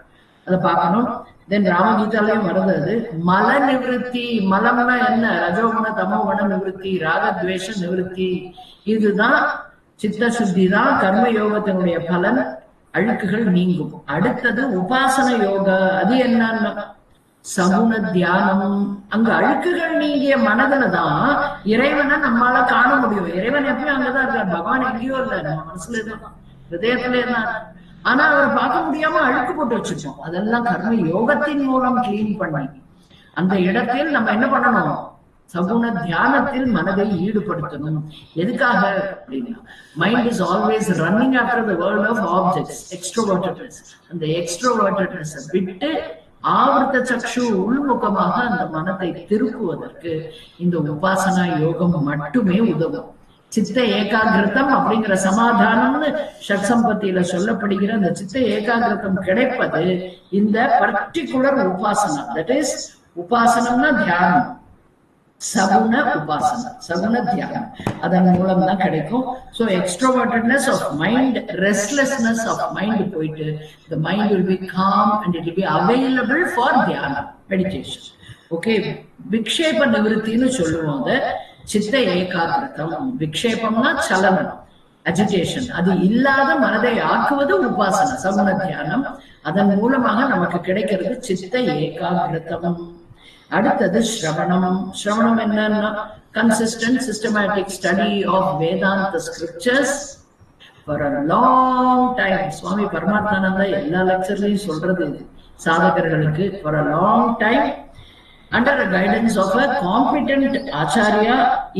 அதை பார்க்கணும். தென் ராமகீதாலையும் வருது அது. மல நிவர்த்தி. மலம்னா என்ன? ரஜோகுண தமோகுண நிவர்த்தி, ராகத்வேஷ நிவர்த்தி. இதுதான் சித்த சுத்தி தான் கர்ம யோகத்தினுடைய பலன். அழுக்குகள் நீங்கும். அடுத்தது உபாசன யோகா. அது என்னன்னா சகுண தியானம். அங்க அழுக்குகள் நீங்கிய மனதுலதான் இறைவனை நம்மளால காண முடியும். இறைவன் எப்பயும் அங்கதான் இருக்கார். பகவான் எங்கேயோ இல்ல, நம்ம மனசுலதான், ஹிருதயத்திலே தான். ஆனா அவரை பார்க்க முடியாம அழுக்கு போட்டு வச்சிருக்கோம். அதெல்லாம் கர்ம யோகத்தின் மூலம் கிளீன் பண்ணி அந்த இடத்தில் நம்ம என்ன பண்ணணும்? சகுண தியானத்தில் மனதை ஈடுபடுத்தணும். எதுக்காக அப்படின்னா, mind is always running after the world of objects, extrovertedness. அந்த எக்ஸ்ட்ரோவர்டட்னஸ் விட்டு ஆவர்த்த சக்ஷு உள்முகமாக அந்த மனத்தை திருப்புவதற்கு இந்த உபாசனா யோகம் மட்டுமே உதவும். சித்த ஏகாகிரதம் அப்படிங்கிற சமாதானம்னு ஷட்சம்பத்தியில சொல்லப்படுகிற அந்த சித்த ஏகாகிரதம் கிடைப்பது இந்த பர்டிகுலர் உபாசனா. தட் இஸ் உபாசனம்னா தியானம், சகுண உபாசனா, சகுண தியானம். அதன் மூலம் தான் கிடைக்கும். So extrovertedness of mind, restlessness of mind போயிட்டு the mind will be calm and it will be available for தியானம், மெடிடேஷன். ஓகே, விக்ஷேப நிவர்த்தின்னு சொல்லுவாங்க. சித்த ஏகாகிரதம். விக்ஷேபம்னா சலனம், அஜிடேஷன். அது இல்லாத மனதை ஆக்குவது உபாசனா, சகுண தியானம். அதன் மூலமாக நமக்கு கிடைக்கிறது சித்த ஏகாகிரதம். அடுத்தது ஸ்ரவணம். ஸ்ரவணம் என்னன்னா consistent systematic study of Vedanta scriptures for a long time. Swami Paramatmananda எல்லா லெக்சர்லயும் சொல்றது சாதகர்களுக்கு, for a long time under the guidance of a competent acharya.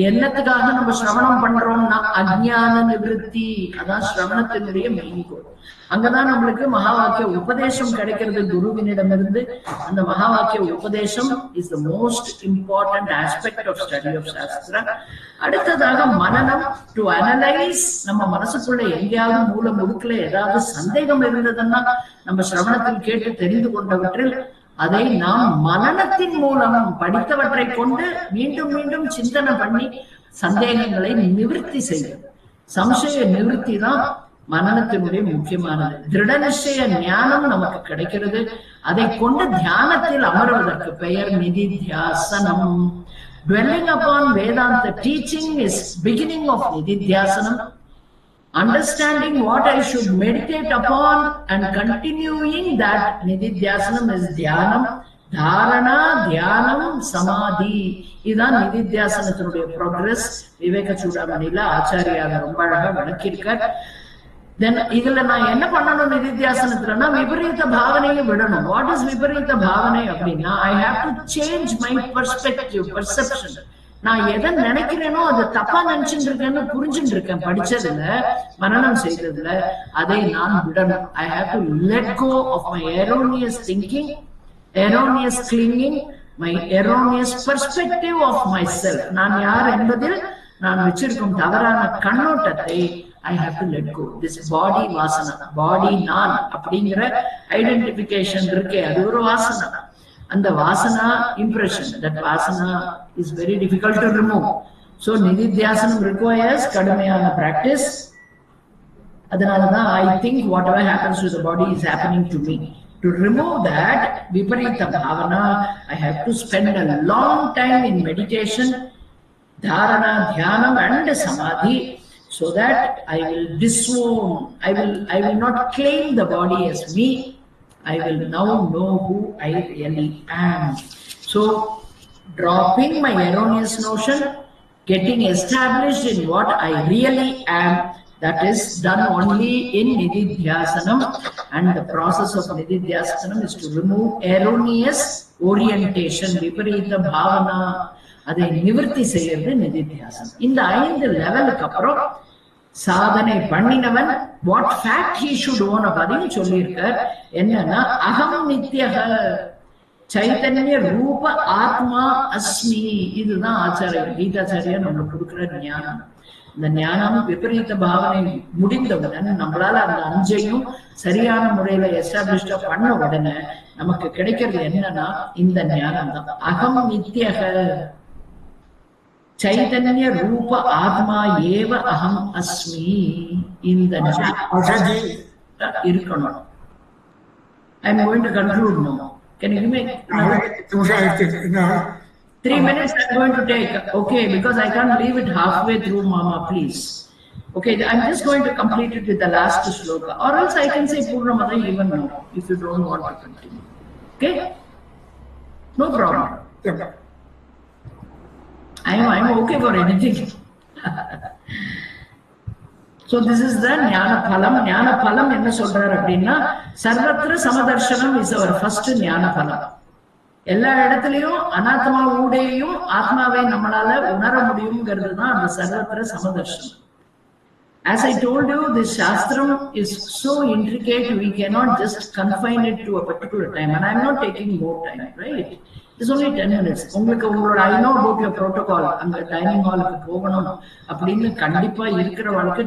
என்னத்துக்காக நம்ம ஸ்ரவணம் பண்றோம்னா அஜ்ஞான நிவர்த்தி. அதான் ஸ்ரவணத்தினுடைய மெயின் கோல். அங்கதான் நம்மளுக்கு மகா வாக்கிய உபதேசம் கிடைக்கிறது குருவினிடமிருந்து. அந்த மகா வாக்கிய உபதேசம் is the most important aspect of study of shastra. அடுத்ததாக மனனம், டு அனலைஸ். நம்ம மனசுக்குள்ள எங்கேயாவது மூல முடுக்குல ஏதாவது சந்தேகம் இருந்ததுன்னா நம்ம ஸ்ரவணத்தில் கேட்டு தெரிந்து கொண்டவற்றில் அதை நாம் மனனத்தின் மூலம் படித்தவற்றை கொண்டு மீண்டும் மீண்டும் சிந்தனை பண்ணி சந்தேகங்களை நிவர்த்தி செய்யும். சம்சய நிவர்த்தி தான் மனனத்தினுடைய முக்கியமானது. திருட நிச்சய ஞானம் நமக்கு கிடைக்கிறது. அதை கொண்டு தியானத்தில் அமர்வதற்கு பெயர் நிதித்தியாசனம். dwelling upon Vedanta teaching is beginning of nididhyasanam. Understanding what I should meditate upon and continuing that nididhyasanam is dhyanam, dharana, dhyanam, samadhi. இதான் நிதித்தியாசனத்தினுடைய ப்ரோக்ரஸ். விவேக சூடாமணியில ஆச்சாரியாக ரொம்ப அழகா விளக்கியிருக்கார். தென் இதுல நான் என்ன பண்ணணும் நிதித்தியாசனத்துலன்னா விபரீத பாவனையை விடணும். வாட் இஸ் விபரீத பாவனை அப்படின்னா, ஐ have to change my perspective, perception. நான் எதை நினைக்கிறேனோ அது தப்பா நினைச்சுட்டு இருக்கேன்னு புரிஞ்சுட்டு இருக்கேன் படிச்சதுல, மனனம் செய்ததுல. அதை நான் விடணும். I have to let go of my erroneous thinking, erroneous clinging, my erroneous perspective of myself. நான் யார் என்பதில் நான் வச்சிருக்கும் தவறான கண்ணோட்டத்தை I have to let go. This body vasana, body நான் அப்படிங்கிற ஐடென்டிபிகேஷன் இருக்கே, அது ஒரு வாசனா. அந்த Vasana impression, that Vasana is very difficult to remove. So நிதித்தியாசனம் requires கடுமையான practice. அதனாலதான் I think whatever happens to the body is happening to me. To remove that viparita bhavana, I have to spend a long time in meditation, dharana, dhyanam and samadhi, so that I will disown, I will not claim the body as me. I will now know who I really am. So dropping my erroneous notion, getting established in what I really am, that is done only in nididhyasanam. And the process of nididhyasanam is to remove erroneous orientation, viparita bhavana. அதை நிவர்த்தி செய்யறது நிதித்தியாசனம். இந்த 5 லெவலுக்கு அப்புறம் சாதனை பண்ணினவன் what fact he should own அப்படின்னு சொல்லியிருக்கார். என்னன்னா அகம் நித்யக சைத்தன்ய ரூப ஆத்மா அஸ்மி. இதுதான் ஆச்சாரியர் கீதாச்சாரியா நம்மளுக்கு கொடுக்குற ஞானம். இந்த ஞானம் விபரீத பாவனை முடிந்தவுடன் நம்மளால அந்த 5ஐயும் சரியான முறையில எஸ்டாப்ளிஷ்டா பண்ண உடனே நமக்கு கிடைக்கிறது என்னன்னா இந்த ஞானம் தான். அகம் நித்யக चैतन्य रूप आत्मा एव अहम अस्मि. இந்த இருக்கணும். I'm going to conclude now. Can you give me 3 minutes? I'm going to take. Okay, because I can't leave it halfway through, Mama, please. Okay, I'm just going to complete it with the last sloka, or else I can say Purnamada even now, if you don't want to continue. Okay? No problem. I'm okay for anything. So this is the Jnana Phalam. Jnana Phalam enna சொல்றார் அப்படின்னா சர்வத்திர சமதர்சனம் is our first ஞான பலம். எல்லா இடத்துலயும் அனாத்மா ஊடேயும் ஆத்மாவை நம்மளால உணர முடியுங்கிறது தான் அந்த சர்வத்திர சமதர்சனம். As I told you, this Shastram is so intricate, we cannot just confine it to a particular time. And I'm not taking more time, right? It's only 10 minutes. I know about your protocol. And the dining hall,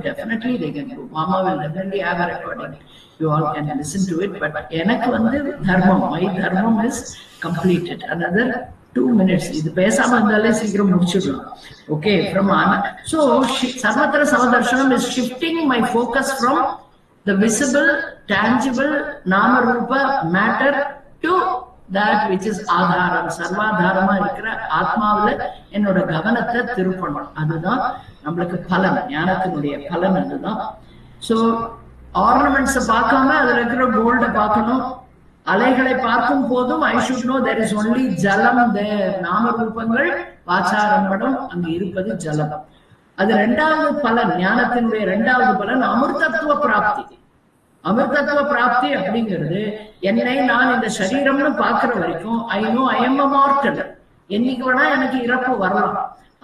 definitely they can do. Mama will definitely have a recording. You all can listen to it. But my dharma is completed. Another 2 minutes. Okay, from Anna. So, Sarvatra Samadarshanam is shifting my focus from the visible, tangible, Nama Rupa matter to that which is Adharam. Sarvadharama இருக்கிற ஆத்மாவில என்னோட கவனத்தை திருப்பணும். அதுதான் நம்மளுக்கு பலன், ஞானத்தினுடைய பலன் அதுதான். So, ornaments பார்க்காம அதுல இருக்கிற கோல்ட பார்க்கணும். அலைகளை பார்க்கும் போதும் I should know there is only ஜலம் there. நாம ரூபங்கள் வாச்சாரம்படம் அங்கு இருப்பது ஜலம். அது இரண்டாவது பலன், ஞானத்தினுடைய இரண்டாவது பலன் அமிர்தத்துவ பிராப்தி. அமிர்தத்துவ பிராப்தி அப்படிங்கிறது என்னை நான் இந்த சரீரம்னு பார்க்கிற வரைக்கும் I know I am a mortal. என்னைக்கு வேணா எனக்கு இறப்பு வரலாம்.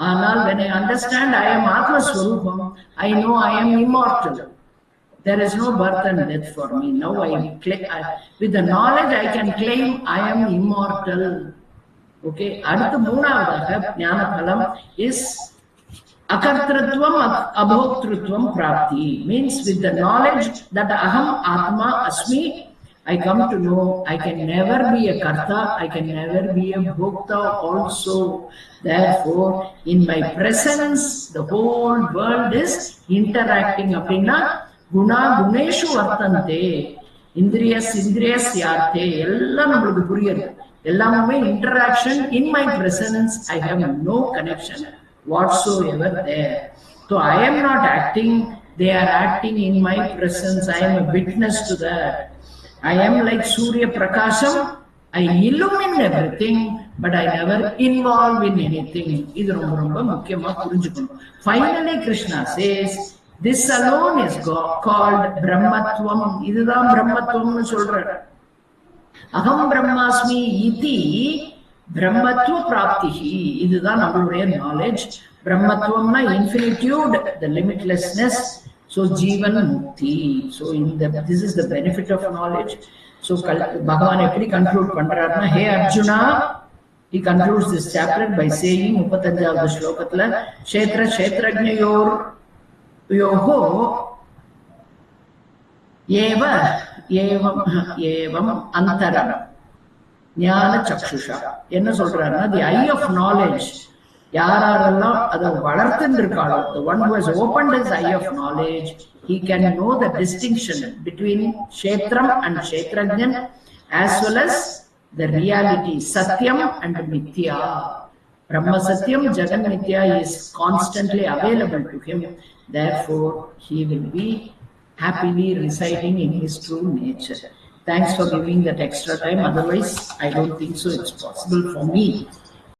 ஆனால் when I understand I am ஆத்மஸ்வரூபம், I know I am immortal. There is no birth and death for me. Now with the knowledge I can claim I am immortal. Okay. அடுத்து மூணாவதாக ஞான பலம் is akartrutvam abhoktrutvam prapti. Means with the knowledge that aham atma asmi, I come to know I can never be a karta, I can never be a bhokta also. Therefore, in my presence, the whole world is interacting. Appadina Guna Guneshu Vartante, Indriyas Yarte, Ellam நம்மளுக்கு புரியுது. எல்லாமே interaction. In my presence, I have no connection whatsoever there. So I am not acting, they are acting in my presence. I am a witness to that. I am like Surya Prakasham, I illumine everything, but I never involve in anything. இது ரொம்ப முக்கியமா புரிஞ்சுக்கணும். Finally, Krishna says, this alone is called Brahmatvam. இதுதான் பிரம்மத்துவம்னு சொல்றார். அகம் பிரம்மாஸ்மி இதி பிரம்மத்துவ பிராப்திஹி. இதுதான் நம்மளுடைய knowledge. பிரம்மத்துவம்னா இன்ஃபினிட்யூட், the limitlessness. So Jivan Mukti. So this is the benefit of knowledge. So Bhagavan எப்படி conclude பண்றாருன்னா, Hey Arjuna, he concludes this chapter by saying 35வது ஸ்லோகத்துல க்ஷேத்ர க்ஷேத்ரஜ்ஞயோர் யோகோ ஏவம் அந்தரம் ஞான சக்ஷுஷா. என்ன சொல்றாருன்னா, தி ஐ ஆஃப் நாலேஜ், யாரெல்லாம் அதை வளர்த்துன்னு இருக்காளோ, the one who has opened his eye of knowledge, he can know the distinction between kshetram and kshetrajnan as well as the reality, satyam and mithya. Brahma satyam, jagan mithya is constantly available to him. Therefore, he will be happily residing in his true nature. Thanks for giving that extra time. Otherwise, I don't think so it's possible for me